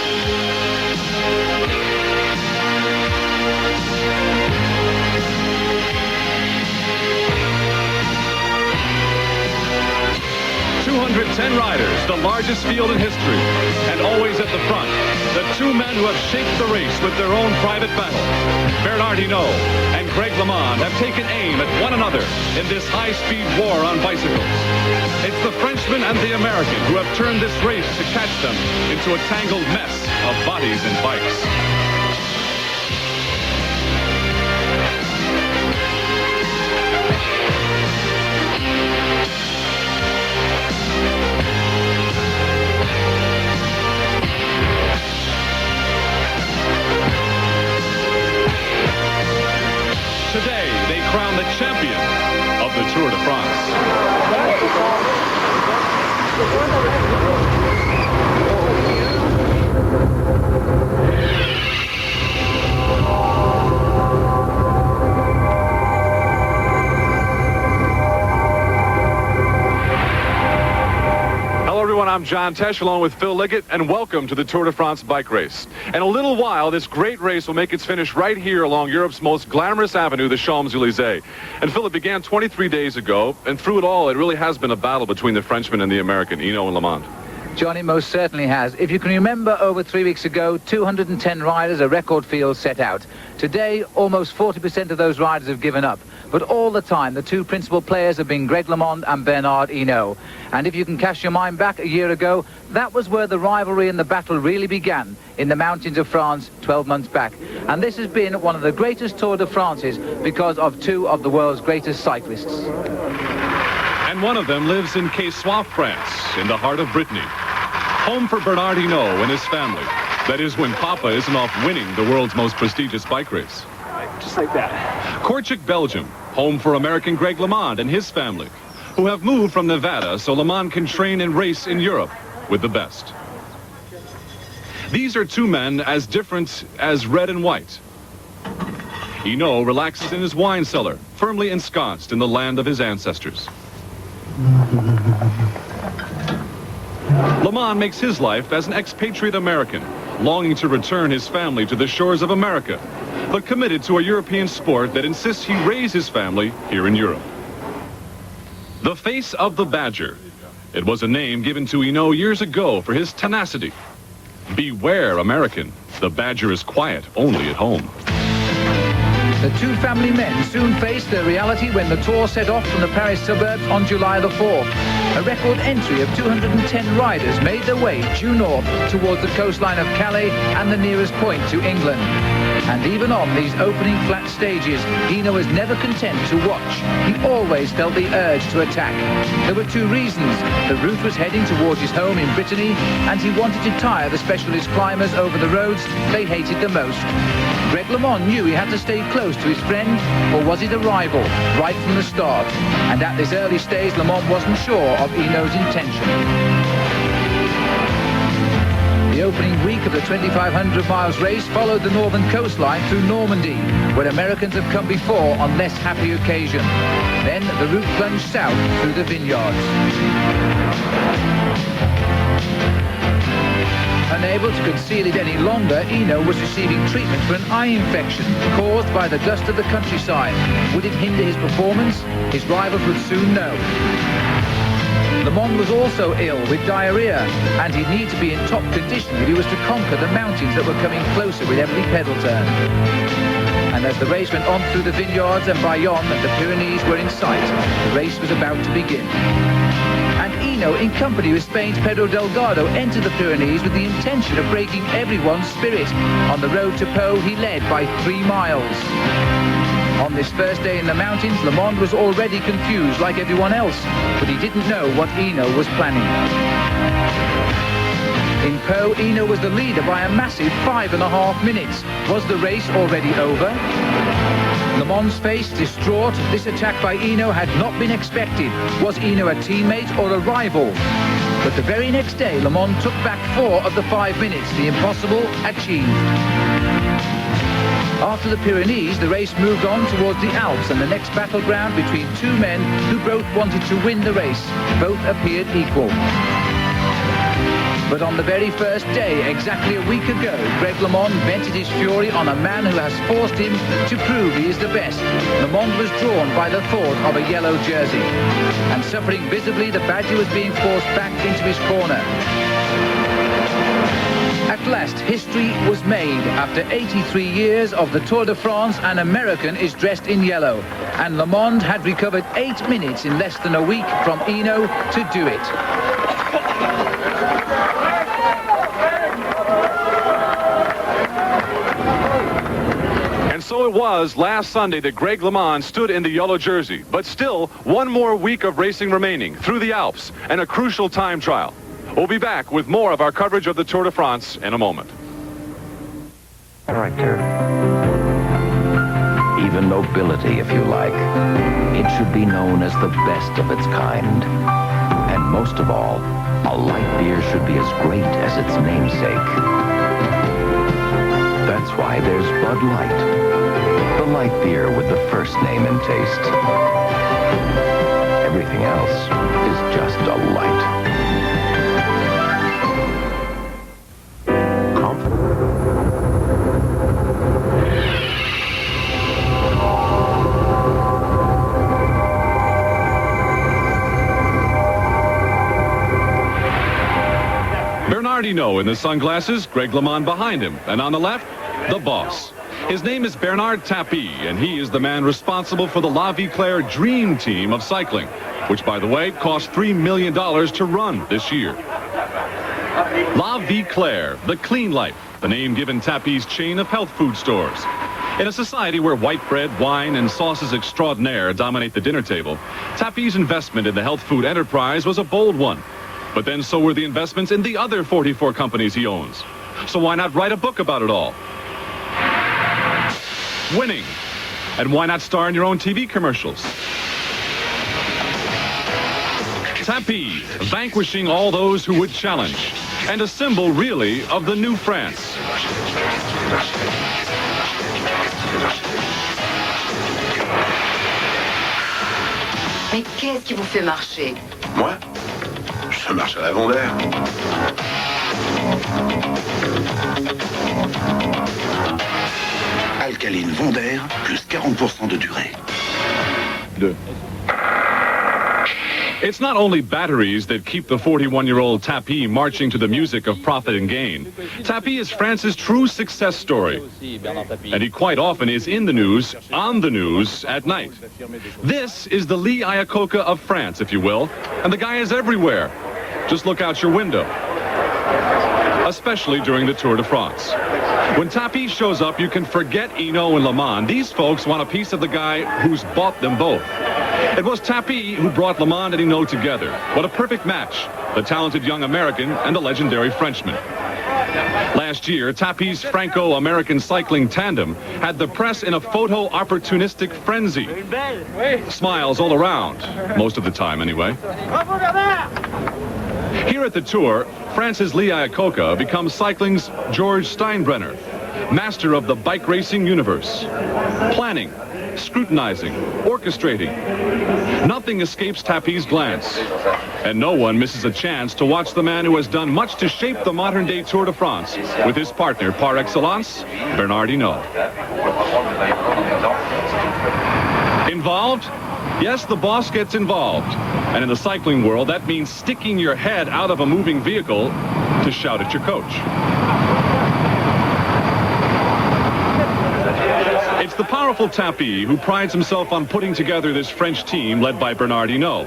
210 riders, the largest field in history, and always at the front, the two men who have shaped the race with their own private battle. Bernard Hinault and Greg LeMond have taken aim at one another in this high-speed war on bicycles. It's the Frenchman and the American who have turned this race to catch them into a tangled mess of bodies and bikes. Today, they crown the champion of the Tour de France. Hello, everyone. I'm John Tesh, along with Phil Liggett, and welcome to the Tour de France bike race. In a little while, this great race will make its finish right here along Europe's most glamorous avenue, the Champs-Élysées. And Phil, it began 23 days ago, and through it all, it really has been a battle between the Frenchman and the American, Hinault and LeMond. John, it most certainly has. If you can remember, over 3 weeks ago, 210 riders, a record field, set out. Today, almost 40% of those riders have given up. but all the time the two principal players have been Greg LeMond and Bernard Hinault. And if you can cast your mind back a year ago, that was where the rivalry and the battle really began, in the mountains of France 12 months back. And this has been one of the greatest Tour de France's because of two of the world's greatest cyclists. And one of them lives in Quessoy, France, in the heart of Brittany. Home for Bernard Hinault and his family. That is when Papa isn't off winning the world's most prestigious bike race. Just like that. Kortrijk, Belgium. Home for American Greg LeMond and his family, who have moved from Nevada so LeMond can train and race in Europe with the best. These are two men as different as red and white. Hinault relaxes in his wine cellar, firmly ensconced in the land of his ancestors. LeMond makes his life as an expatriate American, longing to return his family to the shores of America, but committed to a European sport that insists he raise his family here in Europe. The face of the Badger. It was a name given to Hinault years ago for his tenacity. Beware, American. The Badger is quiet only at home. The two family men soon faced their reality when the Tour set off from the Paris suburbs on July the 4th. A record entry of 210 riders made their way due north towards the coastline of Calais and the nearest point to England. And even on these opening flat stages, Hinault was never content to watch. He always felt the urge to attack. There were two reasons. The route was heading towards his home in Brittany, and he wanted to tire the specialist climbers over the roads they hated the most. Greg LeMond knew he had to stay close to his friend, or was it a rival, right from the start? And at this early stage, LeMond wasn't sure of Hinault's intention. The opening week of the 2,500 miles race followed the northern coastline through Normandy, where Americans have come before on less happy occasion. Then the route plunged south through the vineyards. Unable to conceal it any longer, Hinault was receiving treatment for an eye infection caused by the dust of the countryside. Would it hinder his performance? His rivals would soon know. LeMond was also ill with diarrhea, and he'd need to be in top condition if he was to conquer the mountains that were coming closer with every pedal turn. And as the race went on through the vineyards and Bayonne, the Pyrenees were in sight. The race was about to begin. And Hinault, in company with Spain's Pedro Delgado, entered the Pyrenees with the intention of breaking everyone's spirit. On the road to Pau, he led by 3 miles. On this first day in the mountains, LeMond was already confused like everyone else, but he didn't know what Hinault was planning. In Pau, Hinault was the leader by a massive 5.5 minutes. Was the race already over? LeMond's face distraught. This attack by Hinault had not been expected. Was Hinault a teammate or a rival? But the very next day, LeMond took back 4 of the 5 minutes. The impossible achieved. After the Pyrenees, the race moved on towards the Alps and the next battleground between two men who both wanted to win the race. Both appeared equal. But on the very first day, exactly a week ago, Greg LeMond vented his fury on a man who has forced him to prove he is the best. LeMond was drawn by the thought of a yellow jersey. And suffering visibly, the Badger was being forced back into his corner. At last, history was made. After 83 years of the Tour de France, an American is dressed in yellow. And LeMond had recovered 8 minutes in less than a week from Hinault to do it. And so it was last Sunday that Greg LeMond stood in the yellow jersey. But still, one more week of racing remaining through the Alps and a crucial time trial. We'll be back with more of our coverage of the Tour de France in a moment. Character. Even nobility, if you like. It should be known as the best of its kind. And most of all, a light beer should be as great as its namesake. That's why there's Bud Light. The light beer with the first name and taste. Everything else is just a light. Bernard Hinault in the sunglasses, Greg LeMond behind him, and on the left, the boss. His name is Bernard Tapie, and he is the man responsible for the La Vie Claire Dream Team of cycling, which, by the way, cost $3 million to run this year. La Vie Claire, the clean life, the name given Tapie's chain of health food stores. In a society where white bread, wine, and sauces extraordinaire dominate the dinner table, Tapie's investment in the health food enterprise was a bold one. But then so were the investments in the other 44 companies he owns. So why not write a book about it all? Winning. And why not star in your own TV commercials? Tapie, vanquishing all those who would challenge. And a symbol, really, of the new France. Mais qu'est-ce qui vous fait marcher? Moi? Je marche à la Vendère. Alcaline Vendère, plus 40% de durée. It's not only batteries that keep the 41-year-old Tapie marching to the music of profit and gain. Tapie is France's true success story. And he quite often is in the news, on the news, at night. This is the Lee Iacocca of France, if you will. And the guy is everywhere. Just look out your window. Especially during the Tour de France. When Tapie shows up, you can forget Hinault and LeMond. These folks want a piece of the guy who's bought them both. It was Tapie who brought LeMond and Hinault together. What a perfect match. The talented young American and the legendary Frenchman. Last year, Tapie's Franco-American cycling tandem had the press in a photo-opportunistic frenzy. Smiles all around, most of the time anyway. Here at the Tour, France's Lee Iacocca becomes cycling's George Steinbrenner, master of the bike racing universe. Planning, scrutinizing, orchestrating. Nothing escapes Tapie's glance. And no one misses a chance to watch the man who has done much to shape the modern-day Tour de France with his partner par excellence, Bernard Hinault. Involved? Yes, the boss gets involved. And in the cycling world, that means sticking your head out of a moving vehicle to shout at your coach. It's the powerful Tapie who prides himself on putting together this French team led by Bernard Hinault.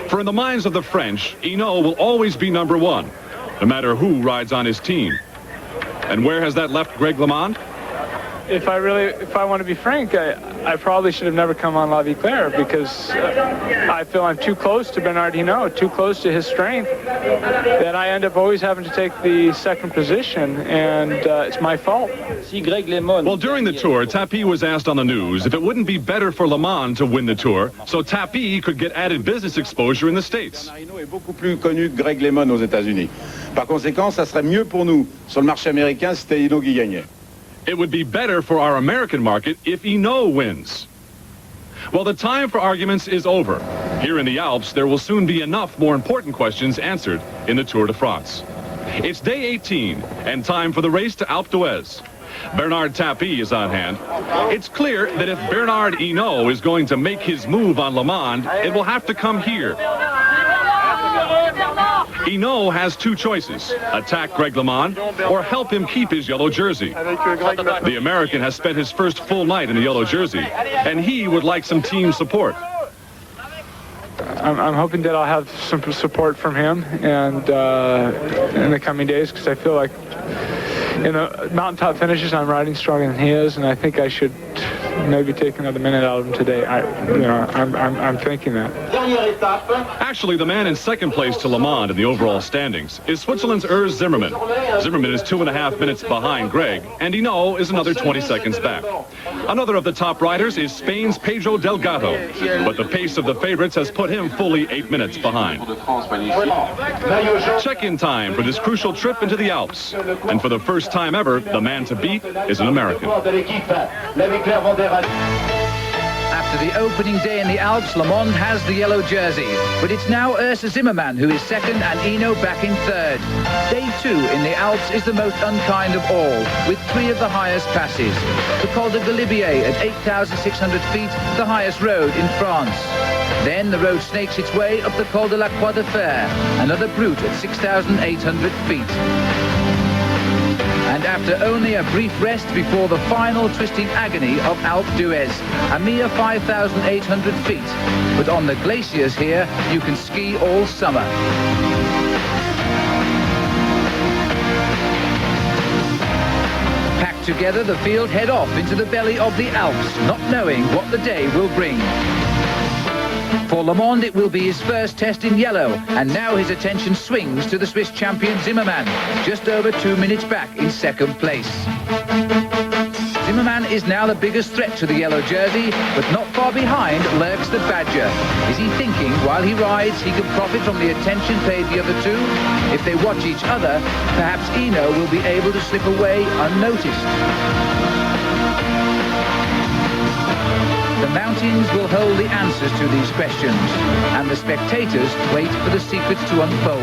For in the minds of the French, Hinault will always be number one, no matter who rides on his team. And where has that left Greg LeMond? If I want to be frank, I probably should have never come on La Vie Claire because I feel I'm too close to Bernard Hinault, too close to his strength, that I end up always having to take the second position, and it's my fault. Well, during the Tour, Tapie was asked on the news if it wouldn't be better for LeMond to win the Tour so Tapie could get added business exposure in the States. Hinault est beaucoup plus connu que Greg LeMond aux États-Unis. Par conséquent, ça serait mieux pour nous sur le marché américain si c'était Hinault qui gagnait. It would be better for our American market if Hinault wins. Well, the time for arguments is over. Here in the Alps, there will soon be enough more important questions answered in the Tour de France. It's day 18, and time for the race to Alpe d'Huez. Bernard Tapie is on hand. It's clear that if Bernard Hinault is going to make his move on LeMond, it will have to come here. Hinault has two choices, attack Greg LeMond or help him keep his yellow jersey. The American has spent his first full night in the yellow jersey, and he would like some team support. I'm hoping that I'll have some support from him and in the coming days because I feel like in the mountaintop finishes I'm riding stronger than he is, and I think I should maybe take another minute out of him today. I'm thinking that. Actually, the man in second place to LeMond in the overall standings is Switzerland's Urs Zimmermann. Zimmermann is 2.5 minutes behind Greg, and Hinault is another 20 seconds back. Another of the top riders is Spain's Pedro Delgado, but the pace of the favorites has put him fully 8 minutes behind. Check-in time for this crucial trip into the Alps, and for the first time ever, the man to beat is an American. After the opening day in the Alps, LeMond has the yellow jersey. But it's now Urs Zimmermann who is second and Hinault back in third. Day 2 in the Alps is the most unkind of all, with 3 of the highest passes. The Col de Galibier at 8,600 feet, the highest road in France. Then the road snakes its way up the Col de la Croix de Fer, another brute at 6,800 feet. And after only a brief rest before the final twisting agony of Alpe d'Huez, a mere 5,800 feet. But on the glaciers here, you can ski all summer. Packed together, the field head off into the belly of the Alps, not knowing what the day will bring. For LeMond, it will be his first test in yellow, and now his attention swings to the Swiss champion Zimmermann, just over 2 minutes back in second place. Zimmermann is now the biggest threat to the yellow jersey, but not far behind lurks the Badger. Is he thinking while he rides he can profit from the attention paid the other two? If they watch each other, perhaps Hinault will be able to slip away unnoticed. The mountains will hold the answers to these questions, and the spectators wait for the secrets to unfold.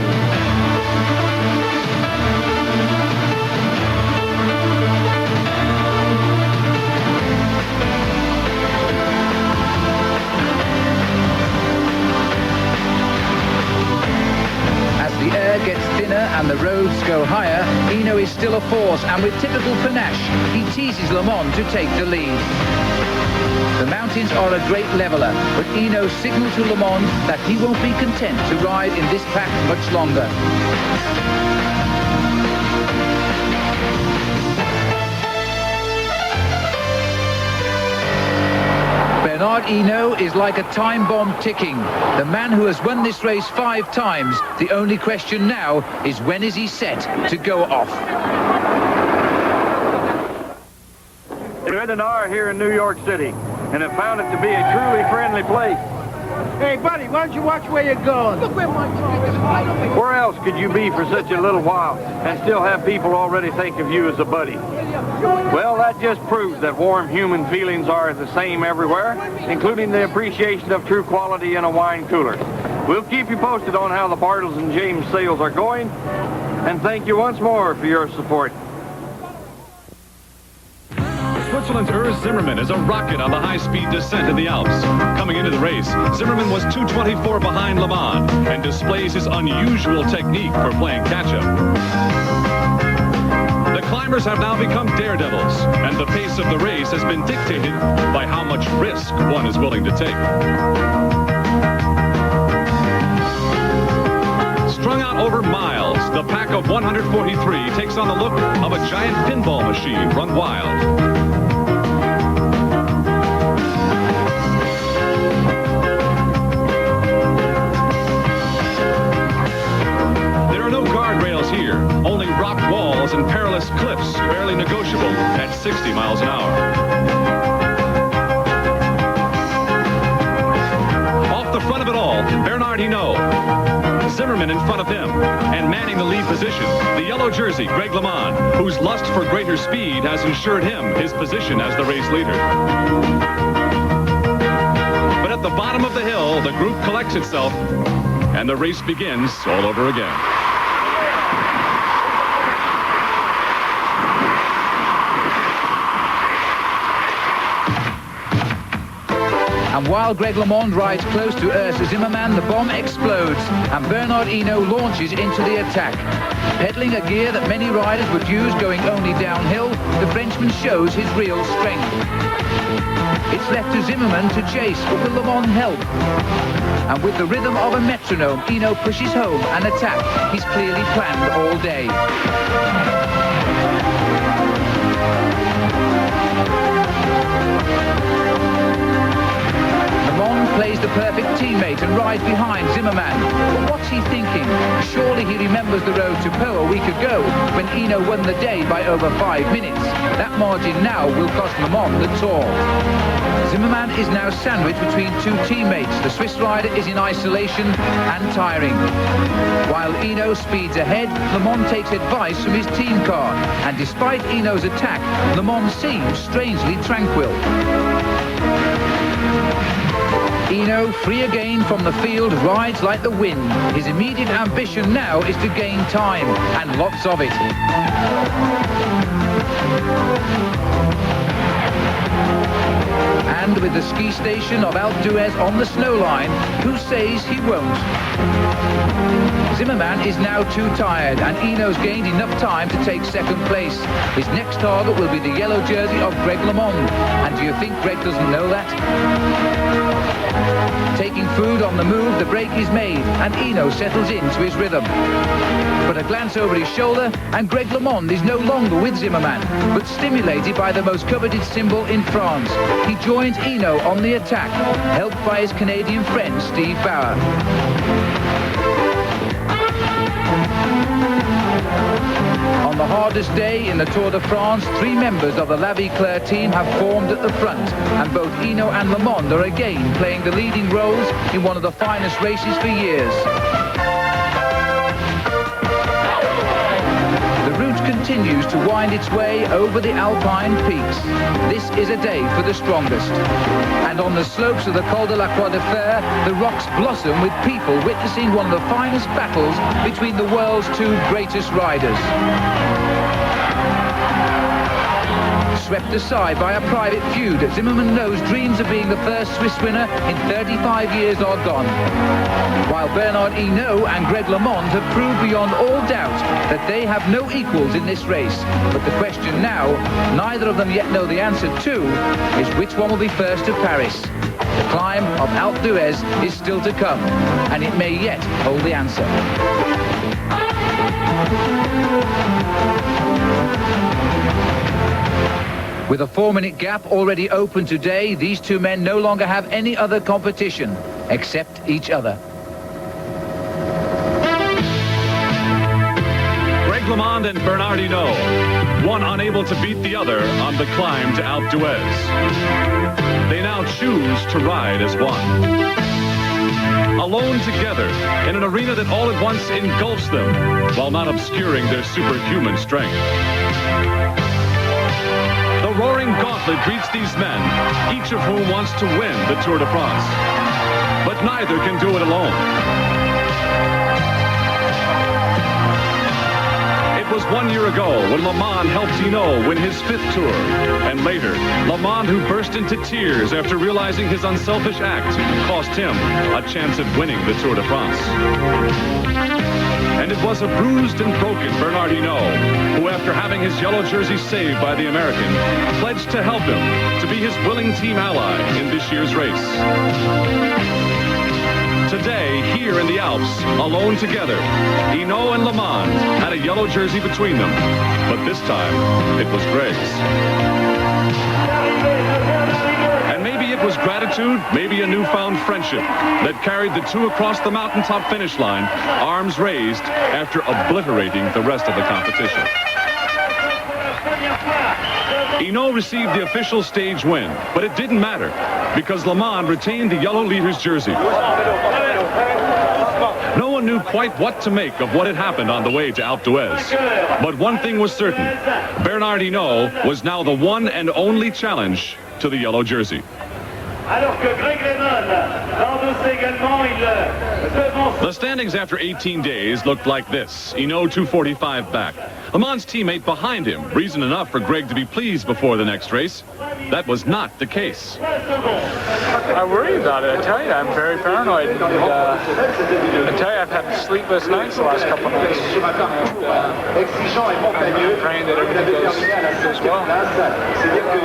Gets thinner and the roads go higher, Hinault is still a force, and with typical panache, he teases LeMond to take the lead. The mountains are a great leveller, but Hinault signaled to LeMond that he won't be content to ride in this pack much longer. Bernard Hinault is like a time bomb ticking. The man who has won this race 5 times, the only question now is when is he set to go off? Spent an hour here in New York City and have found it to be a truly friendly place. Hey, buddy, why don't you watch where you're going? Look where my truck is. Where else could you be for such a little while and still have people already think of you as a buddy? Well, that just proves that warm human feelings are the same everywhere, including the appreciation of true quality in a wine cooler. We'll keep you posted on how the Bartles and James sales are going, and thank you once more for your support. Switzerland's Urs Zimmermann is a rocket on the high-speed descent in the Alps. Coming into the race, Zimmermann was 2:24 behind LeMond and displays his unusual technique for playing catch-up. The climbers have now become daredevils, and the pace of the race has been dictated by how much risk one is willing to take. Strung out over miles, the pack of 143 takes on the look of a giant pinball machine run wild. Here, only rock walls and perilous cliffs, barely negotiable at 60 miles an hour. Off the front of it all, Bernard Hinault. Zimmermann in front of him, and manning the lead position, the yellow jersey, Greg LeMond, whose lust for greater speed has ensured him his position as the race leader. But at the bottom of the hill, the group collects itself, and the race begins all over again. And while Greg LeMond rides close to Urs Zimmermann, the bomb explodes, and Bernard Hinault launches into the attack. Pedaling a gear that many riders would use going only downhill, the Frenchman shows his real strength. It's left to Zimmermann to chase, but will LeMond help? And with the rhythm of a metronome, Hinault pushes home an attack he's clearly planned all day. LeMond plays the perfect teammate and rides behind Zimmermann. But what's he thinking? Surely he remembers the road to Po a week ago when Hinault won the day by over 5 minutes. That margin now will cost LeMond the Tour. Zimmermann is now sandwiched between 2 teammates. The Swiss rider is in isolation and tiring. While Hinault speeds ahead, LeMond takes advice from his team car. And despite Hinault's attack, LeMond seems strangely tranquil. Hinault, free again from the field, rides like the wind. His immediate ambition now is to gain time, and lots of it. And with the ski station of Alpe d'Huez on the snow line, who says he won't? Zimmerman is now too tired, and Hinault's gained enough time to take second place. His next target will be the yellow jersey of Greg LeMond. And do you think Greg doesn't know that? Taking food on the move, the break is made, and Hinault settles into his rhythm. But a glance over his shoulder, and Greg LeMond is no longer with Zimmerman, but stimulated by the most coveted symbol in France. He joins Hinault on the attack, helped by his Canadian friend Steve Bauer. On the hardest day in the Tour de France, 3 members of the La Vie-Claire team have formed at the front, and both Hinault and LeMond are again playing the leading roles in one of the finest races for years. The route continues to wind its way over the Alpine peaks. This is a day for the strongest. And on the slopes of the Col de la Croix de Fer, the rocks blossom with people witnessing one of the finest battles between the world's 2 greatest riders. Swept aside by a private feud, Zimmerman knows dreams of being the first Swiss winner in 35 years are gone. While Bernard Hinault and Greg LeMond have proved beyond all doubt that they have no equals in this race. But the question now, neither of them yet know the answer to, is which one will be first to Paris. The climb of Alpe d'Huez is still to come, and it may yet hold the answer. With a 4-minute gap already open today, these 2 men no longer have any other competition except each other. Greg LeMond and Bernard Hinault, one unable to beat the other on the climb to Alpe d'Huez. They now choose to ride as one. Alone together in an arena that all at once engulfs them while not obscuring their superhuman strength. The roaring gauntlet greets these men, each of whom wants to win the Tour de France. But neither can do it alone. It was 1 year ago when LeMond helped Hinault win his 5th Tour. And later, LeMond, who burst into tears after realizing his unselfish act, cost him a chance at winning the Tour de France. And it was a bruised and broken Bernard Hinault who, after having his yellow jersey saved by the American, pledged to help him, to be his willing team ally in this year's race. Today, here in the Alps, alone together, Hinault and LeMond had a yellow jersey between them, but this time, it was Greg's. And maybe it was gratitude, maybe a newfound friendship that carried the 2 across the mountaintop finish line, arms raised after obliterating the rest of the competition. Hinault received the official stage win, but it didn't matter because LeMond retained the yellow leader's jersey. No one knew quite what to make of what had happened on the way to Alpe d'Huez. But one thing was certain, Bernard Hinault was now the one and only challenge to the yellow jersey. The standings after 18 days looked like this. Hinault 245 back. LeMond's teammate behind him, reason enough for Greg to be pleased before the next race. That was not the case. I worry about it. I tell you, I'm very paranoid. And, I tell you, I've had sleepless nights the last couple of nights. And, I'm praying that everything goes well.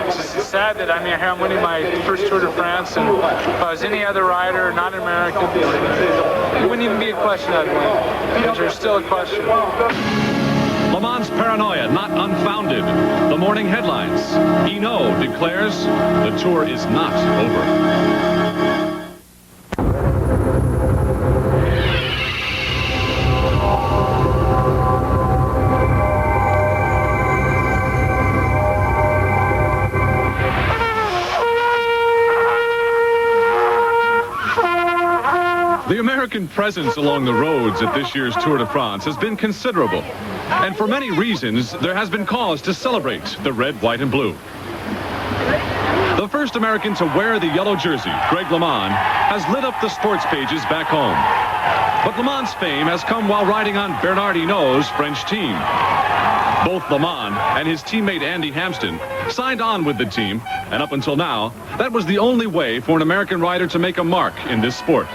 It's sad that I'm here. I'm winning my first Tour de France, and if I was any other rider, not an American, it wouldn't even be a question I'd win. Because there's still a question. LeMond's paranoia not unfounded. The morning headlines. Hinault declares the Tour is not over. The American presence along the roads at this year's Tour de France has been considerable. And for many reasons, there has been cause to celebrate the red, white, and blue. The first American to wear the yellow jersey, Greg LeMond, has lit up the sports pages back home. But LeMond's fame has come while riding on Bernard Hinault's French team. Both LeMond and his teammate Andy Hampsten signed on with the team, and up until now, that was the only way for an American rider to make a mark in this sport.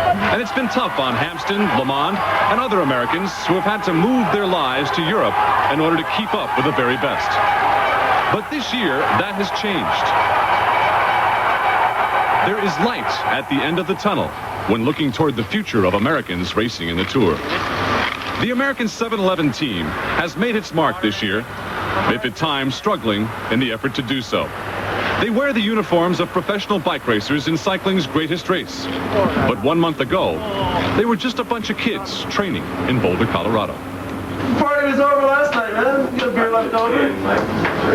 And it's been tough on Hampton, LeMond, and other Americans who have had to move their lives to Europe in order to keep up with the very best. But this year, that has changed. There is light at the end of the tunnel when looking toward the future of Americans racing in the Tour. The American 711 team has made its mark this year, if at times struggling in the effort to do so. They wear the uniforms of professional bike racers in cycling's greatest race. But 1 month ago, they were just a bunch of kids training in Boulder, Colorado. Party was over last night, man. You got beer left over?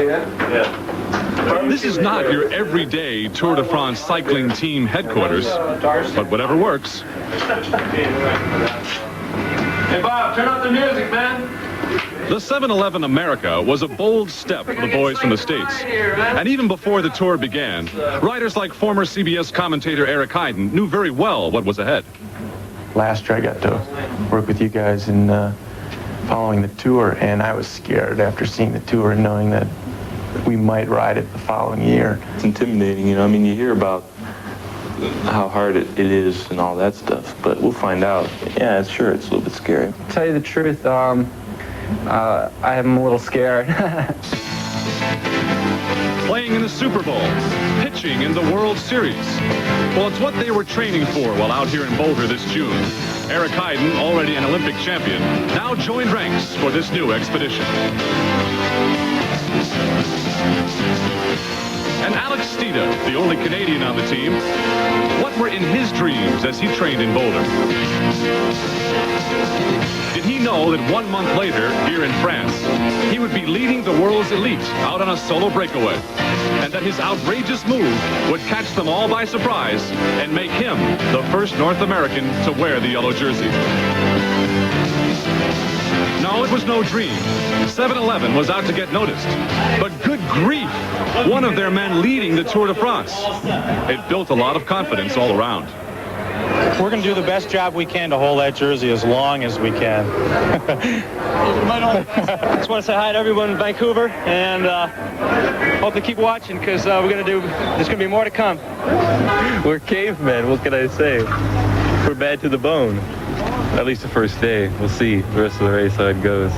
Yeah. This is not your everyday Tour de France cycling team headquarters, but whatever works. Hey, Bob, turn up the music, man. The 711 America was a bold step for the boys from the States. And even before the tour began, riders like former CBS commentator Eric Hinault knew very well what was ahead. Last year I got to work with you guys in following the tour, and I was scared after seeing the tour and knowing that we might ride it the following year. It's intimidating, you know. I mean, you hear about how hard it is and all that stuff, but we'll find out. Yeah, it's a little bit scary. To tell you the truth, I am a little scared. Playing in the Super Bowl, pitching in the World Series. Well, it's what they were training for while out here in Boulder this June. Eric Hinault, already an Olympic champion, now joined ranks for this new expedition. And Alex Steeda, the only Canadian on the team, what were in his dreams as he trained in Boulder? Did he know that 1 month later, here in France, he would be leading the world's elite out on a solo breakaway, and that his outrageous move would catch them all by surprise and make him the first North American to wear the yellow jersey? No, it was no dream. 711 was out to get noticed. But good grief, one of their men leading the Tour de France. It built a lot of confidence all around. We're going to do the best job we can to hold that jersey as long as we can. Just want to say hi to everyone in Vancouver, and hope they keep watching, because there's going to be more to come. We're cavemen, what can I say? We're bad to the bone. At least the first day. We'll see the rest of the race how it goes.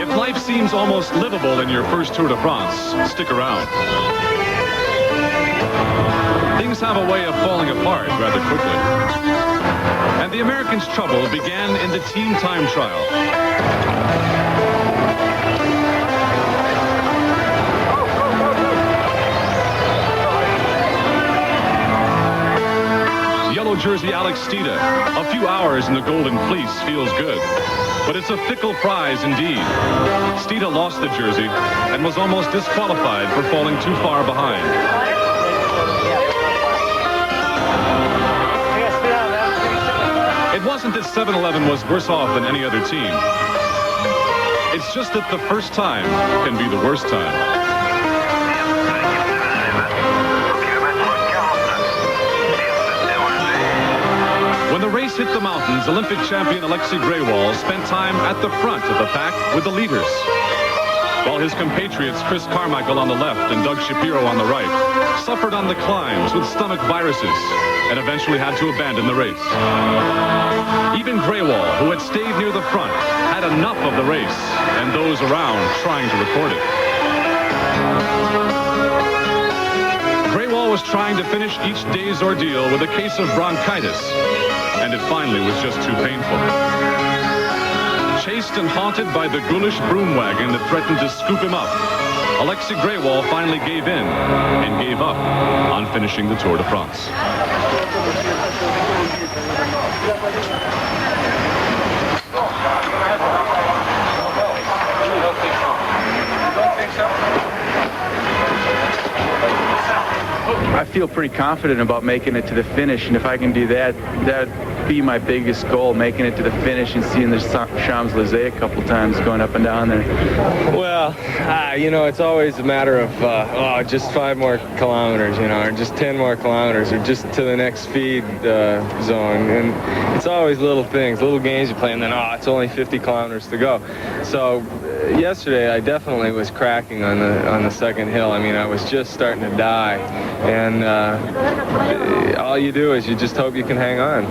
If life seems almost livable in your first Tour de France, stick around. Things have a way of falling apart rather quickly. And the Americans' trouble began in the team time trial. Yellow jersey Alex Steeda. A few hours in the Golden Fleece feels good, but it's a fickle prize indeed. Steeda lost the jersey and was almost disqualified for falling too far behind. It wasn't that 711 was worse off than any other team. It's just that the first time can be the worst time. When the race hit the mountains, Olympic champion Alexei Greywall spent time at the front of the pack with the leaders, while his compatriots Chris Carmichael on the left and Doug Shapiro on the right suffered on the climbs with stomach viruses and eventually had to abandon the race. Even Greywall, who had stayed near the front, had enough of the race and those around trying to record it. Greywall was trying to finish each day's ordeal with a case of bronchitis, and it finally was just too painful. Chased and haunted by the ghoulish broom wagon that threatened to scoop him up, Alexei Greywall finally gave in and gave up on finishing the Tour de France. I feel pretty confident about making it to the finish, and if I can do that, that'd be my biggest goal, making it to the finish and seeing the Champs-Élysées a couple times going up and down there. Well, you know, it's always a matter of, just 5 more kilometers, you know, or just 10 more kilometers, or just to the next speed zone. And it's always little things, little games you play, and then, it's only 50 kilometers to go. So yesterday I definitely was cracking on the second hill. I mean, I was just starting to die, and all you do is you just hope you can hang on.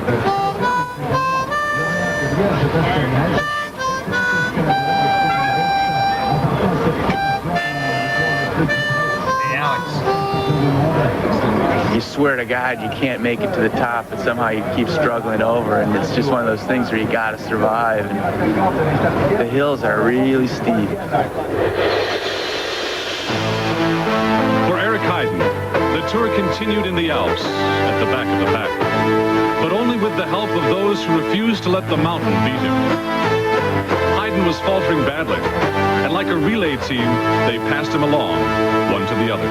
You swear to God you can't make it to the top, but somehow you keep struggling over, and it's just one of those things where you got to survive. And the hills are really steep. For Eric Hinault, the tour continued in the Alps at the back of the pack, but only with the help of those who refused to let the mountain beat him. Hinault was faltering badly, and like a relay team, they passed him along, one to the other.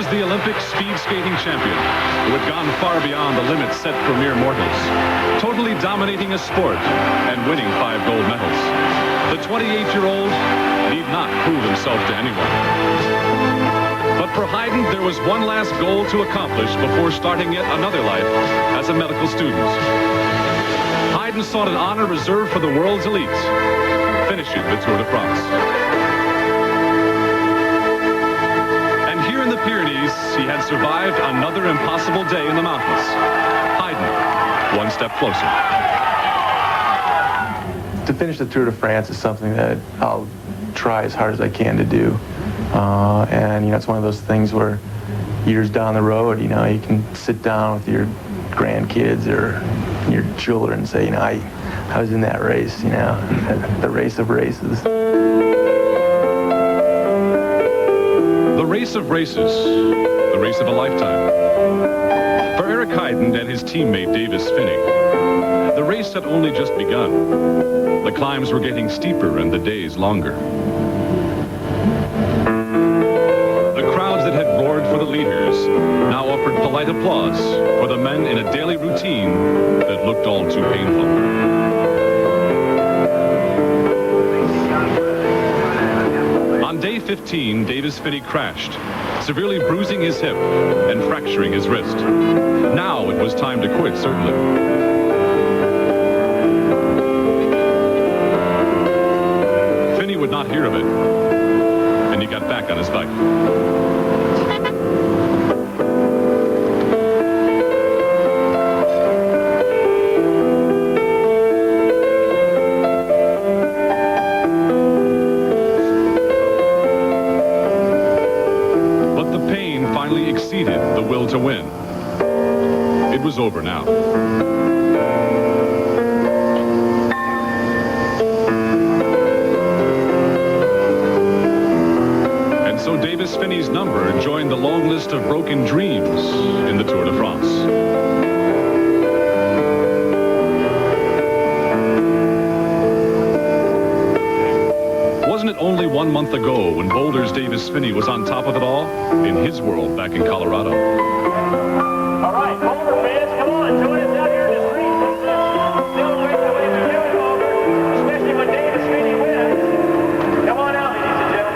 The Olympic speed skating champion, who had gone far beyond the limits set for mere mortals, totally dominating a sport and winning 5 gold medals. The 28-year-old need not prove himself to anyone. But for Hinault, there was one last goal to accomplish before starting yet another life as a medical student. Hinault sought an honor reserved for the world's elites, finishing the Tour de France. In the Pyrenees, he had survived another impossible day in the mountains. Hinault, one step closer. To finish the Tour de France is something that I'll try as hard as I can to do. And, you know, it's one of those things where years down the road, you know, you can sit down with your grandkids or your children and say, you know, I was in that race, you know, the race of races. The race of races, the race of a lifetime. For Eric Hinault and his teammate Davis Finney, the race had only just begun. The climbs were getting steeper and the days longer. The crowds that had roared for the leaders now offered polite applause for the men in a daily routine that looked all too painful. On day 15, Davis Finney crashed, severely bruising his hip and fracturing his wrist. Now it was time to quit, certainly. Finney would not hear of it, and he got back on his bike. Exceeded the will to win. It was over now. And so Davis Finney's number joined the long list of broken dreams in the Tour de France. Wasn't it only 1 month ago when Boulder's Davis Finney was on top of it all? In his world back in Colorado. All right, Boulder fans, come on, join us out here in the street. Celebrate the way we do it, Boulder, especially when Davis Finney wins. Come on out, ladies and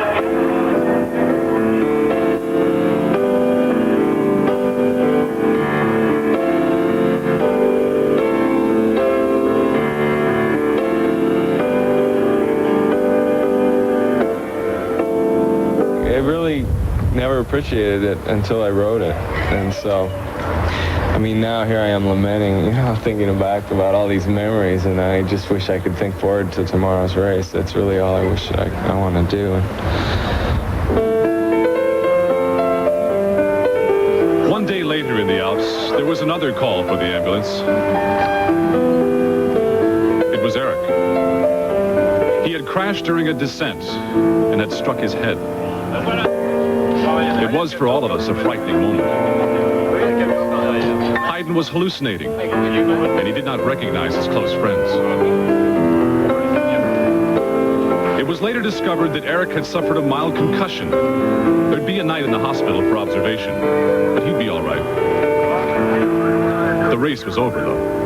never appreciated it until I wrote it. And so, I mean, now here I am lamenting, you know, thinking back about all these memories, and I just wish I could think forward to tomorrow's race. That's really all I wish I want to do. One day later in the Alps, there was another call for the ambulance. It was Eric. He had crashed during a descent and had struck his head. It was, for all of us, a frightening moment. Hinault was hallucinating, and he did not recognize his close friends. It was later discovered that Eric had suffered a mild concussion. There'd be a night in the hospital for observation, but he'd be all right. The race was over, though.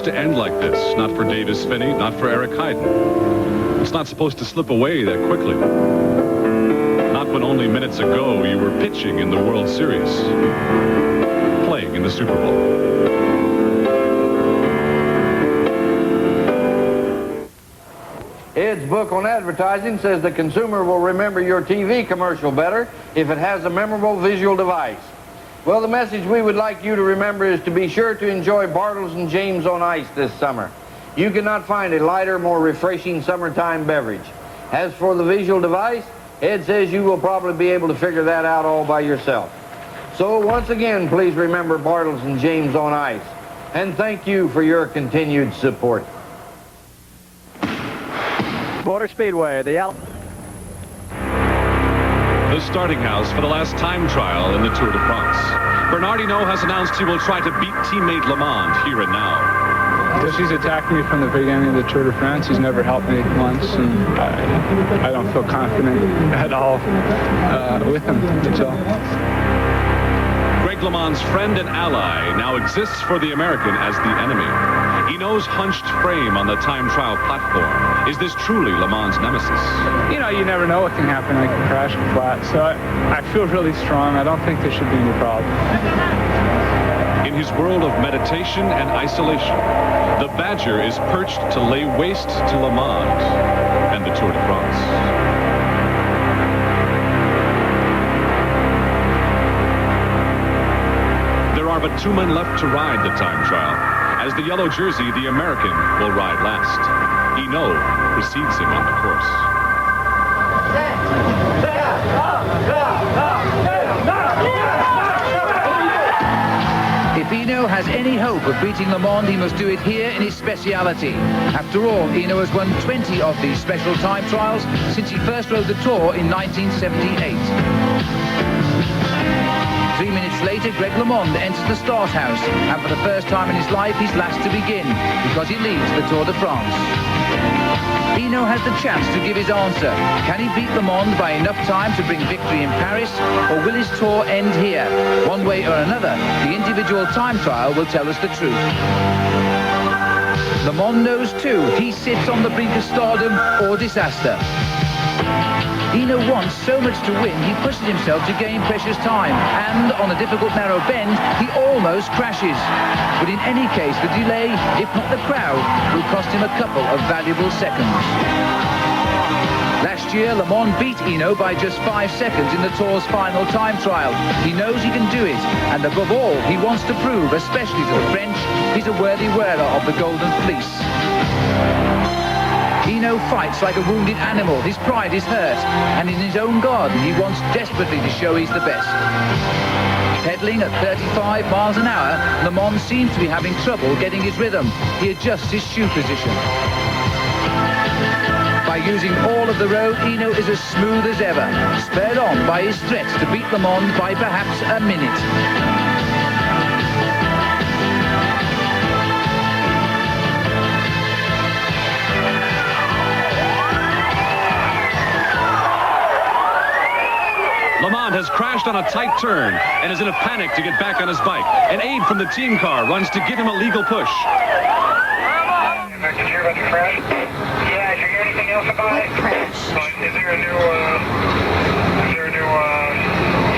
supposed to end like this. Not for Davis Finney, not for Eric Heiden. It's not supposed to slip away that quickly. Not when only minutes ago you were pitching in the World Series, playing in the Super Bowl. Ed's book on advertising says the consumer will remember your TV commercial better if it has a memorable visual device. Well, the message we would like you to remember is to be sure to enjoy Bartles and James on Ice this summer. You cannot find a lighter, more refreshing summertime beverage. As for the visual device, Ed says you will probably be able to figure that out all by yourself. So once again, please remember Bartles and James on Ice. And thank you for your continued support. Motor Speedway, the starting house for the last time trial in the Tour de France. Bernard Hinault has announced he will try to beat teammate LeMond here and now. Because he's attacked me from the beginning of the Tour de France. He's never helped me once, and I don't feel confident at all with him. So. Greg LeMond's friend and ally now exists for the American as the enemy. Hinault's hunched frame on the time trial platform. Is this truly LeMond's nemesis? You know, you never know what can happen. I can crash and flat. So I feel really strong. I don't think there should be any problem. In his world of meditation and isolation, the Badger is perched to lay waste to LeMond and the Tour de France. There are but 2 men left to ride the time trial. As the yellow jersey, the American will ride last. Hinault precedes him on the course. If Hinault has any hope of beating LeMond, he must do it here in his speciality. After all, Hinault has won 20 of these special time trials since he first rode the Tour in 1978. 3 minutes later, Greg LeMond enters the start house, and for the first time in his life, he's last to begin, because he leads the Tour de France. Hinault has the chance to give his answer. Can he beat LeMond by enough time to bring victory in Paris, or will his tour end here? One way or another, the individual time trial will tell us the truth. LeMond knows too, he sits on the brink of stardom or disaster. Hinault wants so much to win, he pushes himself to gain precious time, and on a difficult narrow bend, he almost crashes. But in any case, the delay, if not the crowd, will cost him a couple of valuable seconds. Last year, LeMond beat Hinault by just 5 seconds in the Tour's final time trial. He knows he can do it, and above all, he wants to prove, especially to the French, he's a worthy wearer of the Golden Fleece. Hinault fights like a wounded animal. His pride is hurt, and in his own garden, he wants desperately to show he's the best. Pedaling at 35 miles an hour, LeMond seems to be having trouble getting his rhythm. He adjusts his shoe position. By using all of the road, Hinault is as smooth as ever, spurred on by his threats to beat LeMond by perhaps a minute. LeMond has crashed on a tight turn and is in a panic to get back on his bike. An aide from the team car runs to give him a legal push. Did you hear about the crash? Yeah, did you hear anything else about it? Crash. Is there a new,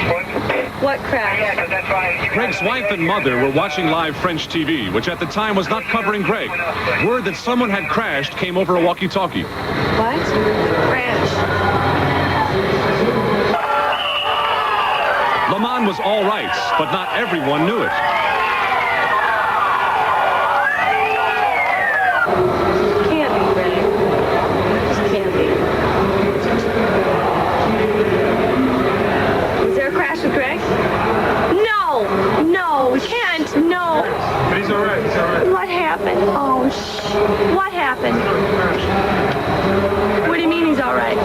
split? What crash? Yeah, because that's why... Greg's wife and mother were watching live French TV, which at the time was not covering Greg. Word that someone had crashed came over a walkie-talkie. What? Crash. LeMond was all right, but not everyone knew it. Can't be, Greg. Just can't be. Was there a crash with Greg? No! No! Can't! No! But he's all right. He's all right. What happened? Oh, what happened? What do you mean he's all right?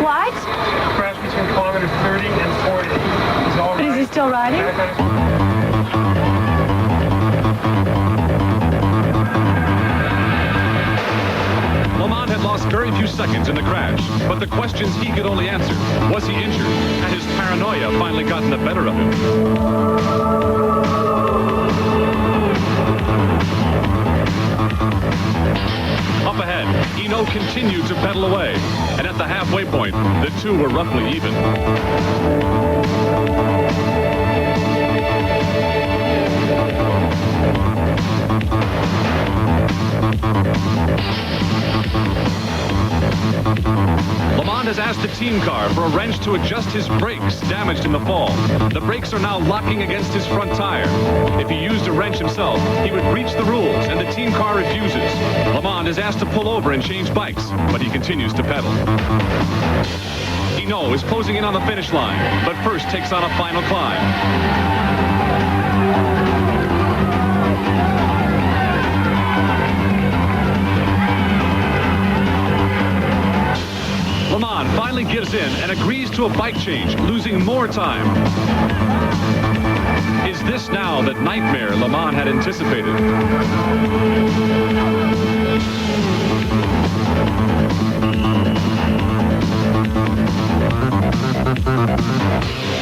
What? Crash between kilometers 30 and 40. He's all right. But is he still riding? LeMond had lost very few seconds in the crash, but the questions he could only answer. Was he injured? Had his paranoia finally gotten the better of him? Hinault continued to pedal away, and at the halfway point, the two were roughly even. LeMond has asked the team car for a wrench to adjust his brakes damaged in the fall. The brakes are now locking against his front tire. If he used a wrench himself, he would breach the rules, and the team car refuses. LeMond is asked to pull over and change bikes, but he continues to pedal. Hinault is closing in on the finish line, but first takes on a final climb. LeMond finally gives in and agrees to a bike change, losing more time. Is this now the nightmare LeMond had anticipated?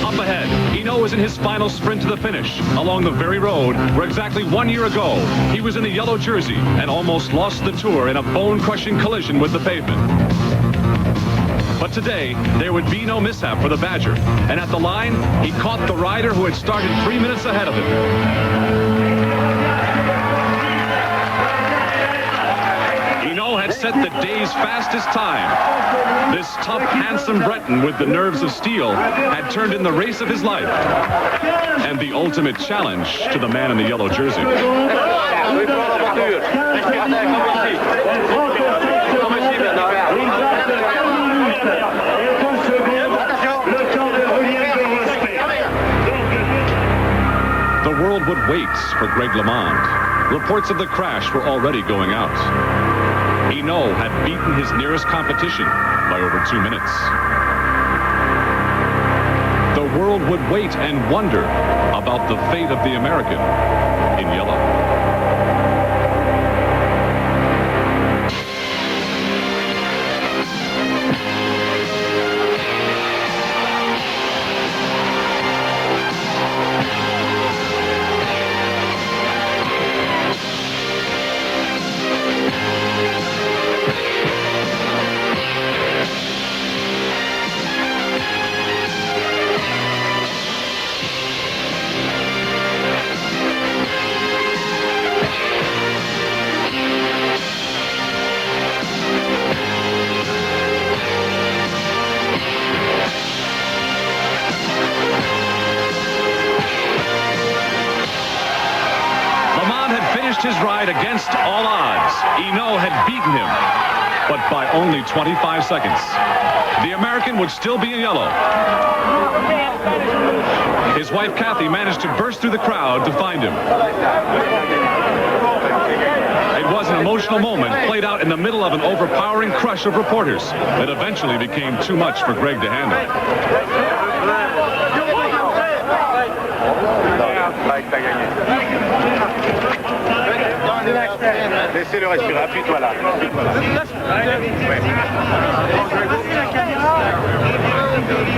Up ahead, Hinault is in his final sprint to the finish, along the very road where exactly 1 year ago, he was in the yellow jersey and almost lost the Tour in a bone-crushing collision with the pavement. But today, there would be no mishap for the Badger. And at the line, he caught the rider who had started 3 minutes ahead of him. Hinault had set the day's fastest time. This tough, handsome Breton with the nerves of steel had turned in the race of his life. And the ultimate challenge to the man in the yellow jersey. The world would wait for Greg LeMond. Reports of the crash were already going out. Hinault had beaten his nearest competition by over 2 minutes. The world would wait and wonder about the fate of the American in yellow. His ride against all odds. Hinault had beaten him, but by only 25 seconds. The American would still be in yellow. His wife, Kathy, managed to burst through the crowd to find him. It was an emotional moment played out in the middle of an overpowering crush of reporters that eventually became too much for Greg to handle. Laissez-le respirer, appuie-toi là.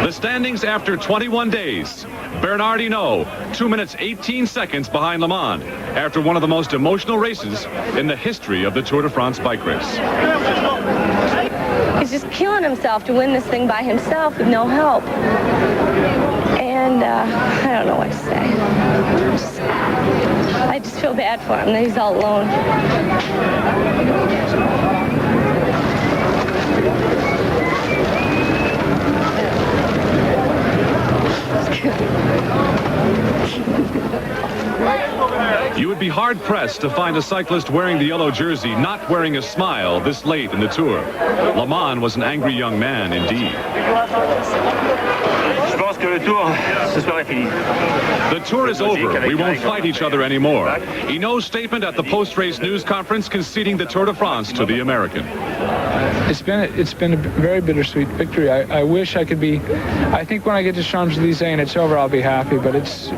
The standings after 21 days. Bernard Hinault, 2 minutes 18 seconds behind LeMond, after one of the most emotional races in the history of the Tour de France bike race. He's just killing himself to win this thing by himself with no help. And I don't know what to say. I just feel bad for him that he's all alone. You would be hard-pressed to find a cyclist wearing the yellow jersey not wearing a smile this late in the Tour. LeMond was an angry young man indeed. The Tour is over. We won't fight each other anymore. Hinault's statement at the post-race news conference conceding the Tour de France to the American. It's been a very bittersweet victory. I wish I could be. I think when I get to Champs-Élysées and it's over, I'll be happy. But it's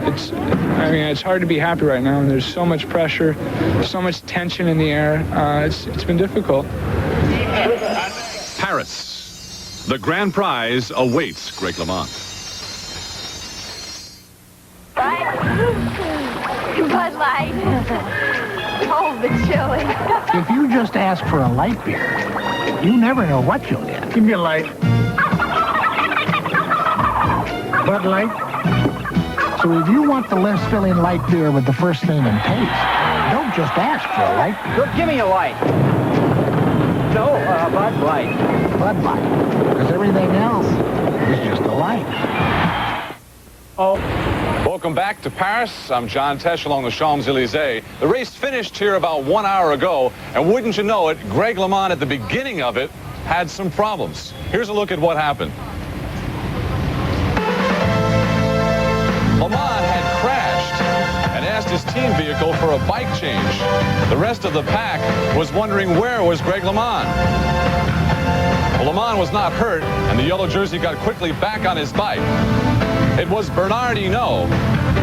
hard to be happy right now. And there's so much pressure, so much tension in the air. It's been difficult. Paris. The grand prize awaits Greg LeMond. Bud Light. Oh, the chili. If you just ask for a light beer, You never know what you'll get. Give me a light. Bud Light. So if you want the less filling light beer with the first name and taste, don't just ask for a light. Look, give me a light. No, Bud Light. Bud Light. Because everything else is just a light. Welcome back to Paris. I'm John Tesh along the Champs-Élysées. The race finished here about 1 hour ago, and wouldn't you know it, Greg LeMond at the beginning of it had some problems. Here's a look at what happened. LeMond had crashed and asked his team vehicle for a bike change. The rest of the pack was wondering where was Greg LeMond. Well, LeMond was not hurt, and the yellow jersey got quickly back on his bike. It was Bernard Hinault,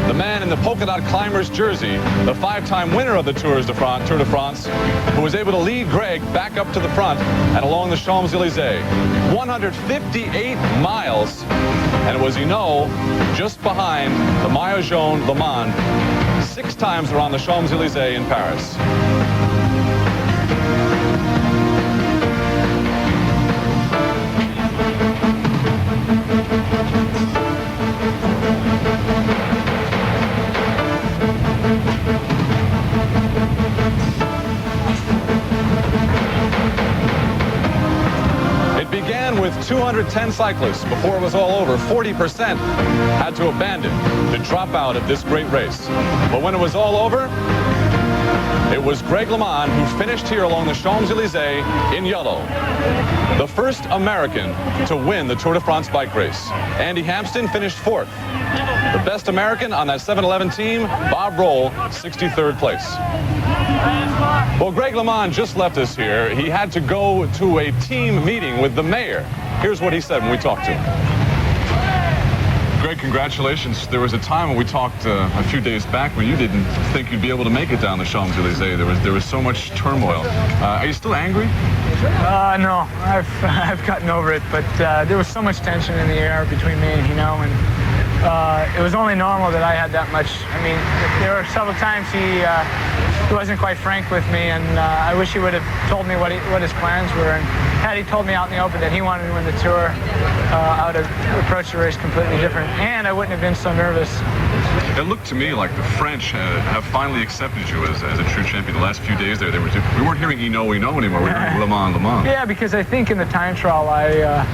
the man in the polka dot climber's jersey, the 5-time winner of the Tour de France, who was able to lead Greg back up to the front and along the Champs-Élysées. 158 miles, and it was Hinault just behind the Maillot Jaune LeMond 6 times around the Champs-Élysées in Paris. With 210 cyclists, before it was all over, 40% had to abandon, to drop out of this great race. But when it was all over, it was Greg LeMond who finished here along the Champs-Élysées in yellow. The first American to win the Tour de France bike race. Andy Hampsten finished 4th. The best American on that 7-Eleven team, Bob Roll, 63rd place. Well, Greg LeMond just left us here. He had to go to a team meeting with the mayor. Here's what he said when we talked to him. Greg, congratulations. There was a time when we talked a few days back when you didn't think you'd be able to make it down the Champs-Élysées. There was so much turmoil. Are you still angry? No, I've gotten over it, but there was so much tension in the air between me and Hinault, and it was only normal that I had that much. I mean, there were several times he wasn't quite frank with me, and I wish he would have told me what his plans were. And had he told me out in the open that he wanted to win the Tour, I would have approached the race completely different, and I wouldn't have been so nervous. It looked to me like the French have finally accepted you as a true champion. The last few days there, we weren't hearing Hinault anymore. We were hearing LeMond. Yeah, because I think in the time trial, I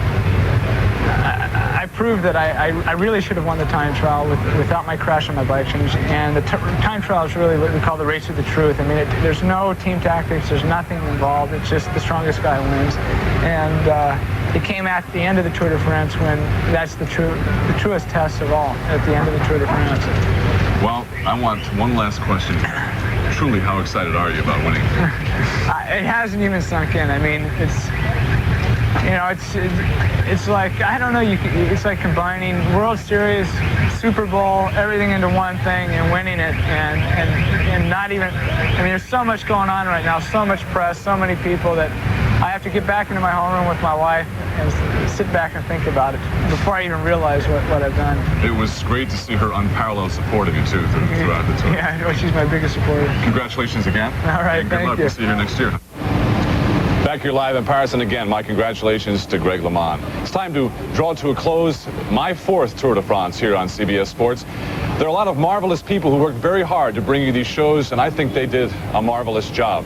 proved that I really should have won the time trial without my crash on my bike change. And the time trial is really what we call the race of the truth. I mean, there's no team tactics. There's nothing involved. It's just the strongest guy wins. And it came at the end of the Tour de France when that's the truest test of all, at the end of the Tour de France. Well, I want one last question. Truly, how excited are you about winning? It hasn't even sunk in. I mean, it's like, I don't know, it's like combining World Series, Super Bowl, everything into one thing and winning it, and not even, I mean, there's so much going on right now, so much press, so many people that I have to get back into my homeroom with my wife and sit back and think about it before I even realize what I've done. It was great to see her unparalleled support of you, too, throughout the tour. Yeah, I know, she's my biggest supporter. Congratulations again. All right, and good luck. We'll see you here next year. Back here live in Paris, and again, my congratulations to Greg LeMond. It's time to draw to a close my 4th Tour de France here on CBS Sports. There are a lot of marvelous people who worked very hard to bring you these shows, and I think they did a marvelous job.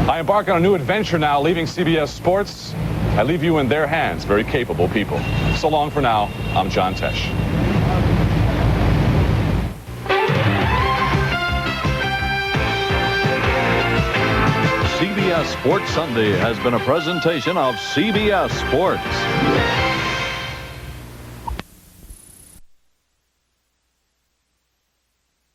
I embark on a new adventure now, leaving CBS Sports. I leave you in their hands, very capable people. So long for now. I'm John Tesh. CBS Sports Sunday has been a presentation of CBS Sports.